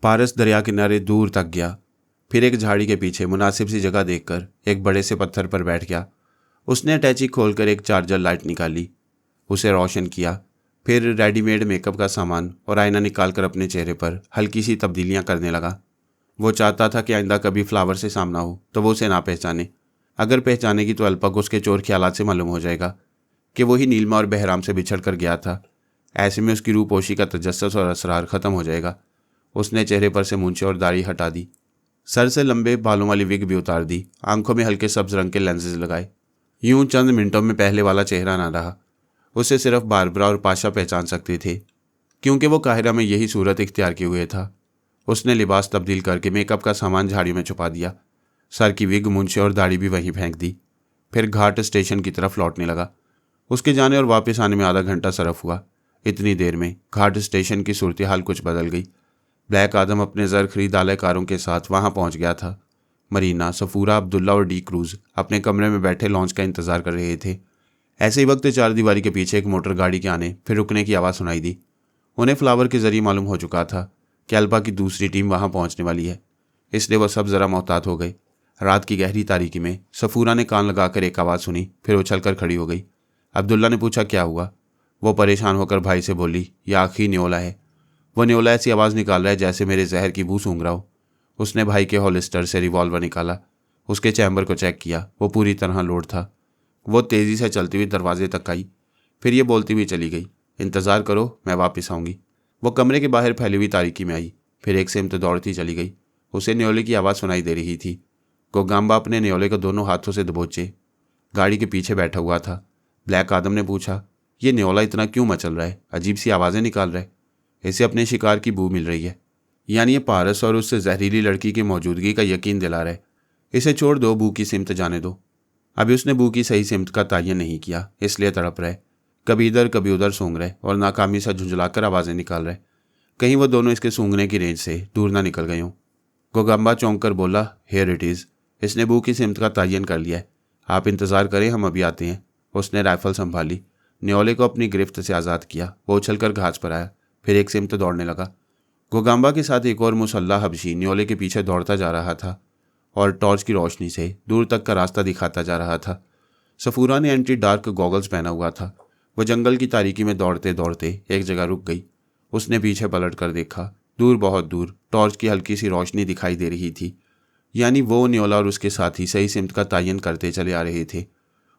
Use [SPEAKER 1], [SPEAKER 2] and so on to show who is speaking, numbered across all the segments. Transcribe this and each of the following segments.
[SPEAKER 1] पारस दरिया किनारे दूर तक गया। फिर एक झाड़ी के पीछे मुनासिब सी जगह देखकर एक बड़े से पत्थर पर बैठ गया। उसने अटैची खोलकर एक चार्जर लाइट निकाली, उसे रोशन किया। फिर रेडीमेड मेकअप का सामान और आईना निकालकर अपने चेहरे पर हल्की सी तब्दीलियां करने लगा। वो चाहता था कि आइंदा कभी फ्लावर से सामना हो तो वो उसे ना पहचाने। अगर पहचानेगी तो अल्पक उसके चोर ख्यालात से मालूम हो जाएगा कि वही नीलमा और बहराम से बिछड़ कर गया था। ऐसे में उसकी रूपोशी का तजस्सुस और असरार ख़त्म हो जाएगा। उसने चेहरे पर से मूंछें और दाढ़ी हटा दी, सर से लंबे बालों वाली विग भी उतार दी, आंखों में हल्के सब्ज रंग के लेंसेज लगाए। यूं चंद मिनटों में पहले वाला चेहरा ना रहा। उसे सिर्फ बारबरा और पाशा पहचान सकते थे, क्योंकि वो काहिरा में यही सूरत इख्तियार किए हुए था। उसने लिबास तब्दील करके मेकअप का सामान झाड़ियों में छुपा दिया। सर की विग, मूंछें और दाढ़ी भी वहीं फेंक दी। फिर घाट स्टेशन की तरफ लौटने लगा। उसके जाने और वापस आने में आधा घंटा सरफ हुआ। इतनी देर में घाट स्टेशन की सूरत हाल कुछ बदल गई। ब्लैक आदम अपने ज़र खरीद आलयकारों के साथ वहां पहुंच गया था। मरीना, सफूरा, अब्दुल्ला और डी क्रूज अपने कमरे में बैठे लॉन्च का इंतजार कर रहे थे। ऐसे ही वक्त चार दीवारी के पीछे एक मोटर गाड़ी के आने फिर रुकने की आवाज़ सुनाई दी। उन्हें फ्लावर के जरिए मालूम हो चुका था कि अल्पा की दूसरी टीम वहां पहुंचने वाली है, इसलिए वह सब ज़रा मोहतात हो गए। रात की गहरी तारीकी में सफूरा ने कान लगाकर एक आवाज़ सुनी, फिर उछलकर खड़ी हो गई। अब्दुल्ला ने पूछा, क्या हुआ? वो परेशान होकर भाई से बोली, यह आखिरी न्योला है। वो न्योला ऐसी आवाज़ निकाल रहा है जैसे मेरे जहर की बू सूंघ रहा हो। उसने भाई के होलिस्टर से रिवॉल्वर निकाला, उसके चैम्बर को चेक किया। वो पूरी तरह लोड था। वो तेज़ी से चलती हुई दरवाजे तक आई, फिर ये बोलती हुई चली गई, इंतज़ार करो, मैं वापस आऊँगी। वो कमरे के बाहर फैली हुई तारीकी में आई, फिर एक सिमत दौड़ती चली गई। उसे न्योले की आवाज़ सुनाई दे रही थी। गोगाम्बा अपने न्योले को दोनों हाथों से दबोचे गाड़ी के पीछे बैठा हुआ था। ब्लैक आदम ने पूछा, ये न्योला इतना क्यों मचल रहा है? अजीब सी आवाज़ें निकाल रहा है। इसे अपने शिकार की बू मिल रही है, यानी ये पारस और उससे जहरीली लड़की की मौजूदगी का यकीन दिला रहा है। इसे छोड़ दो, बू की सिमत जाने दो। अभी उसने बू की सही सिमत का तयन नहीं किया, इसलिए तड़प रहे, कभी इधर कभी उधर सूंघ रहे और नाकामी से झुंझलाकर आवाज़ें निकाल रहे। कहीं वो दोनों इसके सूंघने की रेंज से दूर ना निकल गई हों। गोगाम्बा चौंक कर बोला, हेयर इट इज़। इसने बू की सिमत का तयन कर लिया है, आप इंतज़ार करें, हम अभी आते हैं। उसने राइफल संभाली, न्योले को अपनी गिरफ्त से आज़ाद किया। वो उछलकर घास पर आया, फिर एक सिमत दौड़ने लगा। गोगाम्बा के साथ एक और मुसल्ला हबशी न्योले के पीछे दौड़ता जा रहा था और टॉर्च की रोशनी से दूर तक का रास्ता दिखाता जा रहा था। सफूरा ने एंटी डार्क गॉगल्स पहना हुआ था। वह जंगल की तारीकी में दौड़ते दौड़ते एक जगह रुक गई। उसने पीछे पलट कर देखा, दूर, बहुत दूर टॉर्च की हल्की सी रोशनी दिखाई दे रही थी, यानी वो न्योला और उसके साथी सही सिमत का तयन करते चले आ रहे थे।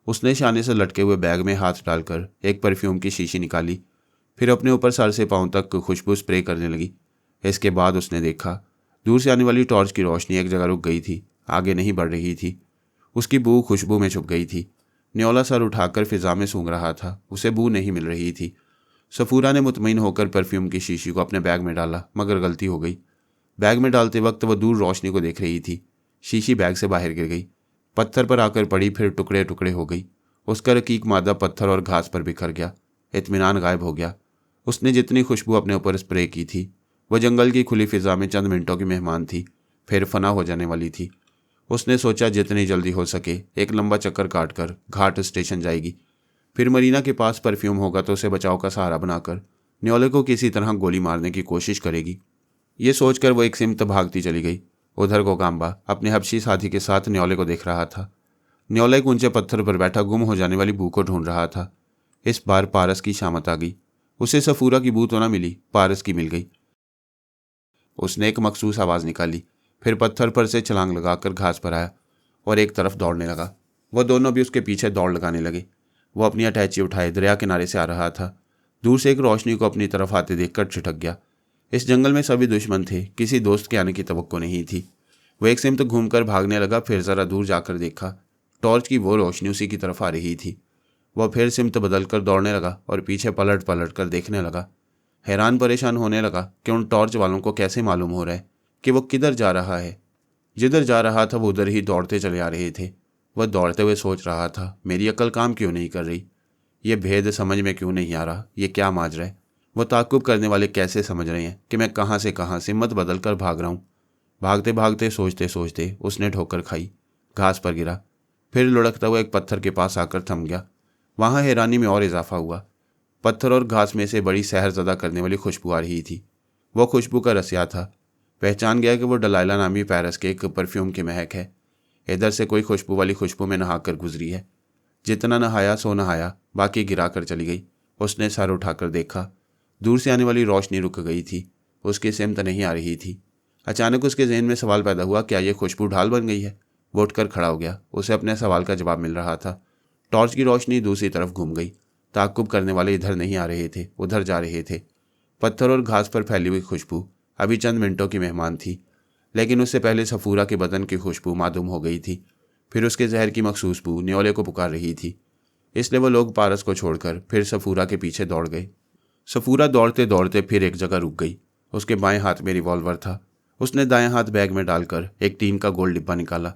[SPEAKER 1] उसने शाने से लटके हुए बैग में हाथ डालकर एक परफ्यूम की शीशी निकाली, फिर अपने ऊपर सर से पांव तक खुशबू स्प्रे करने लगी। इसके बाद उसने देखा, दूर से आने वाली टॉर्च की रोशनी एक जगह रुक गई थी, आगे नहीं बढ़ रही थी। उसकी बू खुशबू में छुप गई थी। न्योला सर उठाकर फिजा में सूंघ रहा था, उसे बू नहीं मिल रही थी। सफूरा ने मुतमईन होकर परफ्यूम की शीशी को अपने बैग में डाला, मगर गलती हो गई। बैग में डालते वक्त वह दूर रोशनी को देख रही थी। शीशी बैग से बाहर गिर गई, पत्थर पर आकर पड़ी, फिर टुकड़े टुकड़े हो गई। उसका रकीक मादा पत्थर और घास पर बिखर गया। इत्मीनान गायब हो गया। उसने जितनी खुशबू अपने ऊपर स्प्रे की थी, वह जंगल की खुली फिजा में चंद मिनटों की मेहमान थी, फिर फना हो जाने वाली थी। उसने सोचा जितनी जल्दी हो सके एक लंबा चक्कर काटकर घाट स्टेशन जाएगी, फिर मरीना के पास परफ्यूम होगा तो उसे बचाव का सहारा बनाकर न्योले को किसी तरह गोली मारने की कोशिश करेगी। ये सोचकर वो एक सिमत भागती चली गई। उधर गोगाम्बा अपने हबशी साथी के साथ न्योले को देख रहा था। न्योला एक ऊंचे पत्थर पर बैठा गुम हो जाने वाली बू को ढूंढ रहा था। इस बार पारस की शामत आ गई। उसे सफूरा की बू तो ना मिली, पारस की मिल गई। उसने एक मखसूस आवाज़ निकाली, फिर पत्थर पर से छलांग लगाकर घास पर आया और एक तरफ दौड़ने लगा। वह दोनों भी उसके पीछे दौड़ लगाने लगे। वो अपनी अटैची उठाए दरिया किनारे से आ रहा था। दूर से एक रोशनी को अपनी तरफ आते देखकर छिटक गया। इस जंगल में सभी दुश्मन थे, किसी दोस्त के आने की तवक्को नहीं थी। वह एक सिमत घूमकर भागने लगा, फिर ज़रा दूर जाकर देखा, टॉर्च की वो रोशनी उसी की तरफ आ रही थी। वह फिर सिमत बदल कर दौड़ने लगा और पीछे पलट पलट कर देखने लगा। हैरान परेशान होने लगा कि उन टॉर्च वालों को कैसे मालूम हो रहा है कि वो किधर जा रहा है। जिधर जा रहा था वो उधर ही दौड़ते चले आ रहे थे। वह दौड़ते हुए सोच रहा था, मेरी अक्ल काम क्यों नहीं कर रही? ये भेद समझ में क्यों नहीं आ रहा? ये क्या माजरा है? वो ताक़ुब करने वाले कैसे समझ रहे हैं कि मैं कहाँ से कहाँ सिमत बदल कर भाग रहा हूँ? भागते भागते सोचते सोचते उसने ठोकर खाई, घास पर गिरा, फिर लुढ़कता हुआ एक पत्थर के पास आकर थम गया। वहाँ हैरानी में और इजाफा हुआ। पत्थर और घास में से बड़ी सहरज़दा करने वाली खुशबू आ रही थी। वह खुशबू का रसिया था। पहचान गया कि वो डलाइला नामी पेरिस के एक परफ्यूम की महक है। इधर से कोई खुशबू वाली खुशबू में नहाकर गुजरी है। जितना नहाया सो नहाया, बाकी गिरा कर चली गई। उसने सर उठाकर देखा, दूर से आने वाली रोशनी रुक गई थी, उसकी सिमत नहीं आ रही थी। अचानक उसके जहन में सवाल पैदा हुआ, क्या ये खुशबू ढाल बन गई है? वो उठकर खड़ा हो गया, उसे अपने सवाल का जवाब मिल रहा था। टॉर्च की रोशनी दूसरी तरफ घूम गई। ताक्कुब करने वाले इधर नहीं आ रहे थे, उधर जा रहे थे। पत्थर और घास पर फैली हुई खुशबू अभी चंद मिनटों की मेहमान थी, लेकिन उससे पहले सफूरा के बदन की खुशबू मालूम हो गई थी। फिर उसके जहर की मखसूस बू न्योले को पुकार रही थी। इसलिए वो लोग पारस को छोड़कर फिर सफूरा के पीछे दौड़ गए। सफूरा दौड़ते दौड़ते फिर एक जगह रुक गई। उसके बाएं हाथ में रिवॉल्वर था। उसने दाएं हाथ बैग में डालकर एक टीन का गोल डिब्बा निकाला,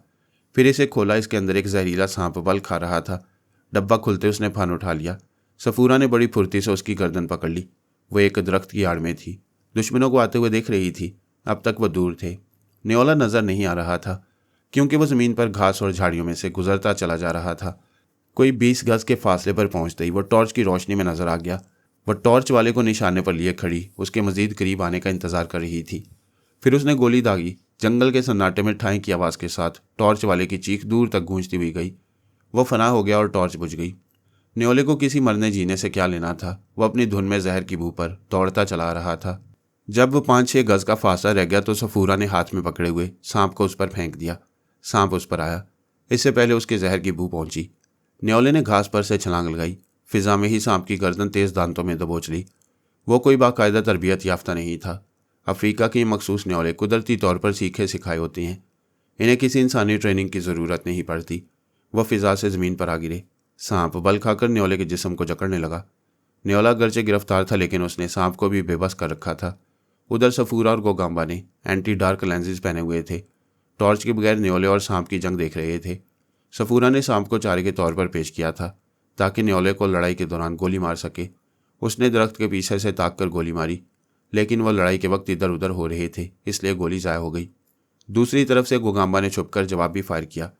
[SPEAKER 1] फिर इसे खोला। इसके अंदर एक जहरीला सांप बल खा रहा था। डब्बा खुलते उसने फन उठा लिया। सफूरा ने बड़ी फुर्ती से उसकी गर्दन पकड़ ली। वो एक दरख्त की आड़ में थी, दुश्मनों को आते हुए देख रही थी। अब तक वो दूर थे, न्योला नजर नहीं आ रहा था, क्योंकि वो जमीन पर घास और झाड़ियों में से गुजरता चला जा रहा था। कोई 20 गज के फासले पर पहुंचते ही वो टॉर्च की रोशनी में नजर आ गया। वह टॉर्च वाले को निशाने पर लिए खड़ी उसके मजीद करीब आने का इंतजार कर रही थी। फिर उसने गोली दागी। जंगल के सन्नाटे में ठाई की आवाज़ के साथ टॉर्च वाले की चीख दूर तक गूंजती हुई गई। वो फना हो गया और टॉर्च बुझ गई। न्योले को किसी मरने जीने से क्या लेना था? वो अपनी धुन में जहर की बू पर दौड़ता चला रहा था। जब वो 5-6 गज का फासला रह गया तो सफूरा ने हाथ में पकड़े हुए सांप को उस पर फेंक दिया। सांप उस पर आया, इससे पहले उसके जहर की बू पहुंची। न्योले ने घास पर से छलांग लगाई। फिजा में ही सांप की गर्दन तेज दांतों में दबोच ली। वो कोई बाकायदा तरबियत याफ्ता नहीं था। अफ्रीका के मखसूस न्योले कुदरती तौर पर सीखे सिखाए होते हैं। इन्हें किसी इंसानी ट्रेनिंग की ज़रूरत नहीं पड़ती। वह फिजा से ज़मीन पर आ गिरे। सांप बल खाकर न्योले के जिस्म को जकड़ने लगा। न्योला गरचे गिरफ्तार था, लेकिन उसने सांप को भी बेबस कर रखा था। उधर सफूरा और गोगाम्बा ने एंटी डार्क लेंसेज पहने हुए थे। टॉर्च के बगैर न्योले और सांप की जंग देख रहे थे। सफूरा ने सांप को चारे के तौर पर पेश किया था, ताकि न्योले को लड़ाई के दौरान गोली मार सके। उसने दरख्त के पीछे से ताक कर गोली मारी, लेकिन वह लड़ाई के वक्त इधर उधर हो रहे थे, इसलिए गोली ज़ाया हो गई। दूसरी तरफ से गोगाम्बा ने छुपकर जवाब भी फायर किया।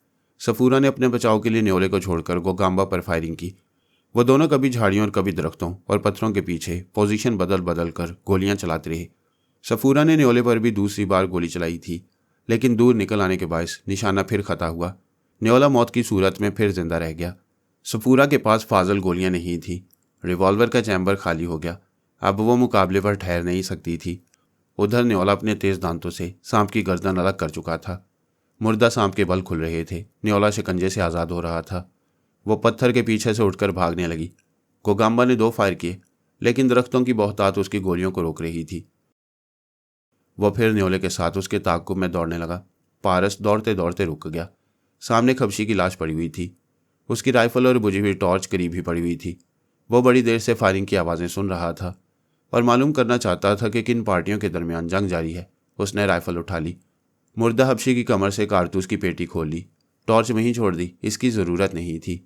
[SPEAKER 1] सफूरा ने अपने बचाव के लिए न्योले को छोड़कर गोगाम्बा पर फायरिंग की। वो दोनों कभी झाड़ियों और कभी दरख्तों और पत्थरों के पीछे पोजीशन बदल बदल कर गोलियां चलाते रहे। सफूरा ने न्योले पर भी दूसरी बार गोली चलाई थी, लेकिन दूर निकल आने के बायस निशाना फिर खता हुआ। न्योला मौत की सूरत में फिर जिंदा रह गया। सफूरा के पास फाजल गोलियां नहीं थी। रिवॉल्वर का चैम्बर खाली हो गया। अब वो मुकाबले पर ठहर नहीं सकती थी। उधर न्योला अपने तेज दांतों से सांप की गर्दन अलग कर चुका था। मुर्दा सांप के बल खुल रहे थे। न्योला शिकंजे से आज़ाद हो रहा था। वो पत्थर के पीछे से उठकर भागने लगी। गोगाम्बा ने 2 फायर किए, लेकिन दरख्तों की बहुतात उसकी गोलियों को रोक रही थी। वह फिर न्योले के साथ उसके ताक़ुब में दौड़ने लगा। पारस दौड़ते दौड़ते रुक गया। सामने खबशी की लाश पड़ी हुई थी। उसकी राइफल और बुझी हुई टॉर्च करीब ही पड़ी हुई थी। वो बड़ी देर से फायरिंग की आवाज़ें सुन रहा था और मालूम करना चाहता था कि किन पार्टियों के दरमियान जंग जारी है। उसने राइफल उठा ली। मुर्दा हबशी की कमर से कारतूस की पेटी खोल ली। टॉर्च वहीं छोड़ दी, इसकी ज़रूरत नहीं थी।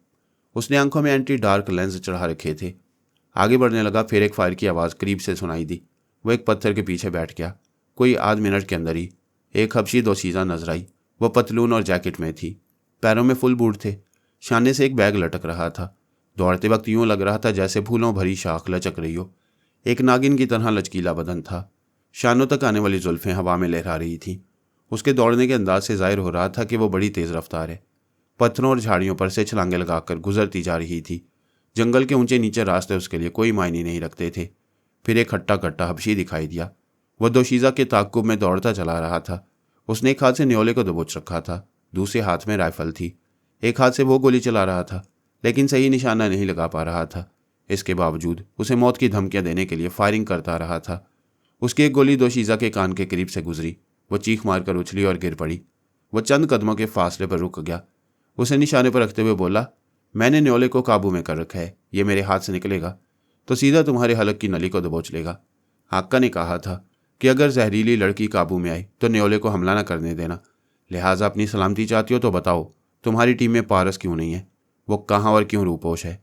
[SPEAKER 1] उसने आंखों में एंटी डार्क लेंस चढ़ा रखे थे। आगे बढ़ने लगा। फिर एक फायर की आवाज़ करीब से सुनाई दी। वह एक पत्थर के पीछे बैठ गया। कोई आध मिनट के अंदर ही एक हबशी दोशीज़ा नजर आई। वह पतलून और जैकेट में थी, पैरों में फुल बूट थे। शाने से एक बैग लटक रहा था। दौड़ते वक्त यूं लग रहा था जैसे फूलों भरी शाख लचक रही हो। एक नागिन की तरह लचकीला बदन था। शानों तक आने वाली जुल्फें हवा में लहरा रही थीं। उसके दौड़ने के अंदाज से जाहिर हो रहा था कि वो बड़ी तेज़ रफ्तार है। पत्थरों और झाड़ियों पर से छलांगे लगाकर गुजरती जा रही थी। जंगल के ऊंचे नीचे रास्ते उसके लिए कोई मायने नहीं रखते थे। फिर एक हट्टा कट्टा हबशी दिखाई दिया। वह दोशीज़ा के ताक़ुब में दौड़ता चला रहा था। उसने एक हाथ से न्योले को दबोच रखा था, दूसरे हाथ में राइफल थी। एक हाथ से वो गोली चला रहा था, लेकिन सही निशाना नहीं लगा पा रहा था। इसके बावजूद उसे मौत की धमकियां देने के लिए फायरिंग करता रहा था। उसकी एक गोली दोशीज़ा के कान के करीब से गुजरी। वो चीख मारकर उछली और गिर पड़ी। वह चंद कदमों के फासले पर रुक गया। उसे निशाने पर रखते हुए बोला, मैंने न्योले को काबू में कर रखा है। ये मेरे हाथ से निकलेगा तो सीधा तुम्हारे हलक की नली को दबोच लेगा। हाक्का ने कहा था कि अगर जहरीली लड़की काबू में आई तो न्योले को हमला न करने देना। लिहाजा अपनी सलामती चाहती हो तो बताओ, तुम्हारी टीम में पारस क्यों नहीं है? वो कहाँ और क्यों रूपोश है?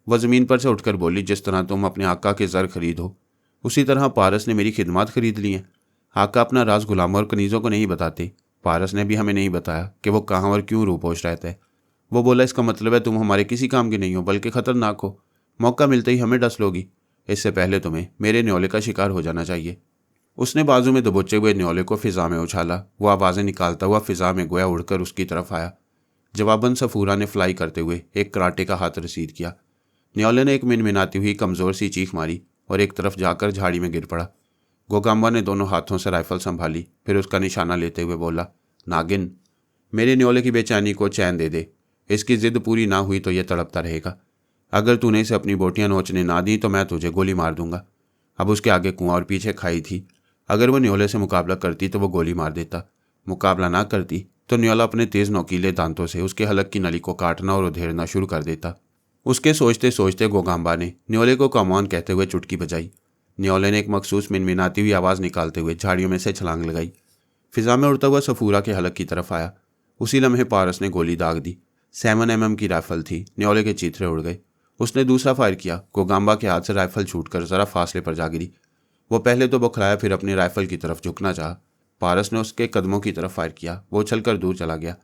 [SPEAKER 1] वह ज़मीन पर से उठकर बोली, जिस तरह तुम अपने आका के ज़र खरीदो, उसी तरह पारस ने मेरी खिदमत खरीद ली हैं। आका अपना राज गुलामों और कनीज़ों को नहीं बताते। पारस ने भी हमें नहीं बताया कि वो कहाँ और क्यों रूपोश रहता है। वो बोला, इसका मतलब है तुम हमारे किसी काम के नहीं हो, बल्कि ख़तरनाक हो। मौका मिलते ही हमें डस लोगी। इससे पहले तुम्हें मेरे न्योले का शिकार हो जाना चाहिए। उसने बाजू में दबोचे हुए न्योले को फिजा में उछाला। वो आवाज़ें निकालता हुआ फिजा में गोया उड़कर उसकी तरफ आया। जवाबन सफूरा ने फ्लाई करते हुए एक कराटे का हाथ रसीद किया। न्योले ने एक मिनमिनाती हुई कमज़ोर सी चीख मारी और एक तरफ जाकर झाड़ी में गिर पड़ा। गोगाम्बा ने दोनों हाथों से राइफल संभाली, फिर उसका निशाना लेते हुए बोला, नागिन, मेरे न्योले की बेचैनी को चैन दे दे। इसकी जिद पूरी ना हुई तो यह तड़पता रहेगा। अगर तूने इसे अपनी बोटियां नोचने ना दी तो मैं तुझे गोली मार दूंगा। अब उसके आगे कुआं और पीछे खाई थी। अगर वो न्योले से मुकाबला करती तो वो गोली मार देता। मुकाबला ना करती तो न्योला अपने तेज नोकीले दांतों से उसके हलक की नली को काटना और उधेड़ना शुरू कर देता। उसके सोचते सोचते गोगाम्बा ने न्योले को कमॉन कहते हुए चुटकी बजाई। न्योले ने एक मखसूस मिनमिनाती हुई आवाज़ निकालते हुए झाड़ियों में से छलांग लगाई। फिजा में उड़ता हुआ सफूरा के हलक की तरफ आया। उसी लम्हे पारस ने गोली दाग दी। 7 mm की राइफल थी। न्योले के चीथड़े उड़ गए। उसने दूसरा फायर किया। गोगाम्बा के हाथ से राइफल छूटकर जरा फासले पर जा गिरी। वो पहले तो बौखलाया, फिर अपनी राइफल की तरफ झुकना चाहा। पारस ने उसके कदमों की तरफ फायर किया। वो उछलकर दूर चला गया।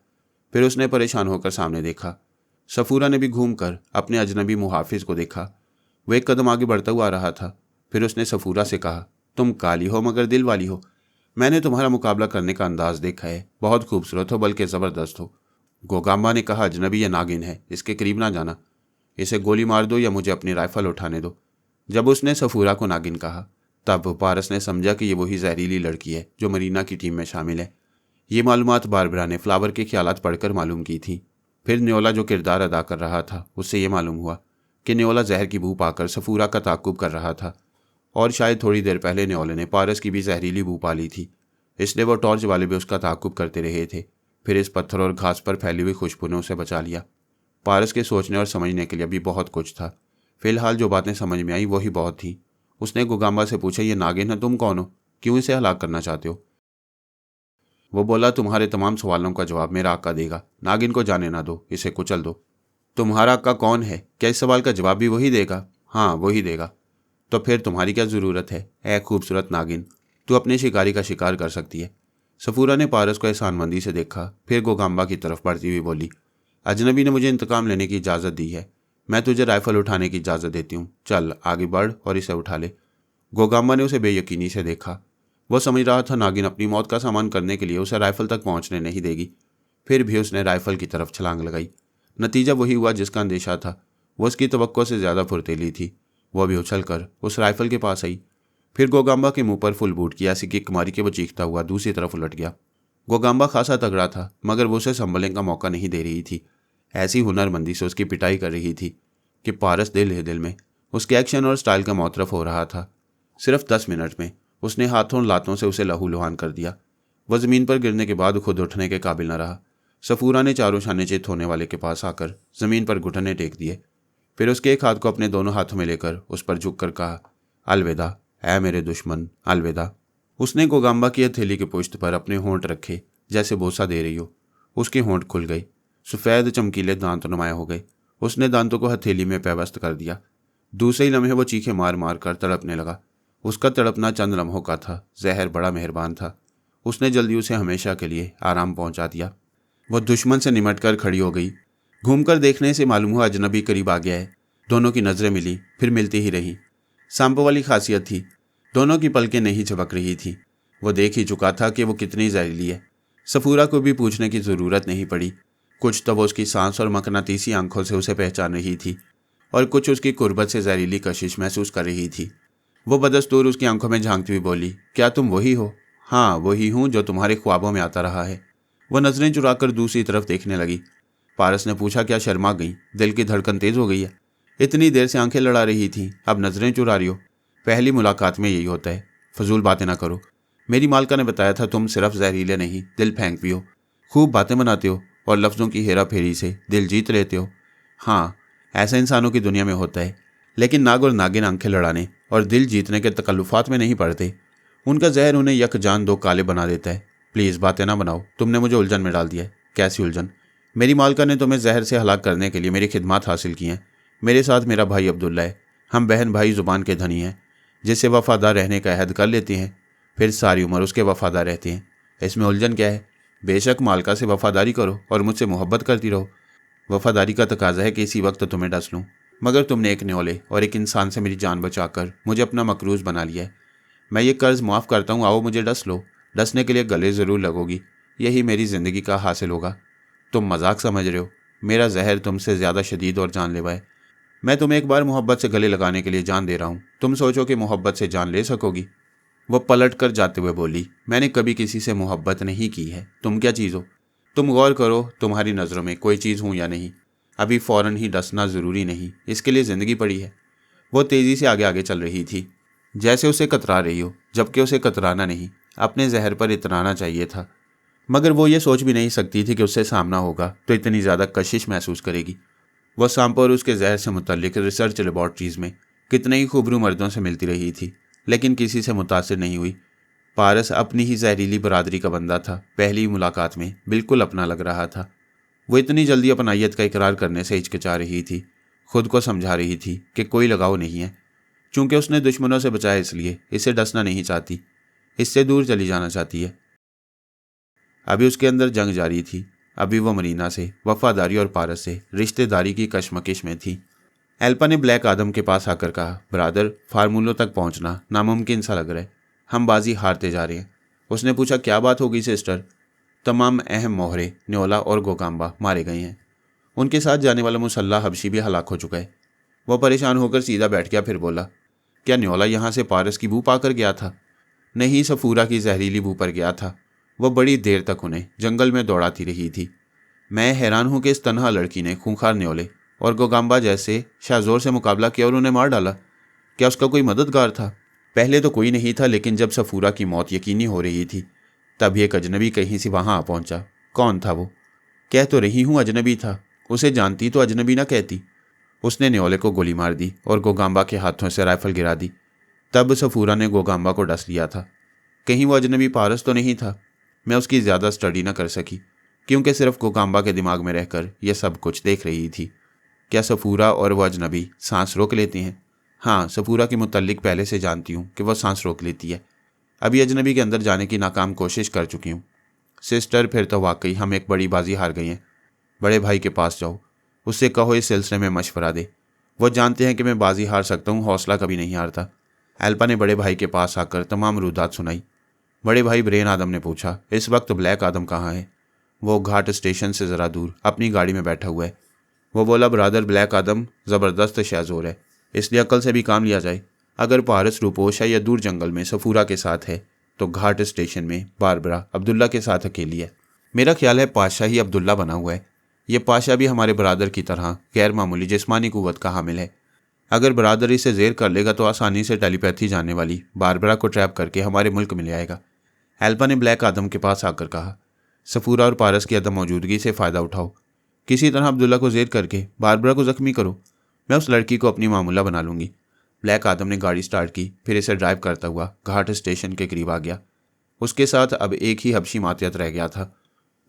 [SPEAKER 1] फिर उसने परेशान होकर सामने देखा। सफूरा ने भी घूमकर अपने अजनबी मुहाफिज को देखा। वो एक कदम आगे बढ़ता हुआ आ रहा था। फिर उसने सफूरा से कहा, तुम काली हो मगर दिल वाली हो। मैंने तुम्हारा मुकाबला करने का अंदाज देखा है। बहुत खूबसूरत हो, बल्कि ज़बरदस्त हो। गोगाम्बा ने कहा, अजनबी या नागिन है, इसके करीब ना जाना। इसे गोली मार दो या मुझे अपनी राइफल उठाने दो। जब उसने सफूरा को नागिन कहा तब पारस ने समझा कि ये वही जहरीली लड़की है जो मरीना की टीम में शामिल है। ये मालूमात बारबरा ने फ्लावर के ख्यालात पढ़कर मालूम की थी। फिर न्योला जो किरदार अदा कर रहा था उससे ये मालूम हुआ कि न्योला जहर की बू पाकर सफूरा का ताकुब कर रहा था और शायद थोड़ी देर पहले न्योले ने पारस की भी जहरीली बू पा ली थी। इसलिए वो टॉर्च वाले भी उसका ताकुब करते रहे थे। फिर इस पत्थर और घास पर फैली हुई खुशबू ने उसे बचा लिया। पारस के सोचने और समझने के लिए भी बहुत कुछ था। फिलहाल जो बातें समझ में आई वही बहुत थी। उसने गोगाम्बा से पूछा, ये नागिन है, तुम कौन हो? क्यों इसे हलाक करना चाहते हो? वो बोला, तुम्हारे तमाम सवालों का जवाब मेरा आका देगा। नागिन को जाने ना दो, इसे कुचल दो। तुम्हारा आका कौन है? क्या इस सवाल का जवाब भी वही देगा? हाँ, वही देगा। तो फिर तुम्हारी क्या ज़रूरत है? ऐ खूबसूरत नागिन, तू अपने शिकारी का शिकार कर सकती है। सफूरा ने पारस को एहसानमंदी से देखा, फिर गोगाम्बा की तरफ बढ़ती हुई बोली, अजनबी ने मुझे इंतकाम लेने की इजाज़त दी है। मैं तुझे राइफल उठाने की इजाज़त देती हूँ। चल आगे बढ़ और इसे उठा ले। गोगाम्बा ने उसे बेयकीनी से देखा। वह समझ रहा था नागिन अपनी मौत का सामान करने के लिए उसे राइफल तक पहुंचने नहीं देगी। फिर भी उसने राइफल की तरफ छलांग लगाई। नतीजा वही हुआ जिसका अंदेशा था। वह उसकी तवक्को से ज़्यादा फुर्तीली थी। वह भी उछलकर उस राइफल के पास आई। फिर गोगाम्बा के मुंह पर फुल बूट की ऐसी किक मारी कि वो चीखता हुआ दूसरी तरफ उलट गया। गोगाम्बा खासा तगड़ा था, मगर वो उसे संभलने का मौका नहीं दे रही थी। ऐसी हुनरमंदी से उसकी पिटाई कर रही थी कि पारस दिल है दिल में उसके एक्शन और स्टाइल का मौतरफ हो रहा था। सिर्फ 10 मिनट में उसने हाथों लातों से उसे लहूलुहान कर दिया। वह ज़मीन पर गिरने के बाद खुद उठने के काबिल न रहा। सफूरा ने चारों शाने चित होने वाले के पास आकर ज़मीन पर घुटने टेक दिए। फिर उसके एक हाथ को अपने दोनों हाथों में लेकर उस पर झुककर कहा, अलविदा ऐ मेरे दुश्मन, अलविदा। उसने गोगाम्बा की हथेली के पुश्त पर अपने होंठ रखे जैसे बोसा दे रही हो। उसके होंठ खुल गए। सफ़ेद चमकीले दांत नुमाया हो गए। उसने दांतों को हथेली में पेवस्त कर दिया। दूसरे ही लम्हे वो चीखें मार मार कर तड़पने लगा। उसका तड़पना चंद लम्हों का था। जहर बड़ा मेहरबान था। उसने जल्दी उसे हमेशा के लिए आराम पहुंचा दिया। वह दुश्मन से निमट कर खड़ी हो गई। घूमकर देखने से मालूम हुआ अजनबी करीब आ गया है। दोनों की नज़रें मिली, फिर मिलती ही रहीं। सांपों वाली खासियत थी। दोनों की पलकें नहीं झपक रही थी। वो देख ही चुका था कि वो कितनी जहरीली है। सफूरा को भी पूछने की ज़रूरत नहीं पड़ी। कुछ तो वो उसकी सांस और मकनातीसी आंखों से उसे पहचान रही थी और कुछ उसकी कुर्बत से जहरीली कशिश महसूस कर रही थी। वो बदस्तूर उसकी आंखों में झांकती हुई बोली, क्या तुम वही हो? हाँ, वही हूँ जो तुम्हारे ख्वाबों में आता रहा है। वह नज़रें चुराकर दूसरी तरफ देखने लगी। पारस ने पूछा, क्या शर्मा गई? दिल की धड़कन तेज़ हो गई है? इतनी देर से आंखें लड़ा रही थी, अब नज़रें चुरा रही हो? पहली मुलाकात में यही होता है। फजूल बातें ना करो। मेरी मालका ने बताया था तुम सिर्फ जहरीले नहीं, दिल फेंक भी हो। खूब बातें बनाते हो और लफ्ज़ों की हेरा फेरी से दिल जीत लेते हो। हाँ, ऐसा इंसानों की दुनिया में होता है, लेकिन नाग और नागिन आंखें लड़ाने और दिल जीतने के तकल्लुफ़ात में नहीं पड़ते। उनका जहर उन्हें यकजान दो काले बना देता है। प्लीज़ बातें ना बनाओ। तुमने मुझे उलझन में डाल दिया है। कैसी उलझन? मेरी मालका ने तुम्हें जहर से हलाक करने के लिए मेरी खिदमत हासिल की हैं। मेरे साथ मेरा भाई अब्दुल्ला है। हम बहन भाई ज़ुबान के धनी हैं। जिससे वफ़ादार रहने का अहद कर लेते हैं, फिर सारी उम्र उसके वफ़ादार रहते हैं। इसमें उलझन क्या है? बेशक मालका से वफ़ादारी करो और मुझसे मोहब्बत करती रहो। वफ़ादारी का तकाजा है कि इसी वक्त तुम्हें डस लूँ, मगर तुमने एक न्योले और एक इंसान से मेरी जान बचाकर मुझे अपना मकरूज़ बना लिया है। मैं ये कर्ज माफ़ करता हूँ, आओ मुझे डस लो। डसने के लिए गले ज़रूर लगोगी, यही मेरी ज़िंदगी का हासिल होगा। तुम मजाक समझ रहे हो, मेरा जहर तुमसे ज़्यादा शदीद और जानलेवा है। मैं तुम्हें एक बार मोहब्बत से गले लगाने के लिए जान दे रहा हूँ, तुम सोचो कि मोहब्बत से जान ले सकोगी? वह पलट कर जाते हुए बोली, मैंने कभी किसी से मोहब्बत नहीं की है, तुम क्या चीज़ हो? तुम गौर करो, तुम्हारी नज़रों में कोई चीज़ हूँ या नहीं। अभी फ़ौरन ही डसना ज़रूरी नहीं, इसके लिए ज़िंदगी पड़ी है। वो तेज़ी से आगे आगे चल रही थी, जैसे उसे कतरा रही हो, जबकि उसे कतराना नहीं, अपने जहर पर इतराना चाहिए था। मगर वो ये सोच भी नहीं सकती थी कि उससे सामना होगा तो इतनी ज़्यादा कशिश महसूस करेगी। वह सांपो और उसके जहर से मुतल्लिक रिसर्च लेबॉर्ट्रीज़ में कितने ही खूबरू मर्दों से मिलती रही थी, लेकिन किसी से मुतासिर नहीं हुई। पारस अपनी ही जहरीली बरादरी का बंदा था, पहली मुलाकात में बिल्कुल अपना लग रहा था। वो इतनी जल्दी अपनायत का इकरार करने से हिचकिचा रही थी, खुद को समझा रही थी कि कोई लगाव नहीं है। चूंकि उसने दुश्मनों से बचाया, इसलिए इसे डसना नहीं चाहती, इससे दूर चली जाना चाहती है। अभी उसके अंदर जंग जारी थी। अभी वो मरीना से, वफादारी और पारस से रिश्तेदारी की कशमकश में थी। एल्पा ने ब्लैक आदम के पास आकर कहा, ब्रादर, फार्मूलों तक पहुंचना नामुमकिन सा लग रहा है, हम बाजी हारते जा रहे हैं। उसने पूछा, क्या बात होगी सिस्टर? तमाम अहम मोहरे न्योला और गोगाम्बा मारे गए हैं। उनके साथ जाने वाला मुसल्ला हबशी भी हलाक हो चुका है। वह परेशान होकर सीधा बैठ गया, फिर बोला, क्या न्योला यहाँ से पारस की बू पाकर गया था? नहीं, सफूरा की जहरीली बू पर गया था। वह बड़ी देर तक उन्हें जंगल में दौड़ाती रही थी। मैं हैरान हूं कि इस तनहा लड़की ने खूंखार न्योले और गोगाम्बा जैसे शाहजोर से मुकाबला किया और उन्हें मार डाला। क्या उसका कोई मददगार था? पहले तो कोई नहीं था, लेकिन जब सफूरा की मौत यकीनी हो रही थी, तब एक अजनबी कहीं से वहां आ पहुंचा। कौन था वो? कह तो रही हूं अजनबी था, उसे जानती तो अजनबी ना कहती। उसने न्योले को गोली मार दी और गोगाम्बा के हाथों से राइफल गिरा दी। तब सफूरा ने गोगाम्बा को डस लिया था। कहीं वो अजनबी पारस तो नहीं था? मैं उसकी ज़्यादा स्टडी न कर सकी, क्योंकि सिर्फ गोगाम्बा के दिमाग में रहकर यह सब कुछ देख रही थी। क्या सफूरा और वह अजनबी सांस रोक लेती हैं? हाँ, सफूरा के मुतल्लिक पहले से जानती हूँ कि वह सांस रोक लेती है। अभी अजनबी के अंदर जाने की नाकाम कोशिश कर चुकी हूँ। सिस्टर, फिर तो वाकई हम एक बड़ी बाजी हार गई हैं। बड़े भाई के पास जाओ, उससे कहो इस सिलसिले में मशवरा दे। वो जानते हैं कि मैं बाजी हार सकता हूँ, हौसला कभी नहीं हारता। एल्पा ने बड़े भाई के पास आकर तमाम रुदात सुनाई। बड़े भाई ब्रेन आदम ने पूछा, इस वक्त ब्लैक आदम कहाँ है? वो घाट स्टेशन से ज़रा दूर अपनी गाड़ी में बैठा हुआ है। वो बोला, ब्रादर, ब्लैक आदम ज़बरदस्त शाहजोर है, इसलिए अकल से भी काम लिया जाए। अगर पारस रूपोशा या दूर जंगल में सफूरा के साथ है, तो घाट स्टेशन में बारबरा अब्दुल्ला के साथ अकेली है। मेरा ख्याल है पाशा ही अब्दुल्ला बना हुआ है। ये पाशा भी हमारे बरादर की तरह गैर मामूली जिस्मानी कुव्वत का हामिल है। अगर बरादर इसे जेर कर लेगा तो आसानी से टेलीपैथी जानने वाली बारबरा को ट्रैप करके हमारे मुल्क में ले आएगा। एल्पा ने ब्लैक आदम के पास आकर कहा, सफूरा और पारस की अदम मौजूदगी से फ़ायदा उठाओ, किसी तरह अब्दुल्ला को जेर करके बारबरा को ज़ख्मी करो। मैं उस लड़की को अपनी मामूला बना लूँगी। ब्लैक आदम ने गाड़ी स्टार्ट की, फिर इसे ड्राइव करता हुआ घाट स्टेशन के करीब आ गया। उसके साथ अब एक ही हबशी मातियत रह गया था।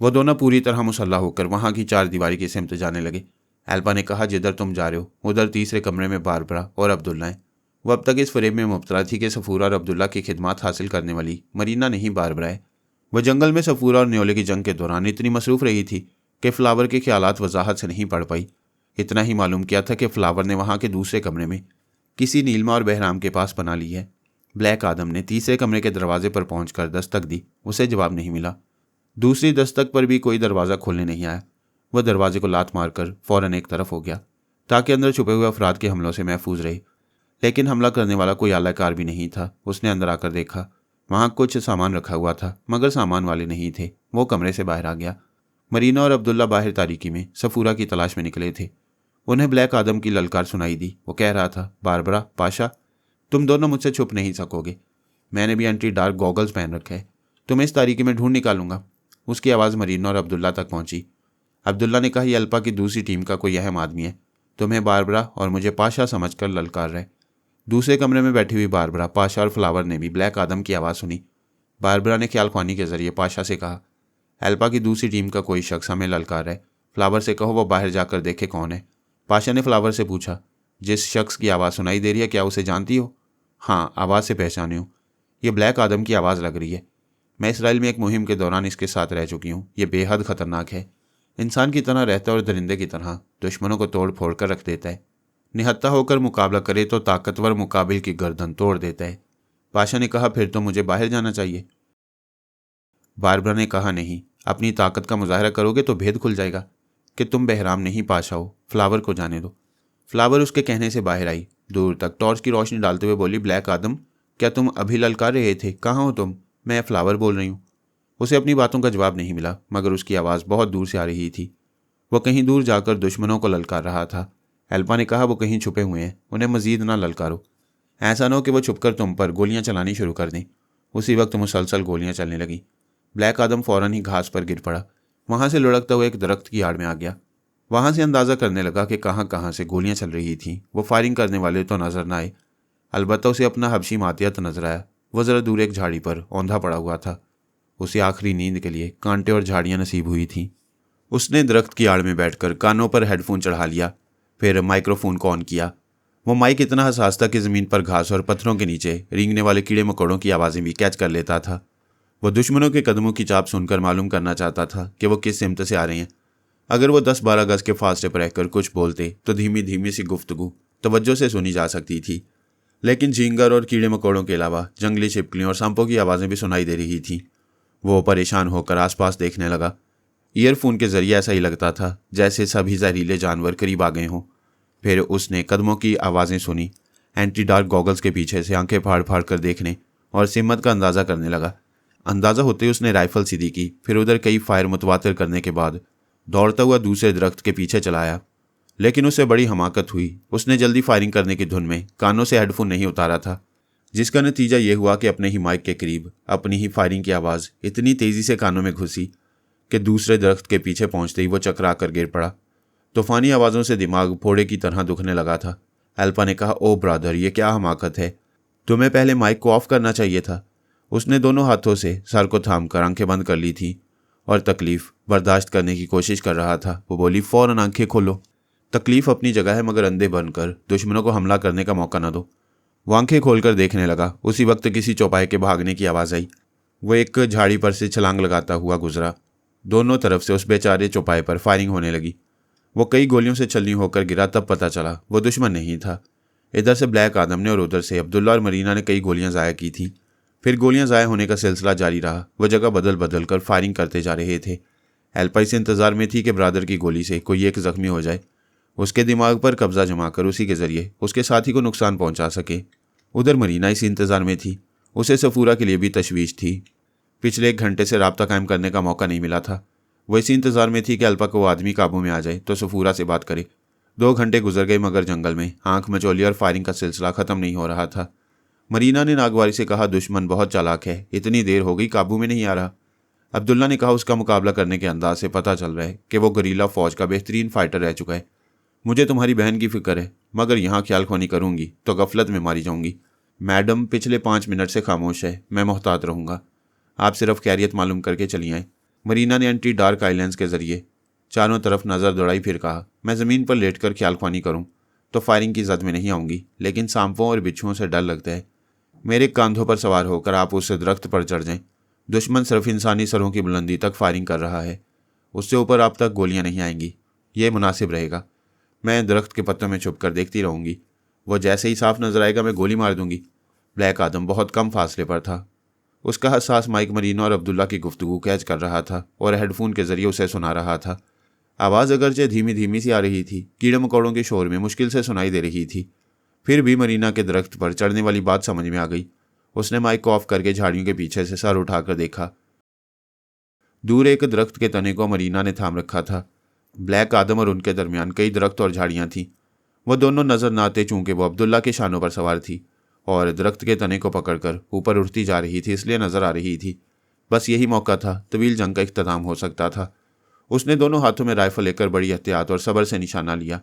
[SPEAKER 1] वह दोनों पूरी तरह मुसल्ला होकर वहाँ की चार दीवारी की सिमत जाने लगे। एल्पा ने कहा, जिधर तुम जा रहे हो उधर तीसरे कमरे में बारबरा और अब्दुल्ला हैं। वह अब तक इस फरेब में मुब्तला थी कि सफूरा और अब्दुल्ला की खिदमत हासिल करने वाली मरीना नहीं, बारबरा है। वह जंगल में सफूरा और न्योले की जंग के दौरान इतनी मसरूफ़ रही थी कि फ्लावर के ख्यालात वजाहत से नहीं पढ़ पाई। इतना ही मालूम किया था कि फ्लावर ने वहाँ के दूसरे कमरे में किसी नीलमा और बहराम के पास पना ली है। ब्लैक आदम ने तीसरे कमरे के दरवाजे पर पहुंचकर दस्तक दी, उसे जवाब नहीं मिला। दूसरी दस्तक पर भी कोई दरवाज़ा खोलने नहीं आया। वह दरवाजे को लात मारकर फ़ौरन एक तरफ हो गया, ताकि अंदर छुपे हुए अफराद के हमलों से महफूज रहे। लेकिन हमला करने वाला कोई आलाकार भी नहीं था। उसने अंदर आकर देखा, वहाँ कुछ सामान रखा हुआ था, मगर सामान वाले नहीं थे। वो कमरे से बाहर आ गया। मरीना और अब्दुल्ला बाहर तारीकी में सफूरा की तलाश में निकले थे। उन्हें ब्लैक आदम की ललकार सुनाई दी। वो कह रहा था, बारबरा, पाशा, तुम दोनों मुझसे छुप नहीं सकोगे। मैंने भी एंटी डार्क गॉगल्स पहन रखे हैं, तुम्हें इस तारीकी में ढूंढ निकालूंगा। उसकी आवाज़ मरीना और अब्दुल्ला तक पहुंची। अब्दुल्ला ने कहा, यह अल्पा की दूसरी टीम का कोई अहम आदमी है, तुम्हें बारबरा और मुझे पाशा समझकर ललकार रहे। दूसरे कमरे में बैठी हुई बारबरा, पाशा और फ्लावर ने भी ब्लैक आदम की आवाज़ सुनी। बारबरा ने ख्याल ख्वानी के जरिए पाशा से कहा, एल्पा की दूसरी टीम का कोई शख्स हमें ललकार है। फ्लावर से कहो वो बाहर जाकर देखे कौन है। पाशा ने फ्लावर से पूछा, जिस शख्स की आवाज़ सुनाई दे रही है, क्या उसे जानती हो? हाँ, आवाज़ से पहचानी हूँ। ये ब्लैक आदम की आवाज़ लग रही है। मैं इसराइल में एक मुहिम के दौरान इसके साथ रह चुकी हूँ। ये बेहद ख़तरनाक है। इंसान की तरह रहता है और दरिंदे की तरह दुश्मनों को तोड़ फोड़ कर रख देता है। निहत्था होकर मुकाबला करे तो ताकतवर मुकाबिल की गर्दन तोड़ देता है। पाशा ने कहा, फिर तो मुझे बाहर जाना चाहिए। बारबरा ने कहा, नहीं, अपनी ताकत का मुजाहरा करोगे तो भेद खुल जाएगा कि तुम बहराम नहीं पाशा हो, फ्लावर को जाने दो। फ्लावर उसके कहने से बाहर आई, दूर तक टॉर्च की रोशनी डालते हुए बोली, ब्लैक आदम, क्या तुम अभी ललकार रहे थे? कहाँ हो तुम? मैं फ्लावर बोल रही हूँ। उसे अपनी बातों का जवाब नहीं मिला, मगर उसकी आवाज़ बहुत दूर से आ रही थी। वह कहीं दूर जाकर दुश्मनों को ललकार रहा था। एल्पा ने कहा, वो कहीं छुपे हुए हैं, उन्हें मजीद ना ललकारो। ऐसा न हो कि वो छुपकर तुम पर गोलियां चलानी शुरू कर दें। उसी वक्त मुसलसल गोलियां चलने लगीं। ब्लैक आदम फौरन ही घास पर गिर पड़ा। वहां से लुढ़कता हुआ एक दरख्त की आड़ में आ गया। वहां से अंदाज़ा करने लगा कि कहाँ कहाँ से गोलियां चल रही थीं। वो फायरिंग करने वाले तो नजर न आए, अलबत्ता उसे अपना हबशी मातियत नजर आया। वह ज़रा दूर एक झाड़ी पर औंधा पड़ा हुआ था। उसे आखिरी नींद के लिए कांटे और झाड़ियाँ नसीब हुई थीं। उसने दरख्त की आड़ में बैठकर कानों पर हेडफोन चढ़ा लिया, फिर माइक्रोफोन को ऑन किया। वो माइक इतना हसास था कि ज़मीन पर घास और पत्थरों के नीचे रेंगने वाले कीड़े मकोड़ों की आवाज़ें भी कैच कर लेता था। वो दुश्मनों के कदमों की चाप सुनकर मालूम करना चाहता था कि वो किस सिमत से आ रहे हैं। अगर वो 10-12 गज के फासले पर रहकर कुछ बोलते तो धीमी धीमी सी गुफ्तगू तवज्जो से सुनी जा सकती थी, लेकिन झींगर और कीड़े मकोड़ों के अलावा जंगली छिपकलियों और सांपों की आवाज़ें भी सुनाई दे रही थीं। वो परेशान होकर आसपास देखने लगा। ईयरफोन के जरिए ऐसा ही लगता था जैसे सभी जहरीले जानवर करीब आ गए हों। फिर उसने कदमों की आवाज़ें सुनी। एंटी डार्क गॉगल्स के पीछे से आंखें फाड़ फाड़ कर देखने और सिमत का अंदाज़ा करने लगा। अंदाज़ा होते ही उसने राइफल सीधी की, फिर उधर कई फायर मुतवातिर करने के बाद दौड़ता हुआ दूसरे दरख्त के पीछे चलाया। लेकिन उससे बड़ी हमाकत हुई। उसने जल्दी फायरिंग करने की धुन में कानों से हेडफोन नहीं उतारा था, जिसका नतीजा ये हुआ कि अपने ही माइक के करीब अपनी ही फायरिंग की आवाज़ इतनी तेज़ी से कानों में घुसी कि दूसरे दरख्त के पीछे पहुंचते ही वो चकरा कर गिर पड़ा। तूफानी आवाज़ों से दिमाग फोड़े की तरह दुखने लगा था। एल्पा ने कहा, ओ ब्रादर, ये क्या हमाकत है, तुम्हें पहले माइक को ऑफ करना चाहिए था। उसने दोनों हाथों से सर को थाम कर आंखें बंद कर ली थी और तकलीफ बर्दाश्त करने की कोशिश कर रहा था। वो बोली, फ़ौरन आंखें खोलो। तकलीफ अपनी जगह है, मगर अंधे बनकर दुश्मनों को हमला करने का मौका न दो। वो आंखें खोलकर देखने लगा। उसी वक्त किसी चौपाई के भागने की आवाज़ आई। वो एक झाड़ी पर से छलांग लगाता हुआ गुजरा। दोनों तरफ से उस बेचारे चौपाई पर फायरिंग होने लगी। वो कई गोलियों से छलनी होकर गिरा, तब पता चला वो दुश्मन नहीं था। इधर से ब्लैक आदम ने और उधर से अब्दुल्ला और मरीना ने कई गोलियां ज़ाया की थीं। फिर गोलियां ज़ाया होने का सिलसिला जारी रहा। वह जगह बदल बदल कर फायरिंग करते जा रहे थे। एल्पा इस इंतज़ार में थी कि ब्रादर की गोली से कोई एक ज़ख्मी हो जाए, उसके दिमाग पर कब्जा जमाकर उसी के ज़रिए उसके साथी को नुकसान पहुंचा सके। उधर मरीना इस इंतज़ार में थी। उसे सफूरा के लिए भी तशवीश थी। पिछले 1 घंटे से राब्ता कायम करने का मौका नहीं मिला था। वो इसी इंतज़ार में थी कि अल्पा को आदमी काबू में आ जाए तो सफूरा से बात करे। 2 घंटे गुजर गए, मगर जंगल में आंख मचौली और फायरिंग का सिलसिला ख़त्म नहीं हो रहा था। मरीना ने नागवारी से कहा, दुश्मन बहुत चालाक है, इतनी देर हो गई काबू में नहीं आ रहा। अब्दुल्ला ने कहा, उसका मुकाबला करने के अंदाज से पता चल रहा है कि वो गरीला फ़ौज का बेहतरीन फाइटर रह चुका है। मुझे तुम्हारी बहन की फिक्र है, मगर यहाँ ख्याल खोनी करूँगी तो गफलत में मारी जाऊँगी। मैडम पिछले 5 मिनट से खामोश है, मैं मोहतात रहूँगा। आप सिर्फ खैरियत मालूम करके चली आएँ। मरीना ने एंटी डार्क आइलैंड्स के जरिए चारों तरफ नज़र दौड़ाई, फिर कहा, मैं ज़मीन पर लेटकर ख्याल ख्वानी करूँ तो फायरिंग की जद में नहीं आऊँगी, लेकिन सांपों और बिच्छुओं से डर लगता है। मेरे कांधों पर सवार होकर आप उस दरख्त पर चढ़ जाएं। दुश्मन सिर्फ इंसानी सरों की बुलंदी तक फायरिंग कर रहा है, उससे ऊपर आप तक गोलियां नहीं आएंगी। ये मुनासिब रहेगा। मैं दरख्त के पत्तों में छुप कर देखती रहूँगी। वो जैसे ही साफ नजर आएगा मैं गोली मार दूंगी। ब्लैक आदम बहुत कम फासले पर था। उसका हसास माइक मरीना और अब्दुल्ला की गुफ्तगू कैच कर रहा था और हेडफोन के जरिए उसे सुना रहा था। आवाज़ अगरचे धीमी धीमी सी आ रही थी, कीड़े मकोड़ों के शोर में मुश्किल से सुनाई दे रही थी, फिर भी मरीना के दरख्त पर चढ़ने वाली बात समझ में आ गई। उसने माइक को ऑफ करके झाड़ियों के पीछे से सर उठाकर देखा। दूर एक दरख्त के तने को मरीना ने थाम रखा था। ब्लैक आदम और उनके दरमियान कई दरख्त और झाड़ियाँ थीं। वह दोनों नजर न आते, चूंकि वह अब्दुल्ला के शानों पर सवार थी और दरख्त के तने को पकड़कर ऊपर उठती जा रही थी, इसलिए नजर आ रही थी। बस यही मौका था, तवील जंग का इख्तिताम हो सकता था। उसने दोनों हाथों में राइफल लेकर बड़ी एहतियात और सब्र से निशाना लिया।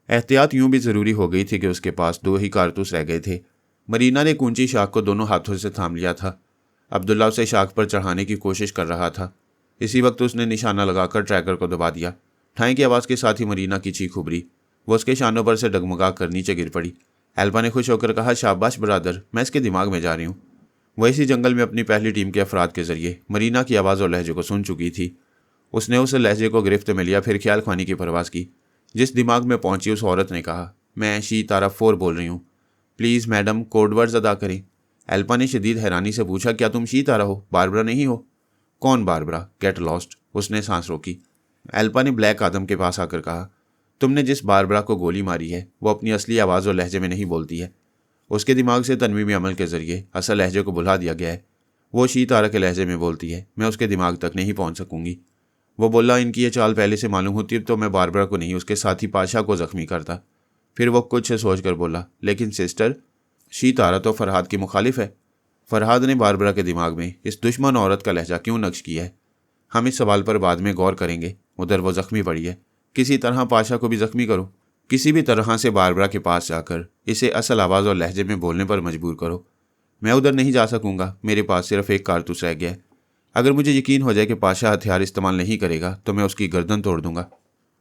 [SPEAKER 1] एहतियात यूं भी ज़रूरी हो गई थी कि उसके पास 2 ही कारतूस रह गए थे। मरीना ने ऊंची शाख को दोनों हाथों से थाम लिया था। अब्दुल्ला उसे शाख पर चढ़ाने की कोशिश कर रहा था। इसी वक्त उसने निशाना लगाकर ट्रैकर को दबा दिया। ठाई की आवाज़ के साथ ही मरीना की चीख उभरी। वो उसके शानों पर से डगमगा कर नीचे गिर पड़ी। एल्पा ने खुश होकर कहा, शाबाश ब्रादर, मैं इसके दिमाग में जा रही हूँ। वह इसी जंगल में अपनी पहली टीम के अफराद के जरिए मरीना की आवाज़ और लहजे को सुन चुकी थी। उसने उस लहजे को गिरफ्त में लिया, फिर ख्याल खानी की परवाज़ की। जिस दिमाग में पहुंची उस औरत ने कहा, मैं शी तारा 4 बोल रही हूँ, प्लीज़ मैडम कोड वर्ड्स अदा करें। एल्पा ने शदीद हैरानी से पूछा, क्या तुम शीतारा हो, बारबरा नहीं हो? कौन बारबरा? Get lost. उसने सांस रोकी। एल्पा ने ब्लैक आदम के पास आकर कहा, तुमने जिस बारबरा को गोली मारी है वो अपनी असली आवाज़ और लहजे में नहीं बोलती है। उसके दिमाग से तनवीमी अमल के जरिए असल लहजे को भुला दिया गया है। वो शीतारा के लहजे में बोलती है, मैं उसके दिमाग तक नहीं पहुंच सकूंगी। वो बोला, इनकी ये चाल पहले से मालूम होती तो मैं बारबरा को नहीं उसके साथी पाशा को जख्मी करता। फिर वो कुछ सोच कर बोला, लेकिन सिस्टर, शीतारा तो फरहाद की मुखालिफ है। फरहाद ने बारबरा के दिमाग में इस दुश्मन औरत का लहजा क्यों नक्श किया है? हम इस सवाल पर बाद में गौर करेंगे। उधर वो जख्मी पड़ी है, किसी तरह पाशा को भी जख्मी करो। किसी भी तरह से बारबरा के पास जाकर इसे असल आवाज़ और लहजे में बोलने पर मजबूर करो। मैं उधर नहीं जा सकूंगा, मेरे पास सिर्फ एक कारतूस रह गया है। अगर मुझे यकीन हो जाए कि पाशा हथियार इस्तेमाल नहीं करेगा तो मैं उसकी गर्दन तोड़ दूंगा।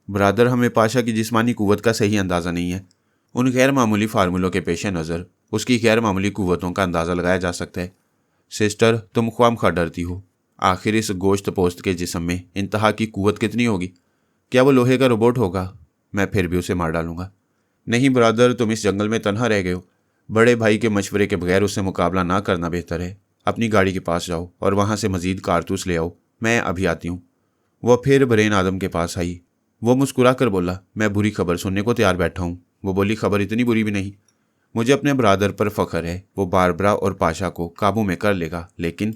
[SPEAKER 1] ब्रादर, हमें पाशा की जिस्मानी कुव्वत का सही अंदाज़ा नहीं है। उन गैर मामूली फार्मूलों के पेश नज़र उसकी गैर मामूली कुव्वतों का अंदाज़ा लगाया जा सकता है। सिस्टर, तुम ख्वामखा डरती हो। आखिर इस गोश्त पोस्त के जिस्म में इंतहा की कुव्वत कितनी होगी? क्या वो लोहे का रोबोट होगा? मैं फिर भी उसे मार डालूंगा। नहीं ब्रादर, तुम इस जंगल में तन्हा रह गए हो। बड़े भाई के मशवरे के बगैर उससे मुकाबला ना करना बेहतर है। अपनी गाड़ी के पास जाओ और वहाँ से मजीद कारतूस ले आओ। मैं अभी आती हूँ। वह फिर ब्रेन आदम के पास आई। वो मुस्कुरा कर बोला, मैं बुरी खबर सुनने को तैयार बैठा हूँ। वो बोली, खबर इतनी बुरी भी नहीं। मुझे अपने ब्रादर पर फ़ख्र है। वो बारबरा और पाशा को काबू में कर लेगा। लेकिन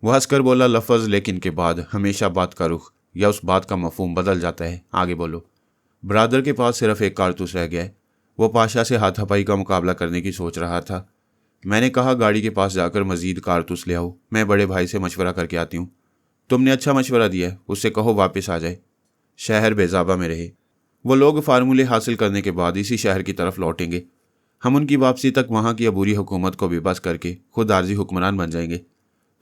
[SPEAKER 1] वह हंसकर बोला, लफ्ज़ लेकिन के बाद हमेशा बात का रुख या उस बात का मफहूम बदल जाता है। आगे बोलो। ब्रादर के पास सिर्फ एक कारतूस रह गया है। वो पाशा से हाथापाई का मुकाबला करने की सोच रहा था। मैंने कहा, गाड़ी के पास जाकर मजीद कारतूस ले आओ। मैं बड़े भाई से मशवरा करके आती हूँ। तुमने अच्छा मशवरा दिया है। उससे कहो वापस आ जाए, शहर बेजाबा में रहे। वो लोग फार्मूले हासिल करने के बाद इसी शहर की तरफ लौटेंगे। हम उनकी वापसी तक वहाँ की अबूरी हुकूमत को बेबस करके खुद आर्जी हुक्मरान बन जाएंगे।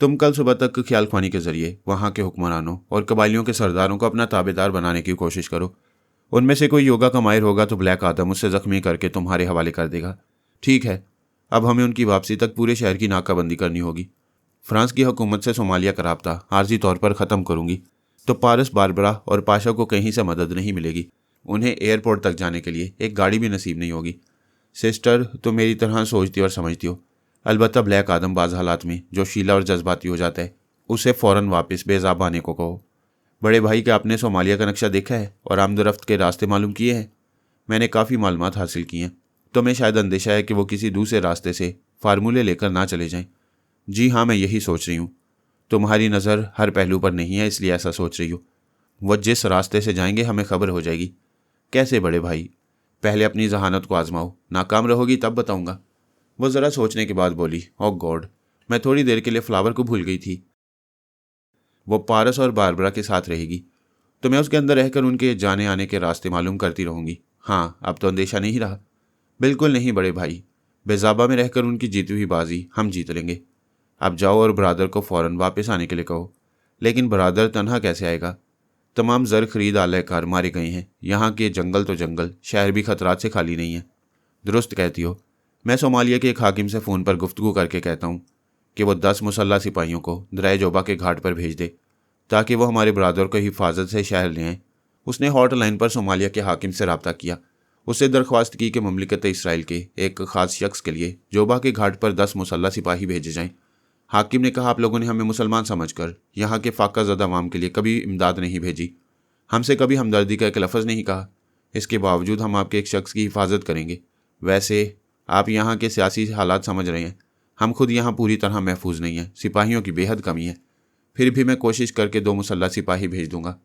[SPEAKER 1] तुम कल सुबह तक ख्याल ख्वानी के जरिए वहाँ के हुक्मरानों और कबाइलियों के सरदारों को अपना ताबेदार बनाने की कोशिश करो। उनमें से कोई योगा का माहिर होगा तो ब्लैक आदम उससे जख्मी करके तुम्हारे हवाले कर देगा। ठीक है, अब हमें उनकी वापसी तक पूरे शहर की नाकाबंदी करनी होगी। फ्रांस की हुकूमत से सोमालिया का राब्ता आर्जी तौर पर ख़त्म करूंगी तो पारस, बारबरा और पाशा को कहीं से मदद नहीं मिलेगी। उन्हें एयरपोर्ट तक जाने के लिए एक गाड़ी भी नसीब नहीं होगी। सिस्टर, तुम मेरी तरह सोचती और समझती हो। अलबत्ता ब्लैक आदम बाज़ हालात में जो शीला और जज्बाती हो जाता है, उसे फ़ौरन वापस बेज़ाब आने को कहो। बड़े भाई, क्या आपने सोमालिया का नक्शा देखा है और आमदरफ्त के रास्ते मालूम किए हैं? मैंने काफ़ी मालूमात हासिल की हैं। तुम्हें शायद अंदेशा है कि वो किसी दूसरे रास्ते से फार्मूले लेकर ना चले जाएं। जी हाँ, मैं यही सोच रही हूँ। तुम्हारी नज़र हर पहलू पर नहीं है, इसलिए ऐसा सोच रही हो। वह जिस रास्ते से जाएंगे हमें खबर हो जाएगी। कैसे बड़े भाई? पहले अपनी जहानत को आजमाओ, नाकाम रहोगी तब बताऊंगा। वो ज़रा सोचने के बाद बोली, ओह गॉड, मैं थोड़ी देर के लिए फ्लावर को भूल गई थी। वो पारस और बारबरा के साथ रहेगी तो मैं उसके अंदर रहकर उनके जाने आने के रास्ते मालूम करती रहूंगी। हाँ, अब तो अंदेशा नहीं रहा। बिल्कुल नहीं बड़े भाई, बेजाबा में रहकर उनकी जीती हुई बाजी हम जीत लेंगे। अब जाओ और ब्रादर को फ़ौरन वापस आने के लिए कहो। लेकिन ब्रादर तन्हा कैसे आएगा? तमाम ज़र खरीद आलकार मारे गए हैं। यहाँ के जंगल तो जंगल, शहर भी खतरात से खाली नहीं है। दुरुस्त कहती हो। मैं सोमालिया के एक हाकिम से फ़ोन पर गुफ्तगू करके कहता हूँ कि वो 10 मुसल्ला सिपाहियों को दराए जोबा के घाट पर भेज दे ताकि वो हमारे ब्रादर को हिफाजत से शहर ले आएँ। उसने हॉटलाइन पर सोमालिया के हाकिम से रब्ता किया। उससे दरख्वास्त की कि ममलिकत इसराइल के एक ख़ास शख्स के लिए जोबा के घाट पर 10 मुसल्ला सिपाही भेजे जाएं। हाकिम ने कहा, आप लोगों ने हमें मुसलमान समझकर यहाँ के फाका ज़दा अवाम के लिए कभी इमदाद नहीं भेजी, हमसे कभी हमदर्दी का एक लफ्ज़ नहीं कहा। इसके बावजूद हम आपके एक शख्स की हिफाजत करेंगे। वैसे आप यहाँ के सियासी हालात समझ रहे हैं, हम खुद यहाँ पूरी तरह महफूज नहीं हैं, सिपाहियों की बेहद कमी है। फिर भी मैं कोशिश करके 2 मुसल्ला सिपाही भेज दूंगा।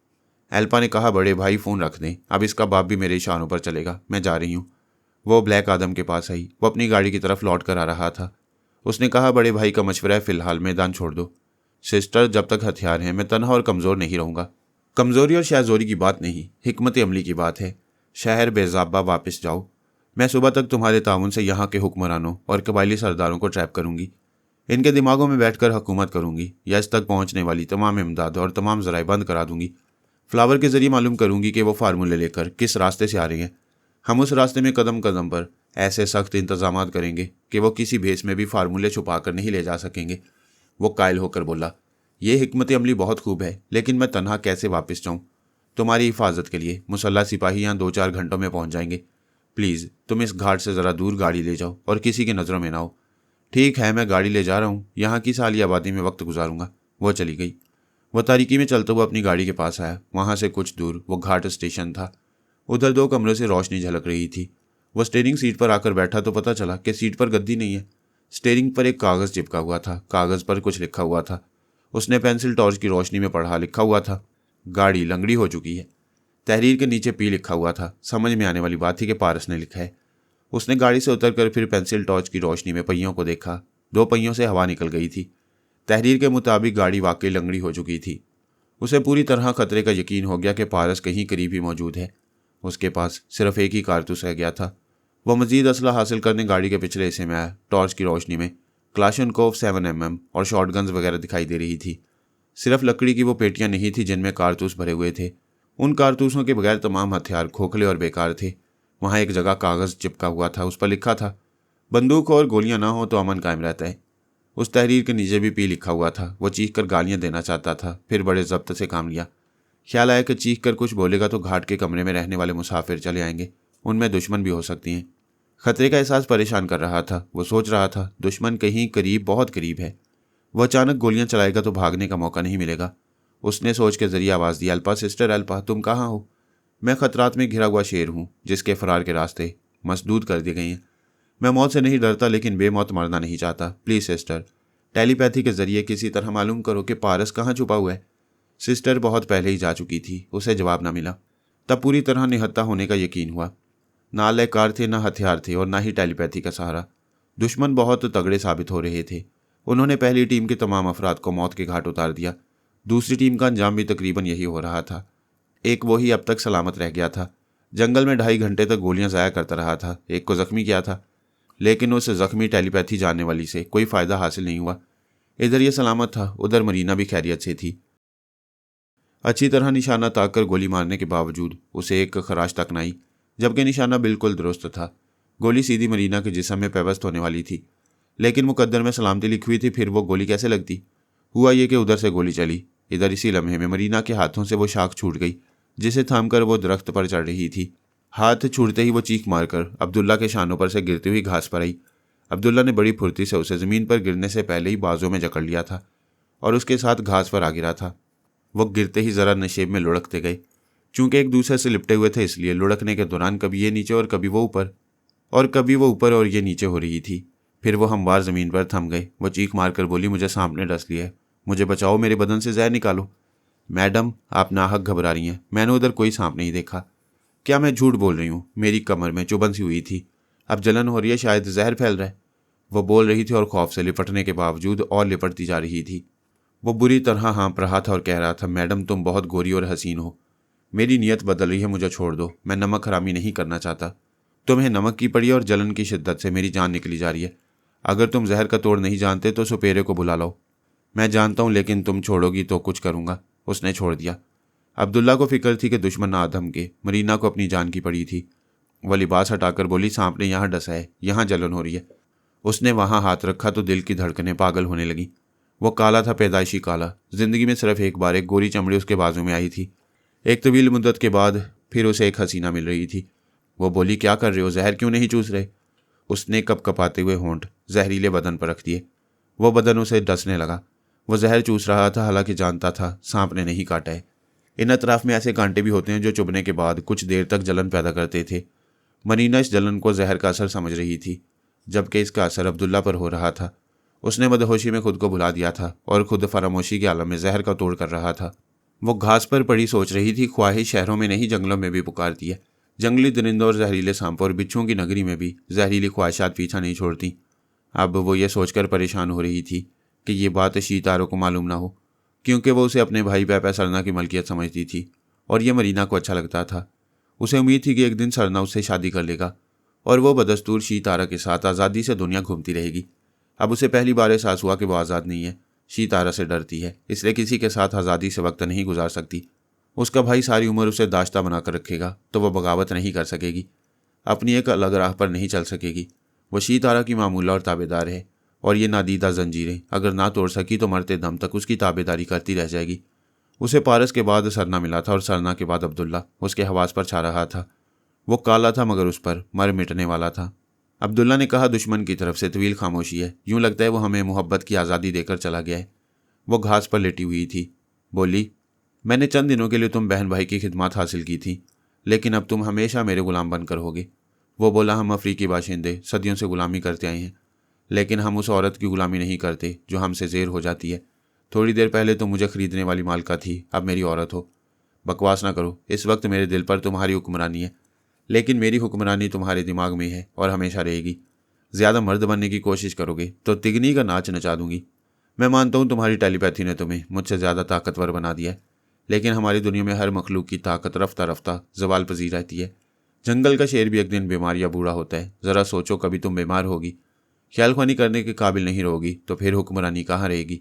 [SPEAKER 1] एल्पा ने कहा, बड़े भाई फ़ोन रख दें, अब इसका बाप भी मेरे इशारों पर चलेगा, मैं जा रही हूँ। वो ब्लैक आदम के पास आई। वो अपनी गाड़ी की तरफ लौट कर आ रहा था। उसने कहा, बड़े भाई का मशवरा है, फ़िलहाल मैदान छोड़ दो। सिस्टर, जब तक हथियार हैं मैं तनहा और कमज़ोर नहीं रहूँगा। कमज़ोरी और शाहजोरी की बात नहीं, हिकमत अमली की बात है। शहर बेज़ाबा वापस जाओ। मैं सुबह तक तुम्हारे ताउन से यहाँ के हुक्मरानों और कबायली सरदारों को ट्रैप करूँगी। इनके दिमागों में बैठकर हुकूमत करूँगी या इस तक पहुँचने वाली तमाम इमदाद और तमाम ज़राए बंद करा दूँगी। फ्लावर के ज़रिए मालूम करूँगी कि वो फार्मूले लेकर किस रास्ते से आ रही हैं। हम उस रास्ते में कदम कदम पर ऐसे सख्त इंतजामात करेंगे कि वो किसी भेस में भी फार्मूले छुपा कर नहीं ले जा सकेंगे। वो कायल होकर बोला, ये हिकमत अमली बहुत खूब है, लेकिन मैं तन्हा कैसे वापस जाऊँ? तुम्हारी हिफाजत के लिए मुसल्ला सिपाही यहाँ 2-4 घंटों में पहुँच जाएंगे। प्लीज़ तुम इस घाट से ज़रा दूर गाड़ी ले जाओ और किसी की नज़रों में ना हो। ठीक है, मैं गाड़ी ले जा रहा हूँ, यहाँ की साली आबादी में वक्त गुजारूंगा। वो चली गई। वह तारीकी में चलता हुआ अपनी गाड़ी के पास आया। वहाँ से कुछ दूर वो घाट स्टेशन था। उधर 2 कमरों से रोशनी झलक रही थी। वह स्टीयरिंग सीट पर आकर बैठा तो पता चला कि सीट पर गद्दी नहीं है। स्टीयरिंग पर एक कागज़ चिपका हुआ था। कागज़ पर कुछ लिखा हुआ था। उसने पेंसिल टॉर्च की रोशनी में पढ़ा। लिखा हुआ था, गाड़ी लंगड़ी हो चुकी है। तहरीर के नीचे पी लिखा हुआ था। समझ में आने वाली बात थी कि पारस ने लिखा है। उसने गाड़ी से उतरकर फिर पेंसिल टॉर्च की रोशनी में पहियों को देखा। 2 पहियों से हवा निकल गई थी। तहरीर के मुताबिक गाड़ी वाकई लंगड़ी हो चुकी थी। उसे पूरी तरह खतरे का यकीन हो गया कि पारस कहीं करीब ही मौजूद है। उसके पास सिर्फ एक ही कारतूस रह गया था। वह मजीद असला हासिल करने गाड़ी के पिछले हिस्से में आया। टॉर्च की रोशनी में क्लाशनकोव 7mm और शॉटगन्स वगैरह दिखाई दे रही थी। सिर्फ लकड़ी की वो पेटियां नहीं थी जिनमें कारतूस भरे हुए थे। उन कारतूसों के बगैर तमाम हथियार खोखले और बेकार थे। वहाँ एक जगह कागज़ चिपका हुआ था। उस पर लिखा था, बंदूक और गोलियां ना हो तो अमन कायम रहता है। उस तहरीर के नीचे भी पी लिखा हुआ था। वो चीख कर गालियाँ देना चाहता था, फिर बड़े जब्त से काम लिया। ख्याल आया कि चीख कर कुछ बोलेगा तो घाट के कमरे में रहने वाले मुसाफिर चले आएंगे। उनमें दुश्मन भी हो सकती हैं। खतरे का एहसास परेशान कर रहा था। वो सोच रहा था, दुश्मन कहीं करीब, बहुत करीब है। वह अचानक गोलियां चलाएगा तो भागने का मौका नहीं मिलेगा। उसने सोच के जरिए आवाज़ दी, अल्पा सिस्टर अल्पा, तुम कहाँ हो? मैं खतरात में घिरा हुआ शेर हूँ जिसके फरार के रास्ते मसदूद कर दिए गए हैं। मैं मौत से नहीं डरता, लेकिन बेमौत मरना नहीं चाहता। प्लीज़ सिस्टर, टेलीपैथी के जरिए किसी तरह मालूम करो कि पारस कहाँ छुपा हुआ है। सिस्टर बहुत पहले ही जा चुकी थी। उसे जवाब ना मिला। तब पूरी तरह निहत्था होने का यकीन हुआ। ना अलैकार थे, ना हथियार थे और ना ही टेलीपैथी का सहारा। दुश्मन बहुत तगड़े साबित हो रहे थे। उन्होंने पहली टीम के तमाम अफराद को मौत के घाट उतार दिया। दूसरी टीम का अंजाम भी तकरीबन यही हो रहा था। एक वो ही अब तक सलामत रह गया था। जंगल में 2.5 घंटे तक गोलियां ज़ाया करता रहा था। एक को जख्मी किया था, लेकिन उस जख्मी टेलीपैथी जानने वाली से कोई फ़ायदा हासिल नहीं हुआ। इधर ये सलामत था, उधर मरीना भी खैरियत से थी। अच्छी तरह निशाना ताक कर गोली मारने के बावजूद उसे एक खराश तक न आई, जबकि निशाना बिल्कुल दुरुस्त था। गोली सीधी मरीना के जिस्म में पेवस्त होने वाली थी, लेकिन मुकद्दर में सलामती लिखी हुई थी। फिर वो गोली कैसे लगती? हुआ ये कि उधर से गोली चली। इधर इसी लम्हे में मरीना के हाथों से वो शाख छूट गई जिसे थामकर वो दरख्त पर चढ़ रही थी। हाथ छूटते ही वो चीख मारकर अब्दुल्ला के शानों पर से गिरती हुई घास पर आई। अब्दुल्ला ने बड़ी फुर्ती से उसे ज़मीन पर गिरने से पहले ही बाजों में जकड़ लिया था और उसके साथ घास पर आ गिरा था। वो गिरते ही ज़रा नशेब में लुढ़कते गए। चूंकि एक दूसरे से लिपटे हुए थे, इसलिए लुढ़कने के दौरान कभी ये नीचे और कभी वो ऊपर, और कभी वो ऊपर और ये नीचे हो रही थी। फिर वो हमवार ज़मीन पर थम गए। वो चीख मारकर बोली, मुझे सांप ने डस लिया है, मुझे बचाओ, मेरे बदन से जहर निकालो। मैडम, आप नाहक घबरा रही हैं, मैंने उधर कोई सांप नहीं देखा। क्या मैं झूठ बोल रही हूँ? मेरी कमर में चुभन सी हुई थी, अब जलन हो रही है, शायद जहर फैल रहा है। वो बोल रही थी और खौफ से लिपटने के बावजूद और लिपटती जा रही थी। वो बुरी तरह हाँप रहा था और कह रहा था, मैडम तुम बहुत गोरी और हसीन हो, मेरी नीयत बदल रही है, मुझे छोड़ दो, मैं नमक हरामी नहीं करना चाहता। तुम्हें नमक की पड़ी और जलन की शिद्दत से मेरी जान निकली जा रही है। अगर तुम जहर का तोड़ नहीं जानते तो सुपेरे को बुला लो। मैं जानता हूँ, लेकिन तुम छोड़ोगी तो कुछ करूँगा। उसने छोड़ दिया। अब्दुल्ला को फिक्र थी कि दुश्मन ना आधम के। मरीना को अपनी जान की पड़ी थी। वह लिबास हटाकर बोली, सांप ने यहाँ डसा है, यहाँ जलन हो रही है। उसने वहाँ हाथ रखा तो दिल की धड़कनें पागल होने लगी। वो काला था, पैदाइशी काला। जिंदगी में सिर्फ एक बार एक गोरी चमड़ी उसके बाजू में आई थी। एक तवील मुद्दत के बाद फिर उसे एक हसीना मिल रही थी। वो बोली, क्या कर रहे हो, जहर क्यों नहीं चूस रहे? उसने कपकपाते हुए होंठ जहरीले बदन पर रख दिए। वो बदन उसे डसने लगा। वो जहर चूस रहा था, हालांकि जानता था सांप ने नहीं काटा है। इन अतराफ में ऐसे कांटे भी होते हैं जो चुभने के बाद कुछ देर तक जलन पैदा करते थे। मरीना इस जलन को जहर का असर समझ रही थी, जबकि इसका असर अब्दुल्ला पर हो रहा था। उसने मदहोशी में खुद को भुला दिया था और खुद फरामोशी के आलम में जहर का तोड़ कर रहा था। वो घास पर पड़ी सोच रही थी, ख्वाहिश शहरों में नहीं जंगलों में भी पुकारती है। जंगली दरिंदों और जहरीले सांपों और बिच्छुओं की नगरी में भी जहरीली ख्वाहिशात पीछा नहीं छोड़ती। अब वो ये सोचकर परेशान हो रही थी कि ये बात शीतारों को मालूम ना हो, क्योंकि वो उसे अपने भाई पैपा सरना की मलकियत समझती थी और ये मरीना को अच्छा लगता था। उसे उम्मीद थी कि एक दिन सरना उससे शादी कर लेगा और वो बदस्तूर शीतारा के साथ आज़ादी से दुनिया घूमती रहेगी। अब उसे पहली बार एहसास हुआ कि वो आज़ाद नहीं है, शीतारा से डरती है, इसलिए किसी के साथ आज़ादी से वक्त नहीं गुजार सकती। उसका भाई सारी उम्र उसे दाश्ता बनाकर रखेगा तो वह बगावत नहीं कर सकेगी, अपनी एक अलग राह पर नहीं चल सकेगी। वह शीतारा की मामूला और ताबेदार है और ये नादीदा जंजीरें अगर ना तोड़ सकी तो मरते दम तक उसकी ताबेदारी करती रह जाएगी। उसे पारस के बाद सरना मिला था और सरना के बाद अब्दुल्ला उसके हवास पर छा रहा था। वो काला था मगर उस पर मर मिटने वाला था। अब्दुल्ला ने कहा, दुश्मन की तरफ से तवील खामोशी है। यूं लगता है वो हमें मोहब्बत की आज़ादी देकर चला गया है। वो घास पर लेटी हुई थी। बोली, मैंने चंद दिनों के लिए तुम बहन भाई की खिदमत हासिल की थी, लेकिन अब तुम हमेशा मेरे गुलाम बनकर होगे। वो बोला, हम अफ्रीकी बाशिंदे सदियों से गुलामी करते आए हैं, लेकिन हम उस औरत की गुलामी नहीं करते जो हमसे ज़ेर हो जाती है। थोड़ी देर पहले तुम मुझे खरीदने वाली मालका थी, अब मेरी औरत हो। बकवास ना करो, इस वक्त मेरे दिल पर तुम्हारी हुक्मरानी है, लेकिन मेरी हुक्मरानी तुम्हारे दिमाग में है और हमेशा रहेगी। ज़्यादा मर्द बनने की कोशिश करोगे तो तिगनी का नाच नचा दूंगी। मैं मानता हूँ तुम्हारी टेलीपैथी ने तुम्हें मुझसे ज़्यादा ताकतवर बना दिया है, लेकिन हमारी दुनिया में हर मखलूक की ताकत रफ्ता रफ्ता जवाल पजीर रहती है। जंगल का शेर भी एक दिन बीमार या बूढ़ा होता है। ज़रा सोचो, कभी तुम बीमार होगी, ख्यालख्वानी करने के काबिल नहीं रहोगी, तो फिर हुक्मरानी कहाँ रहेगी।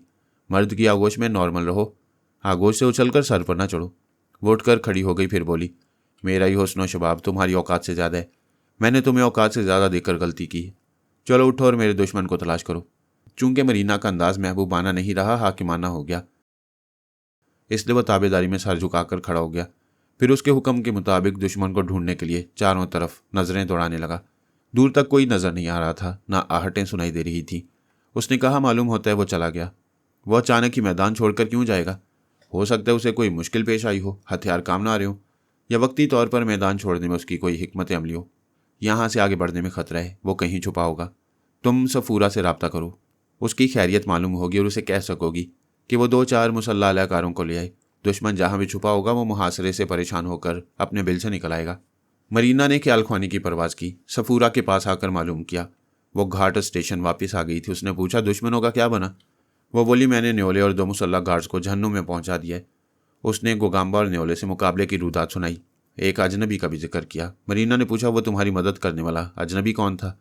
[SPEAKER 1] मर्द की आगोश में नॉर्मल रहो, आगोश से उछलकर सर पर ना चढ़ो। वो उठकर खड़ी हो गई, फिर बोली, मेरा ही हुस्न शबाब तुम्हारी औकात से ज़्यादा है। मैंने तुम्हें औकात से ज़्यादा देकर गलती की है। चलो उठो और मेरे दुश्मन को तलाश करो। चूंकि मरीना का अंदाज महबूबाना नहीं रहा, हाकिमाना हो गया, इसलिए वह ताबेदारी में सर झुकाकर खड़ा हो गया। फिर उसके हुक्म के मुताबिक दुश्मन को ढूंढने के लिए चारों तरफ नजरें दौड़ाने लगा। दूर तक कोई नजर नहीं आ रहा था, ना आहटें सुनाई दे रही थी। उसने कहा, मालूम होता है वो चला गया। वह अचानक ही मैदान छोड़कर क्यों जाएगा? हो सकता है उसे कोई मुश्किल पेश आई हो, हथियार काम ना आ रहे हो, या वक्ती तौर पर मैदान छोड़ने में उसकी कोई हिकमत अमली हो। यहाँ से आगे बढ़ने में खतरा है, वो कहीं छुपा होगा। तुम सफूरा से रब्ता करो, उसकी खैरियत मालूम होगी और उसे कह सकोगी कि वो 2-4 मुसल्ला अलहकारों को ले आए। दुश्मन जहाँ भी छुपा होगा वो मुहासरे से परेशान होकर अपने बिल से निकल आएगा। मरीना ने ख्यालख्वानी की परवाज की, सफूरा के पास आकर मालूम किया। वो घाट स्टेशन वापस आ गई थी। उसने पूछा, दुश्मनों का क्या बना? वो बोली, मैंने न्योले और 2 मुसल्ला गार्ड्स को जहन्नुम में पहुंचा दिया है। उसने गोगाम्बा और न्योले से मुकाबले की रुदात सुनाई। एक अजनबी का भी जिक्र किया। मरीना ने पूछा, वो तुम्हारी मदद करने वाला अजनबी कौन था?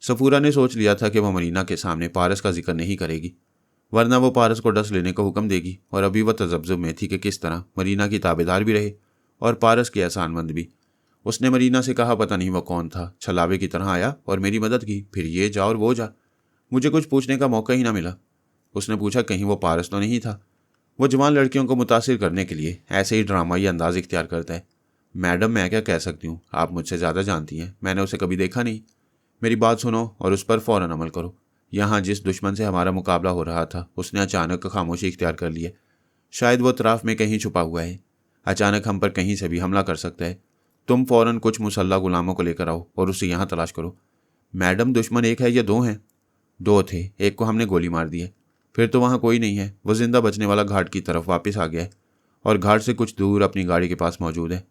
[SPEAKER 1] सफूरा ने सोच लिया था कि वह मरीना के सामने पारस का जिक्र नहीं करेगी, वरना वो पारस को डस लेने का हुक्म देगी। और अभी वह तजब्जुब में थी कि किस तरह मरीना की ताबेदार भी रहे और पारस की एहसानमंद भी। उसने मरीना से कहा, पता नहीं वह कौन था, छलावे की तरह आया और मेरी मदद की, फिर ये जा और वो जा, मुझे कुछ पूछने का मौका ही ना मिला। उसने पूछा, कहीं वो पारस तो नहीं था? वो जवान लड़कियों को मुतासिर करने के लिए ऐसे ही ड्रामाई अंदाज इख्तियार करता है। मैडम, मैं क्या कह सकती हूँ, आप मुझसे ज़्यादा जानती हैं, मैंने उसे कभी देखा नहीं। मेरी बात सुनो और उस पर फ़ौरन अमल करो। यहाँ जिस दुश्मन से हमारा मुकाबला हो रहा था उसने अचानक खामोशी इख्तियार कर ली है। शायद वो तराफ में कहीं छुपा हुआ है, अचानक हम पर कहीं से भी हमला कर सकता है। तुम फ़ौरन कुछ मुसल्ला गुलामों को लेकर आओ और उसे यहाँ तलाश करो। मैडम, दुश्मन एक है या 2 हैं? 2 थे, एक को हमने गोली मार दी है। फिर तो वहाँ कोई नहीं है। वो जिंदा बचने वाला घाट की तरफ वापस आ गया है और घाट से कुछ दूर अपनी गाड़ी के पास मौजूद है।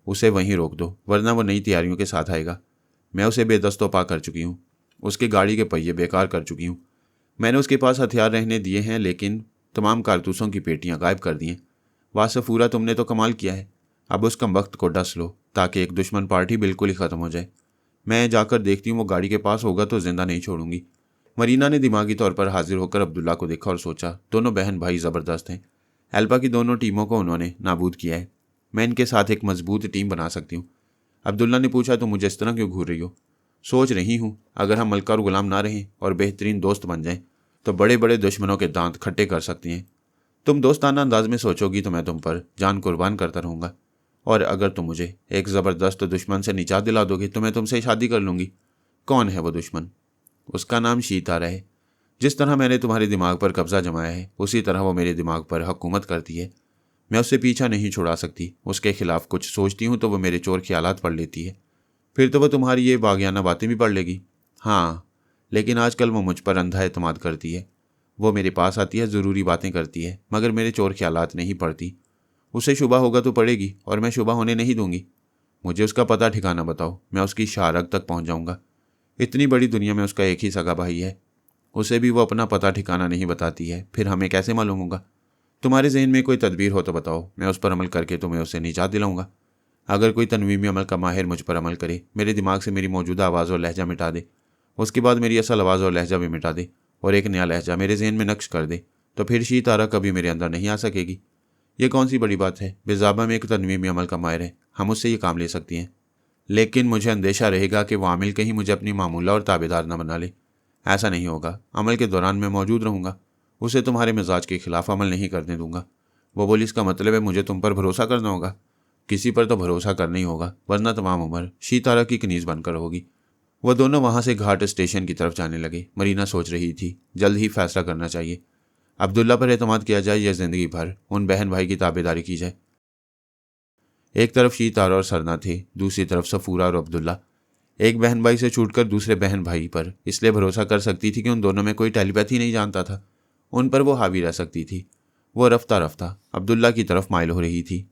[SPEAKER 1] उसे वहीं रोक दो, वरना वो नई तैयारियों के साथ आएगा। मैं उसे बेदस्तोपा कर चुकी हूँ, उसकी गाड़ी के पहिए बेकार कर चुकी हूँ। मैंने उसके पास हथियार रहने दिए हैं, लेकिन तमाम कारतूसों की पेटियाँ गायब कर दी हैं। वाह सफूरा, तुमने तो कमाल किया है। अब उस कम वक्त को डस लो ताकि एक दुश्मन पार्टी बिल्कुल ही ख़त्म हो जाए। मैं जाकर देखती हूँ, वो गाड़ी के पास होगा तो जिंदा नहीं छोड़ूंगी। मरीना ने दिमागी तौर पर हाजिर होकर अब्दुल्ला को देखा और सोचा, दोनों बहन भाई ज़बरदस्त हैं। एल्पा की दोनों टीमों को उन्होंने नाबूद किया है। मैं इनके साथ एक मजबूत टीम बना सकती हूँ। अब्दुल्ला ने पूछा, तो मुझे इस तरह क्यों घूर रही हो? सोच रही हूँ, अगर हम मलका और गुलाम ना रहें और बेहतरीन दोस्त बन जाएं तो बड़े बड़े दुश्मनों के दांत खट्टे कर सकती हैं। तुम दोस्ताना अंदाज में सोचोगी तो मैं तुम पर जान कुर्बान करता रहूँगा, और अगर तुम मुझे एक ज़बरदस्त दुश्मन से निजात दिला दोगी तो मैं तुमसे शादी कर लूँगी। कौन है वो दुश्मन? उसका नाम शीतारा है। जिस तरह मैंने तुम्हारे दिमाग पर कब्जा जमाया है उसी तरह वो मेरे दिमाग पर हुकूमत करती है। मैं उससे पीछा नहीं छुड़ा सकती। उसके खिलाफ कुछ सोचती हूँ तो वो मेरे चोर ख्यालात पढ़ लेती है, फिर तो वो तुम्हारी ये बागियाना बातें भी पढ़ लेगी। हाँ, लेकिन आजकल वो मुझ पर अंधा एतमाद करती है। वो मेरे पास आती है, ज़रूरी बातें करती है, मगर मेरे चोर ख्यालात नहीं पढ़ती। उसे शुबा होगा तो पड़ेगी और मैं शुबा होने नहीं दूंगी। मुझे उसका पता ठिकाना बताओ, मैं उसकी शारग तक पहुँच जाऊँगा। इतनी बड़ी दुनिया में उसका एक ही सगा भाई है, उसे भी वो अपना पता ठिकाना नहीं बताती है, फिर हमें कैसे मालूम होगा? तुम्हारे जहन में कोई तदबीर हो तो बताओ, मैं उस पर अमल करके तुम्हें उससे निजात दिलाऊंगा। अगर कोई तनवीमी अमल का माहिर मुझ पर अमल करे, मेरे दिमाग से मेरी मौजूदा आवाज़ और लहजा मिटा दे, उसके बाद मेरी असल आवाज़ और लहजा भी मिटा दे और एक नया लहजा मेरे जहन में नक्श कर दे, तो फिर शीतारा कभी मेरे अंदर नहीं आ सकेगी। ये कौन सी बड़ी बात है? बेज़ाबा में एक तनवीमी अमल का माहिर है, हम उससे ये काम ले सकती हैं। लेकिन मुझे अंदेशा रहेगा कि वो आमिल कहीं मुझे अपनी मामूला और ताबेदार न बना ले। ऐसा नहीं होगा, अमल के दौरान मैं मौजूद रहूँगा, उसे तुम्हारे मिजाज के खिलाफ अमल नहीं करने दूंगा। वो बोली, इसका मतलब है मुझे तुम पर भरोसा करना होगा? किसी पर तो भरोसा करना ही होगा, वरना तमाम उम्र शीतारा की कनीज़ बनकर होगी। वह दोनों वहां से घाट स्टेशन की तरफ जाने लगे। मरीना सोच रही थी, जल्द ही फैसला करना चाहिए। अब्दुल्ला पर एतमाद किया जाए या जिंदगी भर उन बहन भाई की ताबेदारी की जाए। एक तरफ शीतार और सरना थे, दूसरी तरफ सफूरा और अब्दुल्ला। एक बहन भाई से छूटकर दूसरे बहन भाई पर इसलिए भरोसा कर सकती थी कि उन दोनों में कोई टेलीपैथी नहीं जानता था। उन पर वो हावी रह सकती थी। वो रफ्ता रफ्ता अब्दुल्ला की तरफ माइल हो रही थी।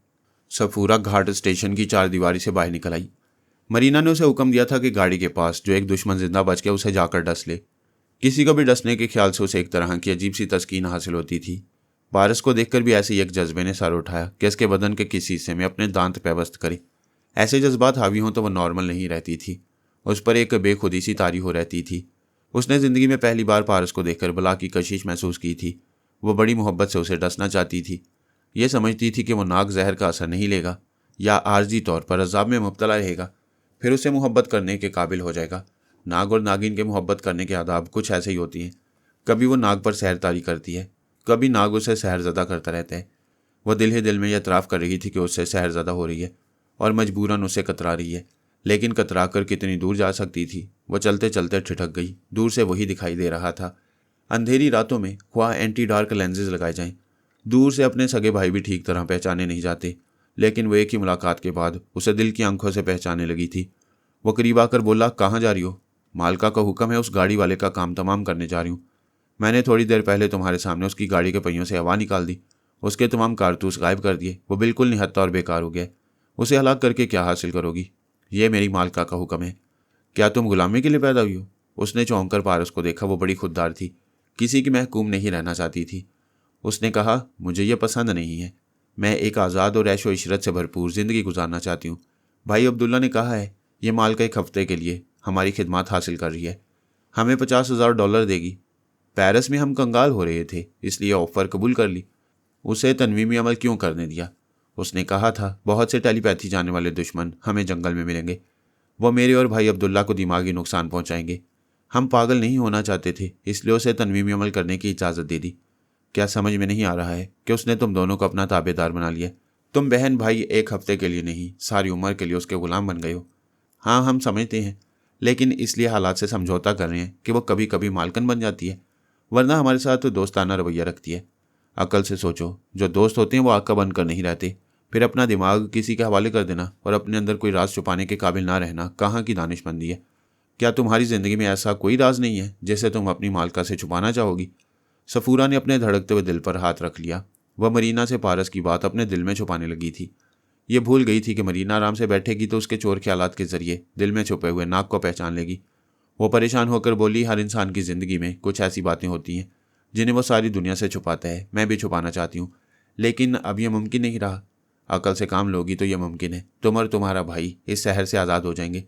[SPEAKER 1] सफूरा घाट स्टेशन की चारदीवारी से बाहर निकल आई। मरीना ने उसे हुक्म दिया था कि गाड़ी के पास जो एक दुश्मन जिंदा बच गया उसे जाकर डस ले। किसी को भी डसने के ख्याल से उसे एक तरह की अजीब सी तस्कीन हासिल होती थी। पारस को देखकर भी ऐसे ही एक जज्बे ने सर उठाया कि इसके बदन के किसी हिस्से में अपने दांत पेवस्त करे। ऐसे जज्बात हावी हों तो वह नॉर्मल नहीं रहती थी। उस पर एक बेखुदी सी तारी हो रहती थी। उसने जिंदगी में पहली बार पारस को देखकर बला की कशिश महसूस की थी। वो बड़ी मोहब्बत से उसे डसना चाहती थी। ये समझती थी कि वो नाग जहर का असर नहीं लेगा या आर्जी तौर पर अजाब में मुब्तला रहेगा, फिर उसे मोहब्बत करने के काबिल हो जाएगा। नाग और नागिन के मोहब्बत करने के आदाब कुछ ऐसे ही होती हैं। कभी वो नाग पर सहरतारी करती है, कभी नाग उसे सहरज़दा करता रहता है। वह दिल ही दिल में यह एतराफ़ कर रही थी कि उससे सहरज़दा हो रही है और मजबूरन उसे कतरा रही है, लेकिन कतरा कर कितनी दूर जा सकती थी। वह चलते चलते ठिठक गई। दूर से वही दिखाई दे रहा था। अंधेरी रातों में ख्वाह एंटी डार्क लेंसेज लगाए जाएं, दूर से अपने सगे भाई भी ठीक तरह पहचाने नहीं जाते, लेकिन वो एक ही मुलाकात के बाद उसे दिल की आंखों से पहचानने लगी थी। वो करीब आकर बोला, कहाँ जा रही हो? मालका का हुक्म है, उस गाड़ी वाले का काम तमाम करने जा रही हूँ। मैंने थोड़ी देर पहले तुम्हारे सामने उसकी गाड़ी के पहियों से हवा निकाल दी, उसके तमाम कारतूस गायब कर दिए। वो बिल्कुल निहत्था और बेकार हो गया। उसे हलाक करके क्या हासिल करोगी? ये मेरी मालका का हुक्म है। क्या तुम गुलामी के लिए पैदा हुई हो? उसने चौंक कर पारस को देखा। वो बड़ी खुददार थी, किसी की महकूम नहीं रहना चाहती थी। उसने कहा, मुझे ये पसंद नहीं है। मैं एक आज़ाद और ऐशो इशरत से भरपूर ज़िंदगी गुजारना चाहती हूँ। भाई अब्दुल्ला ने कहा है ये मालका एक हफ्ते के लिए हमारी खिदमत हासिल कर रही है, हमें $50,000 देगी। पेरिस में हम कंगाल हो रहे थे, इसलिए ऑफ़र कबूल कर ली। उसे तनवीमी अमल क्यों करने दिया? उसने कहा था बहुत से टेलीपैथी जाने वाले दुश्मन हमें जंगल में मिलेंगे। वो मेरे और भाई अब्दुल्ला को दिमागी नुकसान पहुंचाएंगे। हम पागल नहीं होना चाहते थे, इसलिए उसे तनवीमी अमल करने की इजाज़त दे दी। क्या समझ में नहीं आ रहा है कि उसने तुम दोनों को अपना ताबेदार बना लिया? तुम बहन भाई एक हफ्ते के लिए नहीं, सारी उम्र के लिए उसके गुलाम बन गए हो। हाँ, हम समझते हैं, लेकिन इसलिए हालात से समझौता कर रहे हैं कि वो कभी कभी मालकन बन जाती है, वरना हमारे साथ तो दोस्ताना रवैया रखती है। अकल से सोचो, जो दोस्त होते हैं वो आका बनकर नहीं रहते। फिर अपना दिमाग किसी के हवाले कर देना और अपने अंदर कोई राज छुपाने के काबिल ना रहना कहाँ की दानिशमंदी है? क्या तुम्हारी ज़िंदगी में ऐसा कोई राज नहीं है जिसे तुम अपनी मालका से छुपाना चाहोगी? सफूरा ने अपने धड़कते हुए दिल पर हाथ रख लिया। वह मरीना से पारस की बात अपने दिल में छुपाने लगी थी। ये भूल गई थी कि मरीना आराम से बैठेगी तो उसके चोर ख्यालात के जरिए दिल में छुपे हुए नाग को पहचान लेगी। वो परेशान होकर बोली, हर इंसान की ज़िंदगी में कुछ ऐसी बातें होती हैं जिन्हें वो सारी दुनिया से छुपाता है। मैं भी छुपाना चाहती हूँ, लेकिन अब यह मुमकिन नहीं रहा। अकल से काम लोगी तो यह मुमकिन है। तुम और तुम्हारा भाई इस शहर से आज़ाद हो जाएंगे।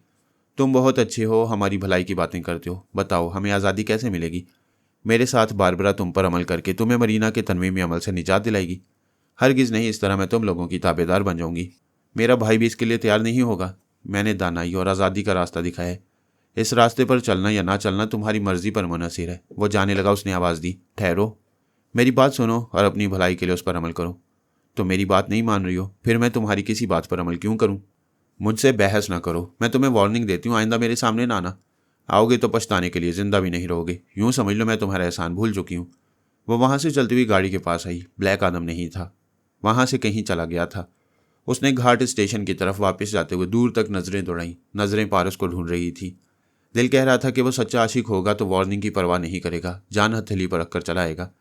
[SPEAKER 1] तुम बहुत अच्छे हो, हमारी भलाई की बातें करते हो। बताओ हमें आज़ादी कैसे मिलेगी? मेरे साथ बारबरा तुम पर अमल करके तुम्हें मरीना के तनवीमी अमल से निजात दिलाएगी। हरगिज़ नहीं, इस तरह मैं तुम लोगों की ताबेदार बन जाऊंगी। मेरा भाई भी इसके लिए तैयार नहीं होगा। मैंने दानाई और आज़ादी का रास्ता दिखाया है। इस रास्ते पर चलना या ना चलना तुम्हारी मर्जी पर मुनहसिर है। वो जाने लगा। उसने आवाज़ दी, ठहरो, मेरी बात सुनो और अपनी भलाई के लिए उस पर अमल करो। तुम मेरी बात नहीं मान रही हो, फिर मैं तुम्हारी किसी बात पर अमल क्यों करूं? मुझसे बहस ना करो। मैं तुम्हें वार्निंग देती हूँ, आइंदा मेरे सामने ना आना। आओगे तो पछताने के लिए, जिंदा भी नहीं रहोगे। यूं समझ लो मैं तुम्हारा एहसान भूल चुकी हूँ। वो वहां से चलती हुई गाड़ी के पास आई। ब्लैक आदम नहीं था, वहां से कहीं चला गया था। उसने घाट स्टेशन की तरफ वापस जाते हुए दूर तक नजरें दौड़ाईं। नजरें पारस को ढूंढ रही थी। दिल कह रहा था कि वो सच्चा आशिक होगा तो वार्निंग की परवाह नहीं करेगा, जान हथेली पर रखकर चलाएगा।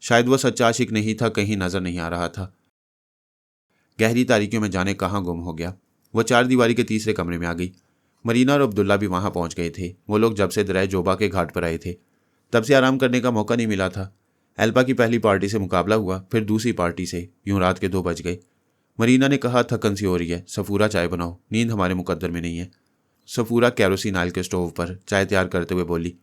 [SPEAKER 1] शायद वह सच्चा आशिक नहीं था, कहीं नजर नहीं आ रहा था। गहरी तारीकियों में जाने कहाँ गुम हो गया। वह चार दीवारी के तीसरे कमरे में आ गई। मरीना और अब्दुल्ला भी वहां पहुंच गए थे। वो लोग जब से दराय जोबा के घाट पर आए थे तब से आराम करने का मौका नहीं मिला था। एल्पा की पहली पार्टी से मुकाबला हुआ, फिर दूसरी पार्टी से, यूं रात के 2 बज गए। मरीना ने कहा, थकन सी हो रही है, सफूरा चाय बनाओ, नींद हमारे मुकद्दर में नहीं है। सफूरा कैरोसिन ऑयल के स्टोव पर चाय तैयार करते हुए बोली।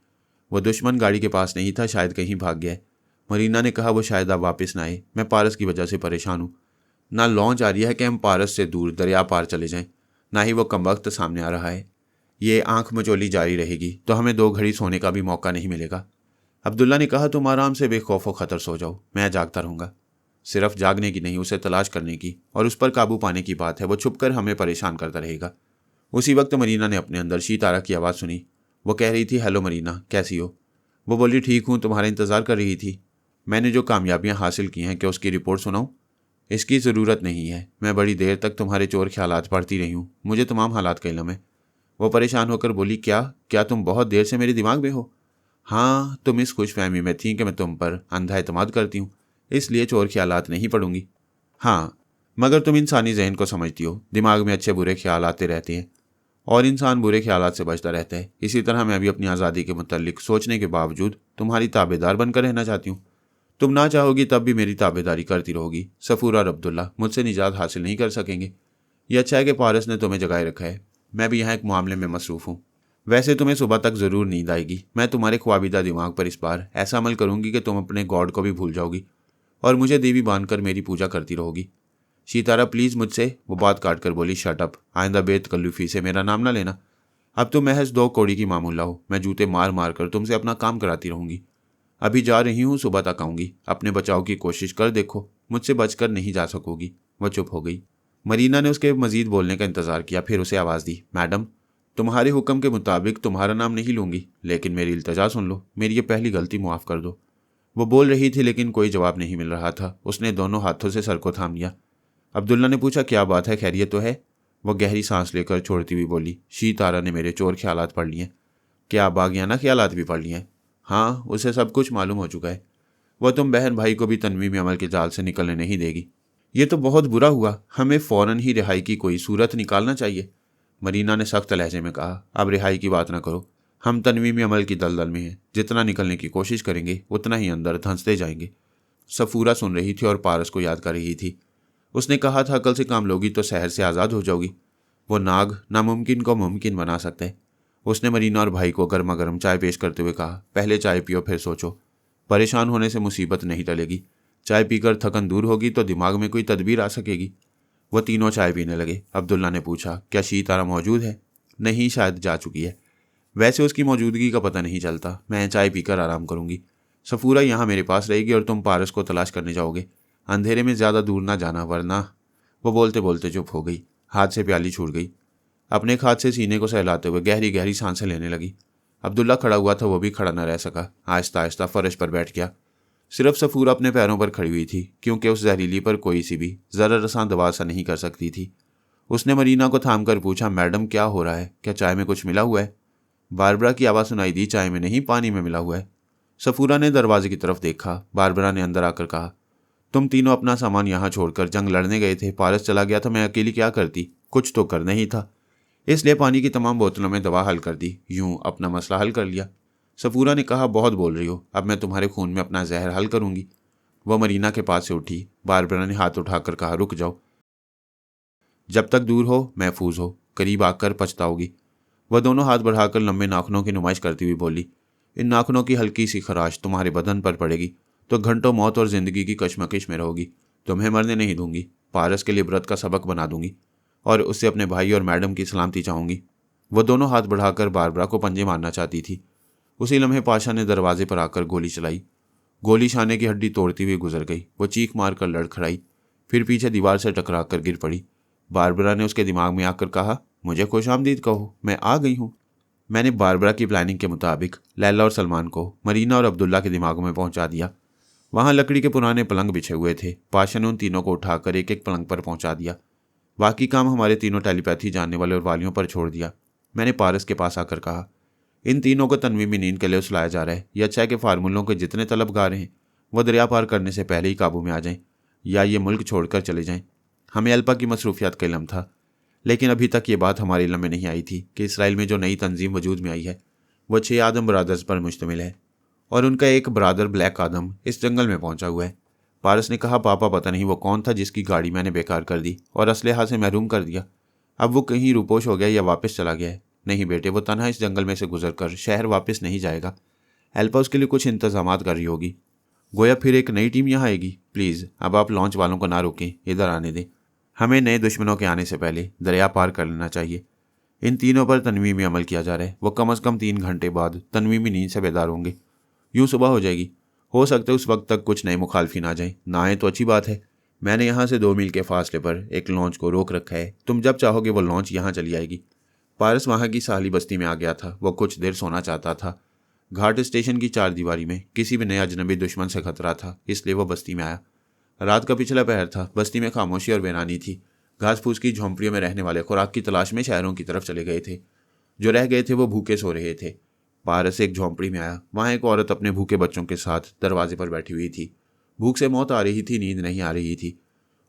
[SPEAKER 1] वह दुश्मन गाड़ी के पास नहीं था, शायद कहीं भाग गया है। मरीना ने कहा, वो शायद अब वापस ना आए। मैं पारस की वजह से परेशान हूँ। ना लॉन्च आ रही है कि हम पारस से दूर दरिया पार चले जाएं, ना ही वो कमबख्त सामने आ रहा है। ये आंख मचोली जारी रहेगी तो हमें 2 घड़ी सोने का भी मौका नहीं मिलेगा। अब्दुल्ला ने कहा, तुम आराम से बेखौफ खतर सो जाओ, मैं जागता रहूँगा। सिर्फ जागने की नहीं, उसे तलाश करने की और उस पर काबू पाने की बात है। वो छुपकर हमें परेशान करता रहेगा। उसी वक्त मरीना ने अपने अंदर शीतारा की आवाज़ सुनी। वो कह रही थी, हेलो मरीना, कैसी हो? वो बोली, ठीक हूँ, तुम्हारा इंतज़ार कर रही थी। मैंने जो कामयाबियाँ हासिल की हैं, क्या उसकी रिपोर्ट सुनाऊँ? इसकी ज़रूरत नहीं है, मैं बड़ी देर तक तुम्हारे चोर ख्यालात पढ़ती रही हूँ, मुझे तमाम हालात का इल्म है। वो परेशान होकर बोली, क्या क्या तुम बहुत देर से मेरे दिमाग में हो? हाँ, तुम इस खुशफहमी में थी कि मैं तुम पर अंधा एतमाद करती हूँ, इसलिए चोर ख्यालात नहीं पढ़ूंगी। हाँ, मगर तुम इंसानी जहन को समझती हो, दिमाग में अच्छे बुरे ख्याल आते रहते हैं और इंसान बुरे ख्यालात से बचता रहता है। इसी तरह मैं भी अपनी आज़ादी के मुतल्लिक सोचने के बावजूद तुम्हारी ताबेदार बनकर रहना चाहती हूँ। तुम ना चाहोगी तब भी मेरी ताबेदारी करती रहोगी। सफूर और अब्दुल्ला मुझसे निजात हासिल नहीं कर सकेंगे। यह अच्छा है कि पारस ने तुम्हें जगाए रखा है, मैं भी यहाँ एक मामले में मसरूफ़ हूँ। वैसे तुम्हें सुबह तक ज़रूर नींद आएगी। मैं तुम्हारे ख्वाबीदा दिमाग पर इस बार ऐसा अमल करूँगी कि तुम अपने गॉड को भी भूल जाओगी और मुझे देवी बांधकर मेरी पूजा करती रहोगी। सीतारा, प्लीज़ मुझसे, वो बात काट कर बोली, शट अप, आइंदा बेतकल्लुफ़ी से मेरा नाम ना लेना। अब तुम महज 2 कौड़ी की मामूला हो, मैं जूते मार मार कर तुमसे अपना काम कराती रहूँगी। अभी जा रही हूँ, सुबह तक आऊँगी, अपने बचाव की कोशिश कर देखो, मुझसे बचकर नहीं जा सकोगी। वह चुप हो गई। मरीना ने उसके मजीद बोलने का इंतज़ार किया, फिर उसे आवाज़ दी, मैडम, तुम्हारे हुक्म के मुताबिक तुम्हारा नाम नहीं लूँगी, लेकिन मेरी इल्तजा सुन लो, मेरी ये पहली गलती मुआफ़ कर दो। वो बोल रही थी लेकिन कोई जवाब नहीं मिल रहा था। उसने दोनों हाथों से सर को थाम लिया। अब्दुल्ला ने पूछा, क्या बात है, खैरियत तो है? वह गहरी सांस लेकर छोड़ती हुई बोली, तारा ने मेरे चोर ख्यालात पढ़ लिए। क्या बागियाना ख्यालात भी पढ़ लिए? हाँ, उसे सब कुछ मालूम हो चुका है। वह तुम बहन भाई को भी तनवीम अमल के जाल से निकलने नहीं देगी। ये तो बहुत बुरा हुआ, हमें फ़ौरन ही रिहाई की कोई सूरत निकालना चाहिए। मरीना ने सख्त लहजे में कहा, अब रिहाई की बात ना करो, हम तनवीमी अमल की दलदल में हैं, जितना निकलने की कोशिश करेंगे उतना ही अंदर धंसते जाएंगे। सफूरा सुन रही थी और पारस को याद कर रही थी। उसने कहा था, अकल से काम लोगी तो शहर से आज़ाद हो जाओगी। वो नाग नामुमकिन को मुमकिन बना सकता है। उसने मरीना और भाई को गर्मा गर्म चाय पेश करते हुए कहा, पहले चाय पियो फिर सोचो, परेशान होने से मुसीबत नहीं टलेगी। चाय पीकर थकन दूर होगी तो दिमाग में कोई तदबीर आ सकेगी। वह तीनों चाय पीने लगे। अब्दुल्ला ने पूछा, क्या सीतारा मौजूद है? नहीं, शायद जा चुकी है। वैसे उसकी मौजूदगी का पता नहीं चलता। मैं चाय पीकर आराम करूंगी। सफूरा यहाँ मेरे पास रहेगी और तुम पारस को तलाश करने जाओगे। अंधेरे में ज़्यादा दूर ना जाना, वरना। वो बोलते बोलते चुप हो गई। हाथ से प्याली छूट गई। अपने हाथ से सीने को सहलाते हुए गहरी गहरी सांसें लेने लगी। अब्दुल्ला खड़ा हुआ था, वो भी खड़ा न रह सका। आहिस्ता आहिस्ता फर्श पर बैठ गया। सिर्फ सफूरा अपने पैरों पर खड़ी हुई थी, क्योंकि उस जहरीली पर कोई सी भी ज़रा रसां दवा सा नहीं कर सकती थी। उसने मरीना को थाम कर पूछा, मैडम क्या हो रहा है? क्या चाय में कुछ मिला हुआ है? बारबरा की आवाज़ सुनाई दी, चाय में नहीं, पानी में मिला हुआ है। सफूरा ने दरवाजे की तरफ देखा। बारबरा ने अंदर आकर कहा, तुम तीनों अपना सामान यहाँ छोड़कर जंग लड़ने गए थे। पारस चला गया था, मैं अकेली क्या करती? कुछ तो करना ही था, इसलिए पानी की तमाम बोतलों में दवा हल कर दी, यूं अपना मसला हल कर लिया। सफूरा ने कहा, बहुत बोल रही हो, अब मैं तुम्हारे खून में अपना जहर हल करूंगी। वह मरीना के पास से उठी। बारबरा ने हाथ उठाकर कहा, रुक जाओ, जब तक दूर हो महफूज हो, करीब आकर पछताओगी। वह दोनों हाथ बढ़ाकर लंबे नाखूनों की नुमाइश करती हुई बोली, इन नाखूनों की हल्की सी खराश तुम्हारे बदन पर पड़ेगी तो घंटों मौत और जिंदगी की कशमकश में रहोगी। तुम्हें मरने नहीं दूंगी, पारस के लिए इबरत का सबक बना दूंगी और उससे अपने भाई और मैडम की सलामती चाहूंगी। वह दोनों हाथ बढ़ाकर बारबरा को पंजे मारना चाहती थी। उसी लम्हे पाशा ने दरवाजे पर आकर गोली चलाई। गोली शाने की हड्डी तोड़ती हुई गुजर गई। वो चीख मारकर लड़खड़ाई, फिर पीछे दीवार से टकरा कर गिर पड़ी। बारबरा ने उसके दिमाग में आकर कहा, मुझे खुशामदीद कहो, मैं आ गई हूँ। मैंने बारबरा की प्लानिंग के मुताबिक लैला और सलमान को मरीना और अब्दुल्ला के दिमागों में पहुंचा दिया। वहां लकड़ी के पुराने पलंग बिछे हुए थे। पाशा ने उन तीनों को उठाकर एक एक पलंग पर पहुंचा दिया। बाकी काम हमारे तीनों टेलीपैथी जानने वाले और वालियों पर छोड़ दिया। मैंने पारस के पास आकर कहा, इन तीनों को तनवीमी नींद के लिए सुलाया जा रहा है। यह अच्छा है कि फार्मूलों के जितने तलबगार हैं वह दरिया पार करने से पहले ही काबू में आ जाएं या ये मुल्क छोड़कर चले जाएं। हमें अल्पा की मसरूफियात का इल्म था, लेकिन अभी तक ये बात हमारे इल्म में नहीं आई थी कि इसराइल में जो नई तंजीम वजूद में आई है वह 6 आदम ब्रादर्स पर मुश्तमिल है और उनका एक ब्रादर ब्लैक आदम इस जंगल में पहुंचा हुआ है। पारस ने कहा, पापा पता नहीं वो कौन था जिसकी गाड़ी मैंने बेकार कर दी और असलहा से महरूम कर दिया। अब वो कहीं रूपोश हो गया या वापस चला गया है। नहीं बेटे, वो तनहा इस जंगल में से गुजर कर शहर वापस नहीं जाएगा। अल्पा उसके लिए कुछ इंतजाम कर रही होगी। गोया फिर एक नई टीम यहाँ आएगी। प्लीज़ अब आप लॉन्च वालों को ना रोकें, इधर आने दें। हमें नए दुश्मनों के आने से पहले दरिया पार कर लेना चाहिए। इन तीनों पर तनवीमी अमल किया जा रहा है। वो कम अज़ कम 3 घंटे बाद तनवीमी नींद से बेदार होंगे। यूँ सुबह हो जाएगी। हो सकता है उस वक्त तक कुछ नए मुखालफिन आ जाएं। ना आए तो अच्छी बात है। मैंने यहाँ से 2 मील के फासले पर एक लॉन्च को रोक रखा है। तुम जब चाहोगे वो लॉन्च यहाँ चली आएगी। पारस वहाँ की साली बस्ती में आ गया था। वो कुछ देर सोना चाहता था। घाट स्टेशन की चारदीवारी में किसी भी नए अजनबी दुश्मन से खतरा था, इसलिए वो बस्ती में आया। रात का पिछला पहर था। बस्ती में खामोशी और वीरानी थी। घास फूस की झोंपड़ियों में रहने वाले खुराक की तलाश में शहरों की तरफ चले गए थे। जो रह गए थे वो भूखे सो रहे थे। पारस एक झोंपड़ी में आया। वहाँ एक औरत अपने भूखे बच्चों के साथ दरवाजे पर बैठी हुई थी। भूख से मौत आ रही थी, नींद नहीं आ रही थी।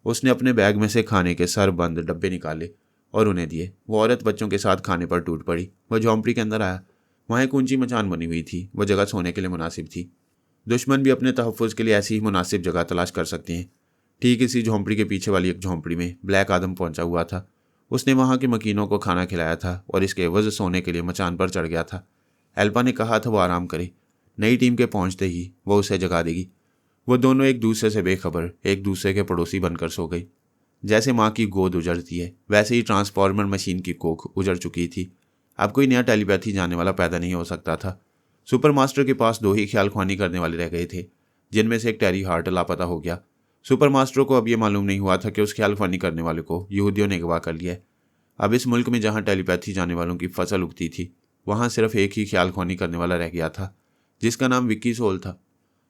[SPEAKER 1] उसने अपने बैग में से खाने के सर बंद डब्बे निकाले और उन्हें दिए। वो औरत बच्चों के साथ खाने पर टूट पड़ी। वह झोंपड़ी के अंदर आया। वहाँ एक ऊंची मचान बनी हुई थी। वह जगह सोने के लिए मुनासिब थी। दुश्मन भी अपने तहफ़्फ़ुज़ के लिए ऐसी ही मुनासिब जगह तलाश कर सकते हैं। ठीक इसी झोंपड़ी के पीछे वाली एक झोंपड़ी में ब्लैक आदम पहुंचा हुआ था। उसने वहाँ के मकीनों को खाना खिलाया था और इसके एवज़ सोने के लिए मचान पर चढ़ गया था। एल्पा ने कहा था वो आराम करे। नई टीम के पहुंचते ही वो उसे जगा देगी। वो दोनों एक दूसरे से बेखबर एक दूसरे के पड़ोसी बनकर सो गई। जैसे माँ की गोद उजड़ती है, वैसे ही ट्रांसफॉर्मर मशीन की कोख उजड़ चुकी थी। अब कोई नया टेलीपैथी जाने वाला पैदा नहीं हो सकता था। सुपर मास्टर के पास 2 ही ख्याल ख्वानी करने वाले रह गए थे, जिनमें से एक टेरी हार्ट लापता हो गया। सुपर मास्टर को अब यह मालूम नहीं हुआ था कि उस ख्याल ख्वानी करने वाले को यहूदियों ने अगवा कर लिया है। अब इस मुल्क में जहाँ टेलीपैथी जाने वालों की फसल उगती थी, वहाँ सिर्फ एक ही ख्याल ख्वानी करने वाला रह गया था, जिसका नाम विक्की सोल था।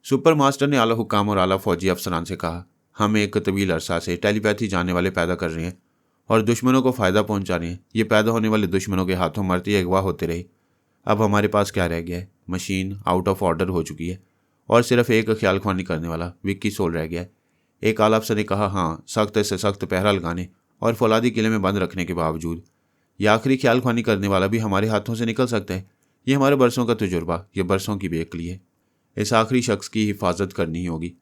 [SPEAKER 1] सुपर मास्टर ने आला हुक्काम और आला फौजी अफसरान से कहा, हम एक तवील अरसा से टेलीपैथी जाने वाले पैदा कर रहे हैं और दुश्मनों को फ़ायदा पहुंचा रहे हैं। ये पैदा होने वाले दुश्मनों के हाथों मरते या अगवा होते रहे। अब हमारे पास क्या रह गया है? मशीन आउट ऑफ ऑर्डर हो चुकी है और सिर्फ एक ख्याल ख्वानी करने वाला विक्की सोल रह गया है। एक आला अफसर ने कहा, हाँ, सख्त से सख्त पहरा लगाने और फौलादी किले में बंद रखने के बावजूद यह आखिरी ख्याल ख्वानी करने वाला भी हमारे हाथों से निकल सकता है। ये हमारे बरसों का तजुर्बा, ये बरसों की बेअक्ली है। इस आखिरी शख्स की हिफाजत करनी ही होगी।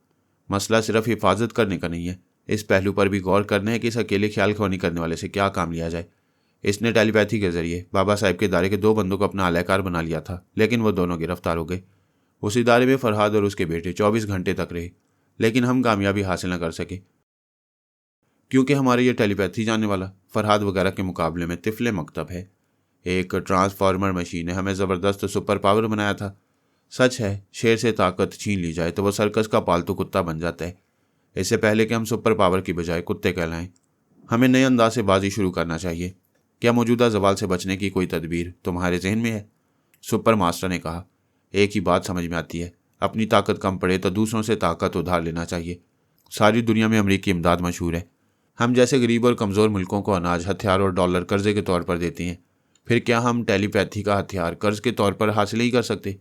[SPEAKER 1] मसला सिर्फ हिफाजत करने का नहीं है, इस पहलू पर भी गौर करना है कि इस अकेले ख्याल ख्वानी करने वाले से क्या काम लिया जाए। इसने टेलीपैथी के जरिए बाबा साहब के इदारे के 2 बंदों को अपना आलाकार बना लिया था, लेकिन वो दोनों गिरफ्तार हो गए। उस इदारे में फरहाद और उसके बेटे 24 घंटे तक रहे, लेकिन हम कामयाबी हासिल न कर सके, क्योंकि हमारे ये टेलीपैथी जाने वाला फरहाद वगैरह के मुकाबले में तिफले मकतब है। एक ट्रांसफार्मर मशीन ने हमें ज़बरदस्त सुपर पावर बनाया था। सच है, शेर से ताकत छीन ली जाए तो वह सर्कस का पालतू कुत्ता बन जाता है। इससे पहले कि हम सुपर पावर की बजाय कुत्ते कहलाएं, हमें नए अंदाज से बाजी शुरू करना चाहिए। क्या मौजूदा जवाल से बचने की कोई तदबीर तुम्हारे जहन में है? सुपर मास्टर ने कहा, एक ही बात समझ में आती है, अपनी ताकत कम पड़े तो दूसरों से ताकत उधार लेना चाहिए। सारी दुनिया में अमरीकी इमदाद मशहूर है। हम जैसे गरीब और कमज़ोर मुल्कों को अनाज, हथियार और डॉलर कर्जे के तौर पर देते हैं। फिर क्या हम टेलीपैथी का हथियार कर्ज के तौर पर हासिल नहीं कर सकते?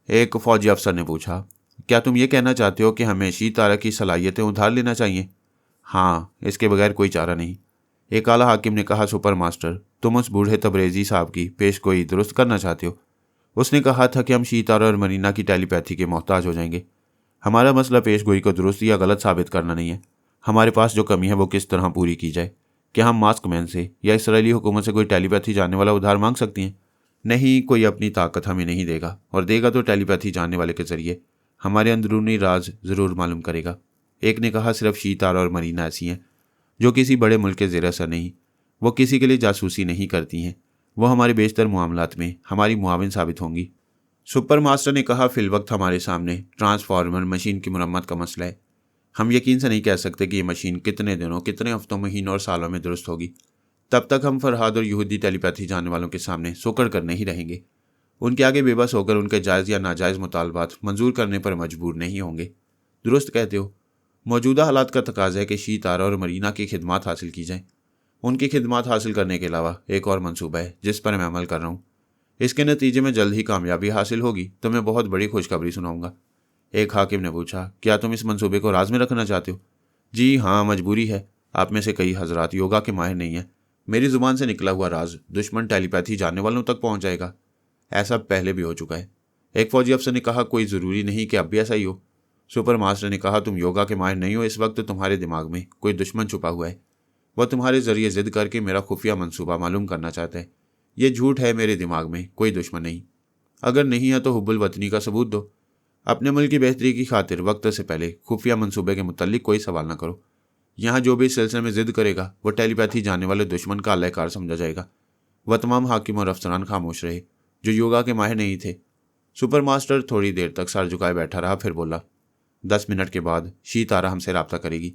[SPEAKER 1] एक फौजी अफसर ने पूछा, क्या तुम ये कहना चाहते हो कि हमें शी तारा की सलाहियतें उधार लेना चाहिए? हाँ, इसके बगैर कोई चारा नहीं। एक आला हाकिम ने कहा, सुपर मास्टर, तुम उस बूढ़े तबरेज़ी साहब की पेशगोई दुरुस्त करना चाहते हो? उसने कहा था कि हम शी तारा और मरीना की टेलीपैथी के मोहताज हो जाएंगे। हमारा मसला पेशगोई को दुरुस्त या गलत साबित करना नहीं है। हमारे पास जो कमी है वो किस तरह पूरी की जाए। क्या हम मास्क मैन से या इसराइली हुकूमत से कोई टेलीपैथी जानने वाला उधार मांग सकती हैं? नहीं, कोई अपनी ताकत हमें नहीं देगा, और देगा तो टेलीपैथी जानने वाले के जरिए हमारे अंदरूनी राज ज़रूर मालूम करेगा। एक ने कहा, सिर्फ शी तारा और मरीना ऐसी हैं जो किसी बड़े मुल्क के ज़ेर असर नहीं। वो किसी के लिए जासूसी नहीं करती हैं। वो हमारे बेशतर मामलात में हमारी मुआविन साबित होंगी। सुपर मास्टर ने कहा, फिलवक्त हमारे सामने ट्रांसफार्मर मशीन की मुरम्मत का मसला है। हम यकीन से नहीं कह सकते कि ये मशीन कितने दिनों, कितने हफ्तों, महीनों और सालों में दुरुस्त होगी। तब तक हम फरहाद और यहूदी टेलीपैथी जानने वालों के सामने सोकड़ कर नहीं रहेंगे। उनके आगे बेबस होकर उनके जायज़ या नाजायज़ मुतालबात मंजूर करने पर मजबूर नहीं होंगे। दुरुस्त कहते हो। मौजूदा हालात का तकाजा है कि शी तारा और मरीना की खिदमात हासिल की जाएँ। उनकी खिदमात हासिल करने के अलावा एक और मंसूबा है जिस पर मैं अमल कर रहा हूँ। इसके नतीजे में जल्द ही कामयाबी हासिल होगी तो मैं बहुत बड़ी खुशखबरी सुनाऊंगा। एक हाकिम ने पूछा, क्या तुम इस मंसूबे को राज में रखना चाहते हो? जी हाँ, मजबूरी है। आप में से कई हजरात योगा के माहिर नहीं हैं। मेरी ज़ुबान से निकला हुआ राज दुश्मन टेलीपैथी जानने वालों तक पहुँच जाएगा। ऐसा पहले भी हो चुका है। एक फौजी अफसर ने कहा, कोई ज़रूरी नहीं कि अब भी ऐसा ही हो। सुपर मास्टर ने कहा, तुम योगा के माहिर नहीं हो। इस वक्त तुम्हारे दिमाग में कोई दुश्मन छुपा हुआ है। वह तुम्हारे ज़रिए ज़िद करके मेरा खुफिया मंसूबा मालूम करना चाहता है। ये झूठ है, मेरे दिमाग में कोई दुश्मन नहीं। अगर नहीं है तो हुब्बुल वतनी का सबूत दो। अपने मुल्क की बेहतरी की खातिर वक्त से पहले खुफिया मंसूबे के मुतल्लिक कोई सवाल ना करो। यहाँ जो भी इस सिलसिले में जिद करेगा वो टेलीपैथी जानने वाले दुश्मन का अल्लाहकार समझा जाएगा। वह तमाम हाकिम और अफसरान खामोश रहे जो योगा के माहिर नहीं थे। सुपर मास्टर थोड़ी देर तक सर झुकाए बैठा रहा, फिर बोला, 10 मिनट के बाद शी तारा हमसे रब्ता करेगी।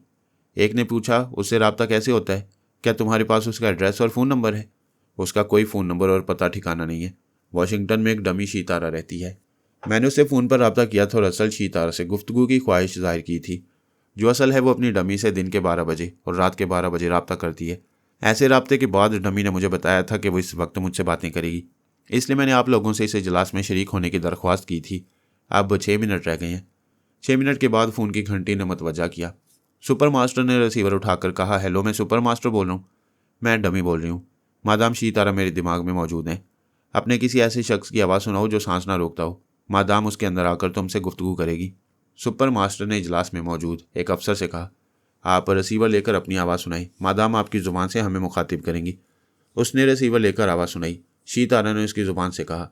[SPEAKER 1] एक ने पूछा, उससे रब्ता कैसे होता है? क्या तुम्हारे पास उसका एड्रेस और फ़ोन नंबर है? उसका कोई फ़ोन नंबर और पता ठिकाना नहीं है। वाशिंगटन में एक डमी शीतारा रहती है। मैंने उससे फ़ोन पर रब्ता किया था और असल शीतारा से गुफ्तगू की ख्वाहिश जाहिर की थी। जो असल है वो अपनी डमी से दिन के 12 बजे और रात के 12 बजे रब्ता करती है। ऐसे रब्ते के बाद डमी ने मुझे बताया था कि वो इस वक्त मुझसे बातें करेगी, इसलिए मैंने आप लोगों से इस इजलास में शरीक होने की दरख्वास्त की थी। अब 6 मिनट रह गए हैं। 6 मिनट के बाद फ़ोन की घंटी ने मतवजा किया। सुपर मास्टर ने रिसीवर उठाकर कहा, हेलो, मैं सुपर मास्टर बोल रहा हूँ। मैं डमी बोल रही हूँ। मादाम शीतारा मेरे दिमाग में मौजूद हैं। अपने किसी ऐसे शख्स की आवाज़ सुनाओ जो सांस ना रोकता हो। मादाम उसके अंदर आकर तुमसे गुफ्तगू करेगी। सुपर मास्टर ने इजलास में मौजूद एक अफसर से कहा, आप रिसीवर लेकर अपनी आवाज़ सुनाई। मादाम आपकी ज़ुबान से हमें मुखातिब करेंगी। उसने रिसीवर लेकर आवाज़ सुनाई। शीतारा ने उसकी ज़ुबान से कहा,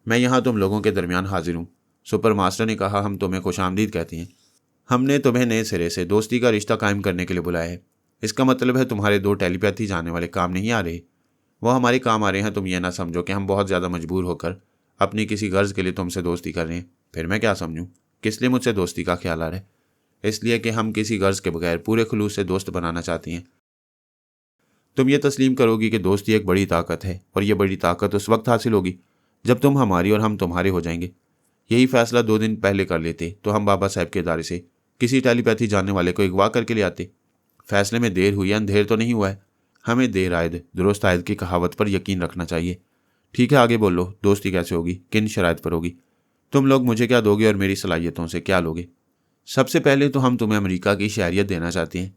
[SPEAKER 1] मैं यहाँ तुम लोगों के दरमियान हाजिर हूँ। सुपर मास्टर ने कहा, हम तुम्हें खुशामदीद कहते हैं। हमने तुम्हें नए सिरे से दोस्ती का रिश्ता कायम करने के लिए बुलाया है। इसका मतलब है तुम्हारे 2 टेलीपैथी जाने वाले काम नहीं आ रहे। वो हमारे काम आ रहे हैं। तुम ये ना समझो कि हम बहुत ज़्यादा मजबूर होकर अपनी किसी गर्ज के लिए तुमसे दोस्ती कर रहे हैं। फिर मैं क्या समझूं? किस लिए मुझसे दोस्ती का ख्याल आ रहा है? इसलिए कि हम किसी गर्ज के बगैर पूरे खुलूस से दोस्त बनाना चाहती हैं। तुम ये तस्लीम करोगी कि दोस्ती एक बड़ी ताकत है, और ये बड़ी ताकत उस वक्त हासिल होगी जब तुम हमारी और हम तुम्हारे हो जाएंगे। यही फैसला 2 दिन पहले कर लेते तो हम बाबा साहब के इदारे से किसी टेलीपैथी जानने वाले को अगवा करके ले आते। फैसले में देर हुई, अंधेर तो नहीं हुआ है। हमें देर आयद दुरुस्त आयद की कहावत पर यकीन रखना चाहिए। ठीक है, आगे बोलो। दोस्ती कैसे होगी? किन शराइत पर होगी? तुम लोग मुझे क्या दोगे और मेरी सलाहियतों से क्या लोगे? सबसे पहले तो हम तुम्हें अमेरिका की शहरियत देना चाहते हैं।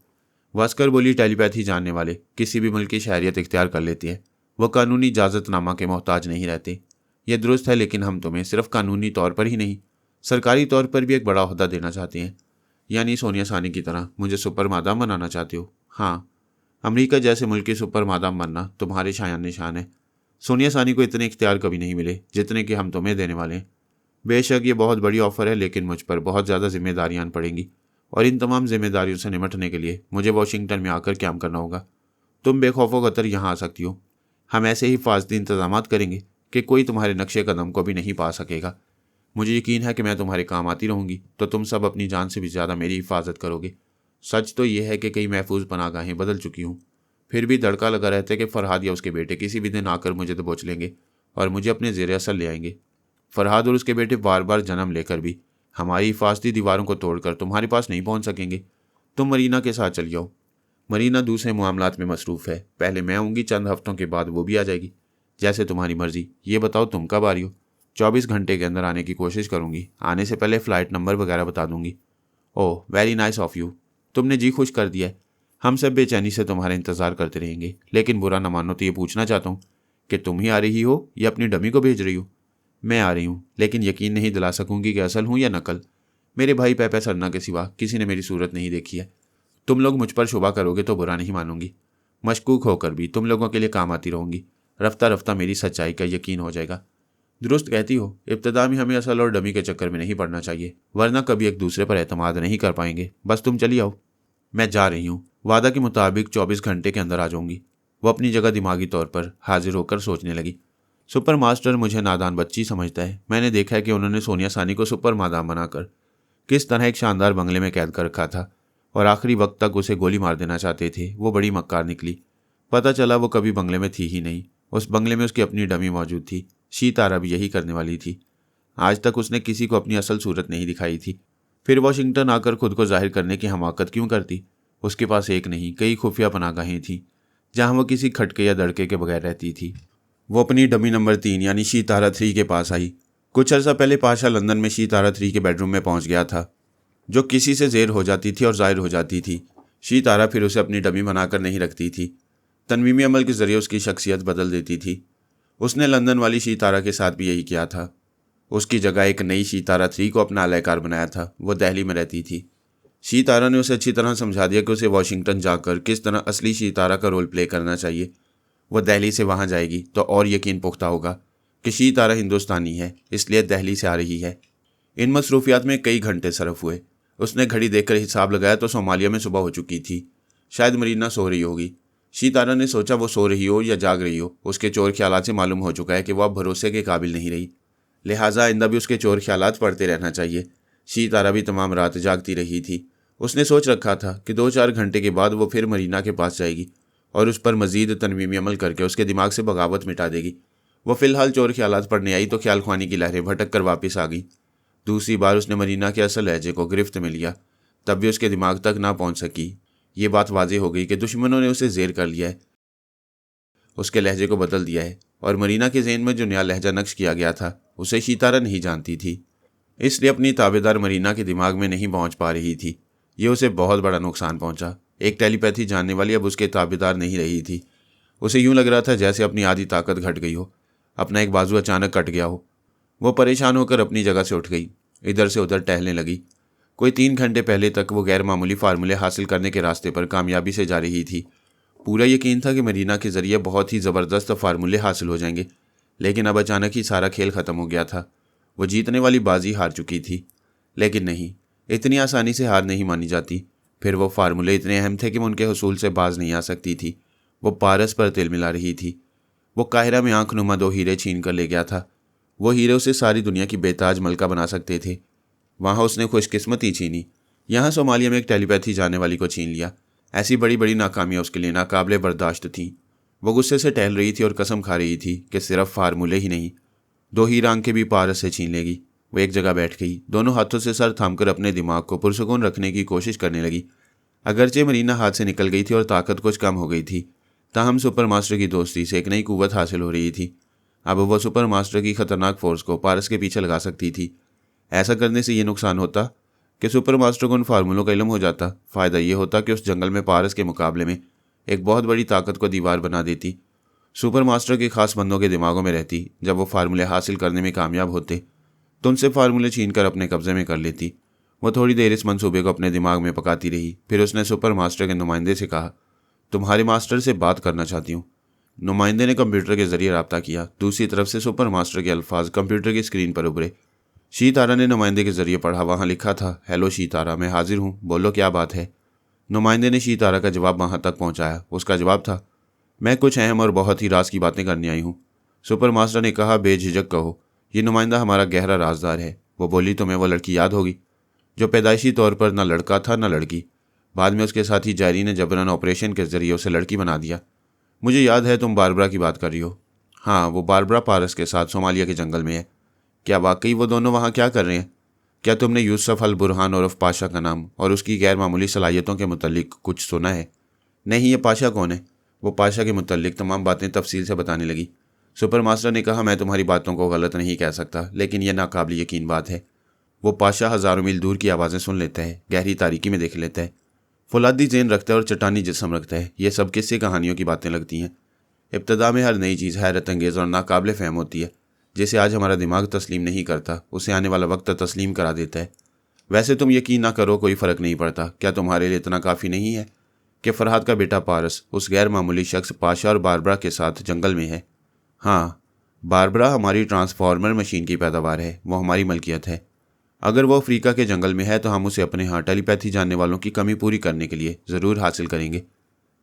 [SPEAKER 1] वास्कर बोली, टेलीपैथी जानने वाले किसी भी मुल्क की शहरियत इख्तियार कर लेते हैं। वह कानूनी इजाज़तनामा के मोहताज नहीं रहते। यह दुरुस्त है, लेकिन हम तुम्हें सिर्फ कानूनी तौर पर ही नहीं, सरकारी तौर पर भी एक बड़ा ओहदा देना चाहते हैं। यानी सोनिया सानी की तरह मुझे सुपर मादाम बनाना चाहते हो? हाँ, अमेरिका जैसे मुल्क की सुपर मादाम बनना तुम्हारे शायान निशान है। सोनिया सानी को इतने इख्तियार कभी नहीं मिले जितने कि हम तुम्हें देने वाले हैं। बेशक ये बहुत बड़ी ऑफ़र है, लेकिन मुझ पर बहुत ज़्यादा जिम्मेदारियां पड़ेंगी, और इन तमाम जिम्मेदारियों से निपटने के लिए मुझे वाशिंगटन में आकर क्या करना होगा। तुम बेखौफ खतर यहाँ आ सकती हो। हम ऐसे ही हिफाजती इंतजाम करेंगे कि कोई तुम्हारे नक्शे कदम को भी नहीं पा सकेगा। मुझे यकीन है कि मैं तुम्हारे काम आती रहूँगी, तो तुम सब अपनी जान से भी ज़्यादा मेरी हिफाजत करोगे। सच तो यह है कि कई महफूज पनाहगाहें बदल चुकी हूँ, फिर भी दड़का लगा रहता है कि फरहाद या उसके बेटे किसी भी दिन आकर मुझे दबोच लेंगे और मुझे अपने ज़ेर असर ले आएंगे। फरहाद और उसके बेटे बार बार जन्म लेकर भी हमारी हिफाजती दीवारों को तोड़कर तुम्हारे पास नहीं पहुँच सकेंगे। तुम मरीना के साथ चल जाओ। मरीना दूसरे मामलात में मसरूफ़ है। पहले मैं आऊँगी, चंद हफ्तों के बाद वो भी आ जाएगी। जैसे तुम्हारी मर्जी। ये बताओ तुम कब आ रही हो? 24 घंटे के अंदर आने की कोशिश करूँगी। आने से पहले फ़्लाइट नंबर वगैरह बता दूँगी। ओह, वेरी नाइस ऑफ़ यू। तुमने जी खुश कर दिया है। हम सब बेचैनी से तुम्हारा इंतज़ार करते रहेंगे, लेकिन बुरा न मानो तो ये पूछना चाहता हूँ कि तुम ही आ रही हो या अपनी डमी को भेज रही हो? मैं आ रही हूँ, लेकिन यकीन नहीं दिला सकूँगी कि असल हूँ या नकल। मेरे भाई पैपा सरना के सिवा किसी ने मेरी सूरत नहीं देखी है। तुम लोग मुझ पर शुबा करोगे तो बुरा नहीं मानूंगी। मशकूक होकर भी तुम लोगों के लिए काम आती रहूँगी। रफ्ता रफ्ता मेरी सच्चाई का यकीन हो जाएगा। दुरुस्त कहती हो। इब्तदा में हमें असल और डमी के चक्कर में नहीं पड़ना चाहिए, वरना कभी एक दूसरे पर एतमाद नहीं कर पाएंगे। बस तुम चली आओ। मैं जा रही हूँ। वादा के मुताबिक 24 घंटे के अंदर आ जाऊँगी। वो अपनी जगह दिमागी तौर पर हाजिर होकर सोचने लगी। सुपर मास्टर मुझे नादान बच्ची समझता है। मैंने देखा है कि उन्होंने सोनिया सानी को सुपर मादाम बनाकर किस तरह एक शानदार बंगले में कैद कर रखा था, और आखिरी वक्त तक उसे गोली मार देना चाहते थे। वो बड़ी मक्कार निकली। पता चला वो कभी बंगले में थी ही नहीं। उस बंगले में उसकी अपनी डमी मौजूद थी। शीतारा भी यही करने वाली थी। आज तक उसने किसी को अपनी असल सूरत नहीं दिखाई थी। फिर वाशिंगटन आकर खुद को जाहिर करने की हमाकत क्यों करती? उसके पास एक नहीं कई खुफिया पनाहगाहें थीं, जहाँ वो किसी खटके या दड़के के बगैर रहती थी। वो अपनी डमी नंबर 3 यानी शीतारा 3 के पास आई। कुछ अर्सा पहले पाशा लंदन में शीतारा 3 के बेडरूम में पहुंच गया था, जो किसी से ज़ेर हो जाती थी और ज़ाहिर हो जाती थी। शीतारा फिर उसे अपनी डमी बनाकर नहीं रखती थी। तनवीमी अमल के ज़रिए उसकी शख्सियत बदल देती थी। उसने लंदन वाली शीतारा के साथ भी यही किया था। उसकी जगह एक नई शीतारा 3 को अपना अलहकार बनाया था। वो दिल्ली में रहती थी। शीतारा ने उसे अच्छी तरह समझा दिया कि उसे वाशिंगटन जाकर किस तरह असली शीतारा का रोल प्ले करना चाहिए। वह दिल्ली से वहाँ जाएगी तो और यकीन पुख्ता होगा कि शीतारा हिंदुस्तानी है, इसलिए दिल्ली से आ रही है। इन मसरूफियात में कई घंटे सरफ हुए। उसने घड़ी देखकर हिसाब लगाया तो सोमालिया में सुबह हो चुकी थी। शायद मरीना सो रही होगी। शीतारा ने सोचा वो सो रही हो या जाग रही हो। उसके चोर ख्यालात से मालूम हो चुका है कि वह अब भरोसे के काबिल नहीं रही, लिहाजा आइंदा भी उसके चोर ख्यालात पढ़ते रहना चाहिए। शीतारा भी तमाम रात जागती रही थी। उसने सोच रखा था कि 2-4 घंटे के बाद वो फिर मरीना के पास जाएगी और उस पर मजीद तनवीमी अमल करके उसके दिमाग से बगावत मिटा देगी। वो फिलहाल चोर ख्यालात पढ़ने आई तो ख्याल ख्वानी की लहरें भटक कर वापस आ गई। दूसरी बार उसने मरीना के असल लहजे को गिरफ्त में लिया, तब भी उसके दिमाग तक ना पहुंच सकी। ये बात वाज़ेह हो गई कि दुश्मनों ने उसे जेर कर लिया है, उसके लहजे को बदल दिया है, और मरीना के ज़हन में जो नया लहजा नक्श किया गया था उसे शीतारा नहीं जानती थी, इसलिए अपनी ताबेदार मरीना के दिमाग में नहीं पहुंच पा रही थी। ये उसे बहुत बड़ा नुकसान पहुंचा। एक टेलीपैथी जानने वाली अब उसके ताबेदार नहीं रही थी। उसे यूं लग रहा था जैसे अपनी आधी ताकत घट गई हो, अपना एक बाजू अचानक कट गया हो। वो परेशान होकर अपनी जगह से उठ गई, इधर से उधर टहलने लगी। कोई 3 घंटे पहले तक वो गैर मामूली फार्मूले हासिल करने के रास्ते पर कामयाबी से जा रही थी। पूरा यकीन था कि मरीना के ज़रिए बहुत ही ज़बरदस्त फार्मूले हासिल हो जाएंगे, लेकिन अब अचानक ही सारा खेल ख़त्म हो गया था। वो जीतने वाली बाजी हार चुकी थी। लेकिन नहीं, इतनी आसानी से हार नहीं मानी जाती। फिर वो फार्मूले इतने अहम थे कि वो उनके हसूल से बाज नहीं आ सकती थी। वो पारस पर तिल मिला रही थी। वो काहिरा में आंखनुमा 2 हीरे छीन कर ले गया था। वो हीरे उसे सारी दुनिया की बेताज मलका बना सकते थे। वहाँ उसने खुशकिस्मती छीनी, यहाँ सोमालिया में एक टेलीपैथी जानने वाली को छीन लिया। ऐसी बड़ी बड़ी नाकामियाँ उसके लिए नाकाबिले बर्दाश्त थीं। वो गुस्से से टहल रही थी और कसम खा रही थी कि सिर्फ फार्मूले ही नहीं, 2 हीरा आंखें भी पारस से छीन लेगी। वो एक जगह बैठ गई, दोनों हाथों से सर थामकर अपने दिमाग को पुरसुकून रखने की कोशिश करने लगी। अगरचे मरीना हाथ से निकल गई थी और ताकत कुछ कम हो गई थी, ताहम सुपर मास्टर की दोस्ती से एक नई कुव्वत हासिल हो रही थी। अब वो सुपर मास्टर की खतरनाक फोर्स को पारस के पीछे लगा सकती थी। ऐसा करने से ये नुकसान होता कि सुपर मास्टर को उन फार्मूलों का इल्म हो जाता। फ़ायदा ये होता कि उस जंगल में पारस के मुकाबले में एक बहुत बड़ी ताकत को दीवार बना देती। सुपर मास्टर के खास बंदों के दिमागों में रहती। जब वो फार्मूले हासिल करने में कामयाब होते तो उनसे फार्मूले छीन कर अपने कब्जे में कर लेती। वो थोड़ी देर इस मंसूबे को अपने दिमाग में पकाती रही। फिर उसने सुपर मास्टर के नुमाइंदे से कहा, तुम्हारे मास्टर से बात करना चाहती हूँ। नुमाइंदे ने कंप्यूटर के जरिए रब्ता किया। दूसरी तरफ से सुपर मास्टर के अल्फाज कंप्यूटर की स्क्रीन पर उभरे। शीतारा ने नुमाइंदे के जरिए पढ़ा। वहाँ लिखा था, हेलो शीतारा, मैं हाजिर हूँ, बोलो क्या बात है। नुमाइंदे ने शीतारा का जवाब वहाँ तक पहुँचाया। उसका जवाब था, मैं कुछ अहम और बहुत ही राज की बातें करने आई हूँ। सुपर मास्टर ने कहा, बेझिझक कहो, ये नुमाइंदा हमारा गहरा राजदार है। वो बोली, तुम्हें वो लड़की याद होगी जो पैदाइशी तौर पर न लड़का था न लड़की। बाद में उसके साथी जायरी ने जबरन ऑपरेशन के जरिए उसे लड़की बना दिया। मुझे याद है तुम बारबरा की बात कर रही हो। हाँ, वो बारबरा पारस के साथ सोमालिया के जंगल में है। क्या वाकई वो दोनों वहाँ क्या कर रहे हैं? क्या तुमने यूसुफ अल बुरहान उर्फ पाशा का नाम और उसकी गैर मामूली सलाहियतों के मुतल्लिक कुछ सुना है? नहीं, ये पाशा कौन है? वो पाशा के मुतल्लिक तमाम बातें तफसील से बताने लगी। सुपर मास्टर ने कहा, मैं तुम्हारी बातों को गलत नहीं कह सकता, लेकिन यह नाकाबिल यकीन बात है। वो पाशा हज़ारों मील दूर की आवाज़ें सुन लेता है, गहरी तारीकी में देख लेता है, फौलादी ज़ेन रखता है और चट्टानी जिस्म रखता है। ये सब किस्से कहानियों की बातें लगती हैं। इब्तदा में हर नई चीज़ हैरत अंगेज़ और नाकाबिल फ़हम होती है। जिसे आज हमारा दिमाग तस्लीम नहीं करता, उसे आने वाला वक्त तस्लीम करा देता है। वैसे तुम यकीन ना करो, कोई फ़र्क नहीं पड़ता। क्या तुम्हारे लिए इतना काफ़ी नहीं है कि फरहाद का बेटा पारस उस गैर मामूली शख्स पाशा और बारबरा के साथ जंगल में है? हाँ, बारबरा हमारी ट्रांसफार्मर मशीन की पैदावार है, वो हमारी मलकियत है। अगर वो अफ्रीका के जंगल में है तो हम उसे अपने यहाँ टेलीपैथी जानने वालों की कमी पूरी करने के लिए ज़रूर हासिल करेंगे।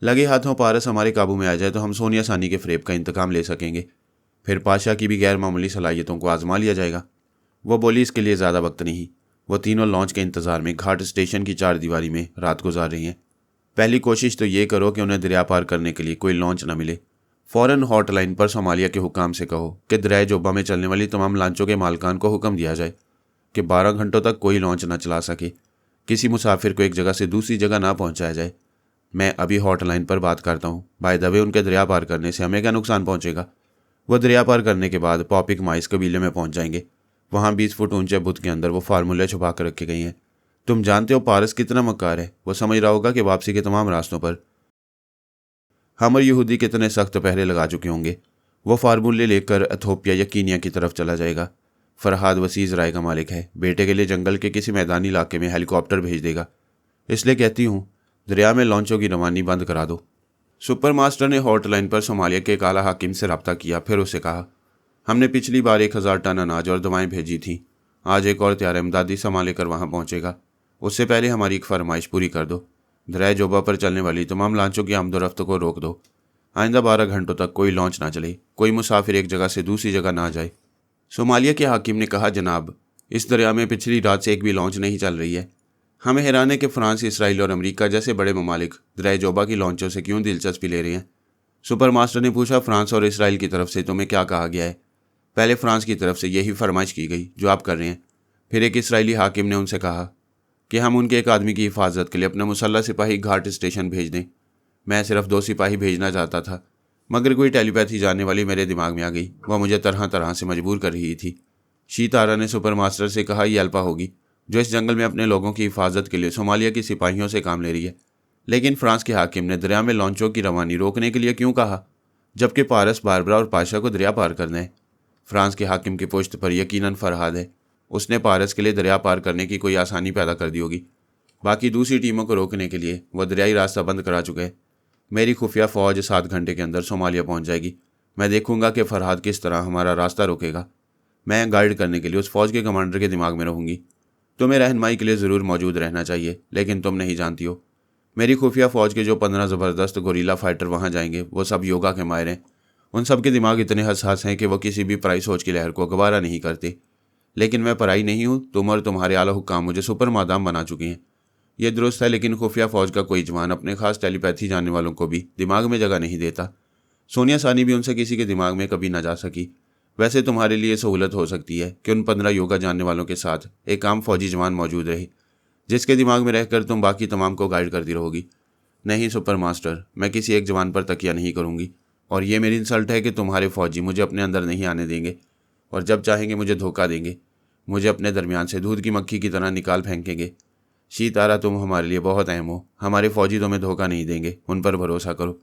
[SPEAKER 1] लगे हाथों पारस हमारे काबू में आ जाए तो हम सोनिया सानी के फ़रेब का इंतकाम ले सकेंगे। फिर पाशा की भी गैर मामूली सलाहियतों को आजमा लिया जाएगा। वो बोली, इसके लिए ज़्यादा वक्त नहीं। वो तीनों लॉन्च के इंतज़ार में घाट स्टेशन की 4 दीवारी में रात गुजार रही हैं। पहली कोशिश तो ये करो कि उन्हें दरिया पार करने के लिए कोई लॉन्च ना मिले। फ़ौरन हॉटलाइन पर सोमालिया के हुकाम से कहो कि दरिया जोबा में चलने वाली तमाम लांचों के मालकान को हुक्म दिया जाए कि 12 घंटों तक कोई लॉन्च ना चला सके, किसी मुसाफिर को एक जगह से दूसरी जगह ना पहुंचाया जाए। मैं अभी हॉटलाइन पर बात करता हूँ। बाय द वे, उनके दरिया पार करने से हमें क्या नुकसान पहुंचेगा? वो दरिया पार करने के बाद पॉपिक माइस कबीले में पहुंच जाएंगे। वहाँ 20 फुट ऊंचे बुत के अंदर वो फार्मूले छुपा कर रखे गए हैं। तुम जानते हो पारस कितना मक्कार है। वो समझ रहा होगा कि वापसी के तमाम रास्तों पर हम और यहूदी कितने सख्त पहरे लगा चुके होंगे। वो फार्मूले लेकर एथोपिया या कीनिया की तरफ चला जाएगा। फरहाद वसीज़ राय का मालिक है, बेटे के लिए जंगल के किसी मैदानी इलाके में हेलीकॉप्टर भेज देगा। इसलिए कहती हूँ, दरिया में लॉन्चों की रवानी बंद करा दो। सुपर मास्टर ने हॉटलाइन पर सोमालिया के काला हाकिम से रब्ता किया। फिर उसे कहा, हमने पिछली बार 1000 टन अनाज और दवाएं भेजी थीं। आज एक और तैयार इमदादी सामान लेकर वहाँ पहुँचेगा। उससे पहले हमारी एक फरमाइश पूरी कर दो। दरिया जोबा पर चलने वाली तमाम लॉन्चों की आमदोरफ्त को रोक दो। आइंदा 12 घंटों तक कोई लॉन्च ना चले, कोई मुसाफिर एक जगह से दूसरी जगह ना जाए। सोमालिया के हाकिम ने कहा, जनाब, इस दरिया में पिछली रात से एक भी लॉन्च नहीं चल रही है। हमें हैरान है कि फ्रांस, इसराइल और अमेरिका जैसे बड़े ममालिक दरियाए जोबा की लॉन्चों से क्यों दिलचस्पी ले रहे हैं। सुपर मास्टर ने पूछा, फ्रांस और इसराइल की तरफ से तुम्हें क्या कहा गया है? पहले फ्रांस की तरफ से यही फरमाइश की गई जो आप कर रहे हैं। फिर एक इसराइली हाकिम ने उनसे कहा कि हम उनके एक आदमी की हिफाजत के लिए अपना मुसल्ला सिपाही घाट स्टेशन भेज दें। मैं सिर्फ 2 सिपाही भेजना चाहता था, मगर कोई टेलीपैथी जानने वाली मेरे दिमाग में आ गई। वह मुझे तरह तरह से मजबूर कर रही थी। शीतारा ने सुपर मास्टर से कहा, यह अल्पा होगी जो इस जंगल में अपने लोगों की हिफाजत के लिए सोमालिया की सिपाहियों से काम ले रही है। लेकिन फ्रांस के हाकिम ने दरिया में लॉन्चों की रवानी रोकने के लिए क्यों कहा, जबकि पारस, बारबरा और पाशा को दरिया पार करना है? फ्रांस के हाकिम की पुश्त पर यकीनन फरहाद है। उसने पारस के लिए दरिया पार करने की कोई आसानी पैदा कर दी होगी। बाकी दूसरी टीमों को रोकने के लिए वह दरियाई रास्ता बंद करा चुके हैं। मेरी खुफिया फ़ौज 7 घंटे के अंदर सोमालिया पहुंच जाएगी। मैं देखूंगा कि फरहाद किस तरह हमारा रास्ता रोकेगा। मैं गाइड करने के लिए उस फौज के कमांडर के दिमाग में रहूंगी। तुम्हें रहनुमाई के लिए ज़रूर मौजूद रहना चाहिए, लेकिन तुम नहीं जानती हो मेरी खुफिया फ़ौज के जो 15 ज़बरदस्त गोरीला फाइटर वहाँ जाएंगे वो सब योगा के माहिर हैं। उन सब के दिमाग इतने हसास हैं कि वो किसी भी पराई सोच की लहर को गवारा नहीं करते। लेकिन मैं पराई नहीं हूँ। तुम और तुम्हारे आला हुक्काम मुझे सुपर मादाम बना चुके हैं। ये दुरुस्त है, लेकिन खुफिया फ़ौज का कोई जवान अपने खास टेलीपैथी जानने वालों को भी दिमाग में जगह नहीं देता। सोनिया सानी भी उनसे किसी के दिमाग में कभी ना जा सकी। वैसे तुम्हारे लिए सहूलत हो सकती है कि उन 15 योगा जानने वालों के साथ एक आम फौजी जवान मौजूद रहे, जिसके दिमाग में रहकर तुम बाकी तमाम को गाइड करती रहोगी। नहीं सुपर मास्टर, मैं किसी एक जवान पर तकिया नहीं करूँगी, और ये मेरी इंसल्ट है कि तुम्हारे फौजी मुझे अपने अंदर नहीं आने देंगे और जब चाहेंगे मुझे धोखा देंगे। मुझे अपने दरमियान से दूध की मक्खी की तरह निकाल फेंकेंगे। शीतारा, तुम हमारे लिए बहुत अहम हो। हमारे फौजी तुम्हें धोखा नहीं देंगे, उन पर भरोसा करो।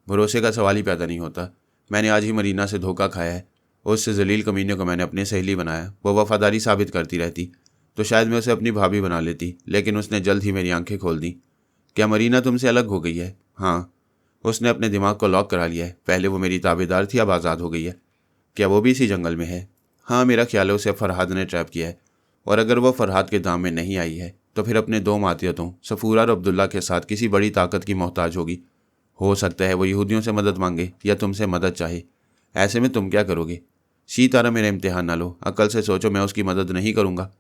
[SPEAKER 1] भरोसे का सवाल ही पैदा नहीं होता। मैंने आज ही मरीना से धोखा खाया है। उस जलील कमीने को मैंने अपनी सहेली बनाया। वो वफादारी साबित करती रहती तो शायद मैं उसे अपनी भाभी बना लेती, लेकिन उसने जल्द ही मेरी आंखें खोल दी। क्या मरीना तुमसे अलग हो गई है? हाँ, उसने अपने दिमाग को लॉक करा लिया है। पहले वो मेरी ताबेदार थी, अब आज़ाद हो गई है। क्या वो भी इसी जंगल में है? हाँ, मेरा ख्याल है उसे फरहाद ने ट्रैप किया है, और अगर वो फरहाद के दाम में नहीं आई है तो फिर अपने 2 मातियतों सफूरा और अब्दुल्ला के साथ किसी बड़ी ताकत की मोहताज होगी। हो सकता है वो यहूदियों से मदद मांगे या तुमसे मदद चाहे। ऐसे में तुम क्या करोगे? शीतारा, मेरा इम्तिहान ना लो। अकल से सोचो। मैं उसकी मदद नहीं करूँगा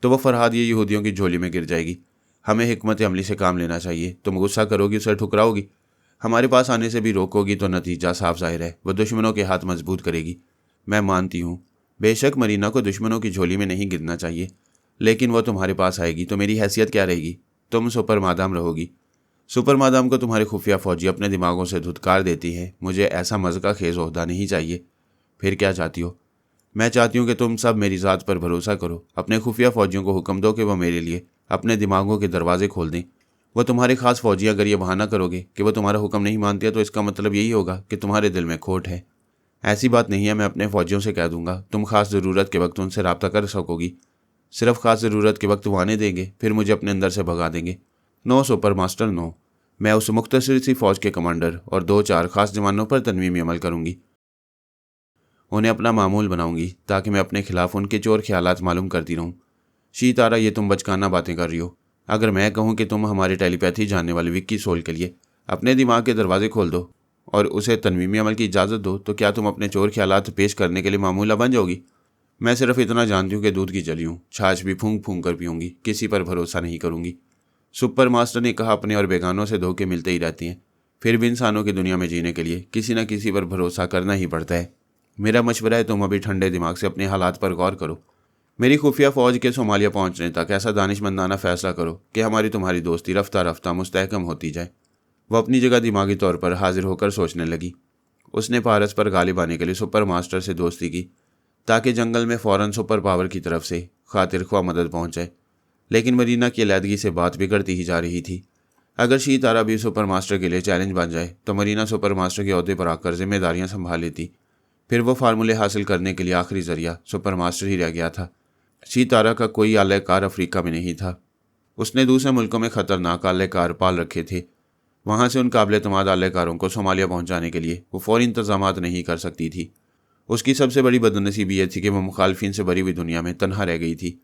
[SPEAKER 1] तो वह फरहाद ये यहूदियों की झोली में गिर जाएगी। हमें हिकमत अमली से काम लेना चाहिए। तुम गुस्सा करोगी, उसे ठुकराओगी, हमारे पास आने से भी रोकोगी तो नतीजा साफ जाहिर है, वह दुश्मनों के हाथ मजबूत करेगी। मैं मानती हूँ, बेशक मरीना को दुश्मनों की झोली में नहीं गिरना चाहिए, लेकिन वह तुम्हारे पास आएगी तो मेरी हैसियत क्या रहेगी? तुम सुपर मादाम रहोगी। सुपर मादाम को तुम्हारे खुफिया फौजी अपने दिमागों से धुतकार देती है। मुझे ऐसा मज़का खेज ओहदा नहीं चाहिए। फिर क्या चाहती हो? मैं चाहती हूँ कि तुम सब मेरी ज़ात पर भरोसा करो। अपने खुफिया फौजियों को हुक्म दो कि वह मेरे लिए अपने दिमागों के दरवाजे खोल दें। वह तुम्हारे खास फौजी, अगर ये बहाना करोगे कि वह तुम्हारा हुक्म नहीं मानती है तो इसका मतलब यही होगा कि तुम्हारे दिल में खोट है। ऐसी बात नहीं है। मैं अपने फौजियों से कह दूंगा, तुम खास ज़रूरत के वक्त उनसे रब्ता कर सकोगी। सिर्फ खास ज़रूरत के वक्त वो आने देंगे, फिर मुझे अपने अंदर से भगा देंगे। No super master, no. मैं उस मुख्तसर सी फ़ौज के कमांडर और 2-4 खास जवानों पर तनवीमी अमल करूँगी। उन्हें अपना मामूल बनाऊंगी ताकि मैं अपने खिलाफ उनके चोर ख्यालात मालूम करती रहूं। शीतारा, ये तुम बचकाना बातें कर रही हो। अगर मैं कहूं कि तुम हमारे टेलीपैथी जानने वाले विक्की सोल के लिए अपने दिमाग के दरवाजे खोल दो और उसे तनवीमी अमल की इजाज़त दो, तो क्या तुम अपने चोर ख्यालात पेश करने के लिए मामूला बन जाओगी? मैं सिर्फ इतना जानती हूँ कि दूध की जली हूँ, छाछ भी फूंक फूंक कर पीऊँगी, किसी पर भरोसा नहीं करूँगी। सुपर मास्टर ने कहा, अपने और बेगानों से धोखे मिलते ही रहते हैं, फिर भी इंसानों की दुनिया में जीने के लिए किसी न किसी पर भरोसा करना ही पड़ता है। मेरा मशवरा है, तुम अभी ठंडे दिमाग से अपने हालात पर गौर करो। मेरी खुफिया फ़ौज के सोमालिया पहुंचने तक ऐसा दानिशमंदाना फ़ैसला करो कि हमारी तुम्हारी दोस्ती रफ्ता रफ्ता मुस्तहकम होती जाए। वह अपनी जगह दिमागी तौर पर हाजिर होकर सोचने लगी। उसने पारस पर गालिब आने के लिए सुपर मास्टर से दोस्ती की ताकि जंगल में फ़ौरन सुपर पावर की तरफ से खातिर ख्वाह मदद पहुँच जाए। लेकिन मरीना की अलहदगी से बात बिगड़ती ही जा रही थी। अगर शीतारा भी सुपर मास्टर के लिए चैलेंज बन जाए तो मरीना सुपर मास्टर के अहदे पर आकर जिम्मेदारियाँ संभाल लेती। फिर वो फार्मूले हासिल करने के लिए आखिरी जरिया सुपर मास्टर ही रह गया था। शीतारा का कोई आलयकार अफ्रीका में नहीं था। उसने दूसरे मुल्कों में ख़तरनाक आलयकार पाल रखे थे। वहाँ से उन काबिल तमाद आलयकारों को सोमालिया पहुँचाने के लिए वो फ़ौरी इंतजामात नहीं कर सकती थी। उसकी सबसे बड़ी बदनसीबी यह थी कि वह मुखालफिन से भरी हुई दुनिया में तनहा रह गई थी।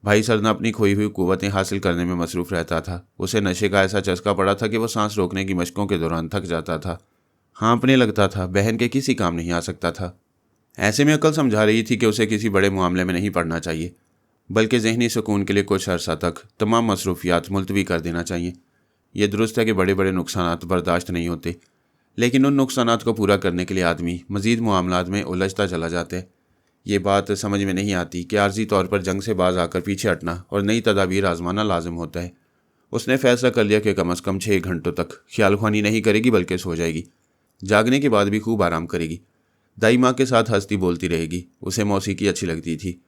[SPEAKER 1] भाई सरना अपनी खोई हुई कुव्वतें हासिल करने में मसरूफ़ रहता था। उसे नशे का ऐसा चस्का पड़ा था कि वह सांस रोकने की मशकों के दौरान थक जाता था, हाँफने लगता था, बहन के किसी काम नहीं आ सकता था। ऐसे में अकल समझा रही थी कि उसे किसी बड़े मामले में नहीं पड़ना चाहिए। बल्कि जहनी सुकून के लिए कुछ अर्सा तक तमाम मसरूफियात मुलतवी कर देना चाहिए। ये दुरुस्त है कि बड़े बड़े नुकसानात बर्दाश्त नहीं होते, लेकिन उन नुकसानात को पूरा करने के लिए आदमी मज़ीद मामलात में उलझता चला जाता है। ये बात समझ में नहीं आती कि आर्जी तौर पर जंग से बाज आकर पीछे हटना और नई तदाबीर आजमाना लाजिम होता है। उसने फैसला कर लिया कि कम अज़ कम 6 घंटों तक ख्याल ख्वानी नहीं करेगी, बल्कि सो जाएगी। जागने के बाद भी खूब आराम करेगी। दाई माँ के साथ हंसती बोलती रहेगी। उसे मौसीकी अच्छी लगती थी।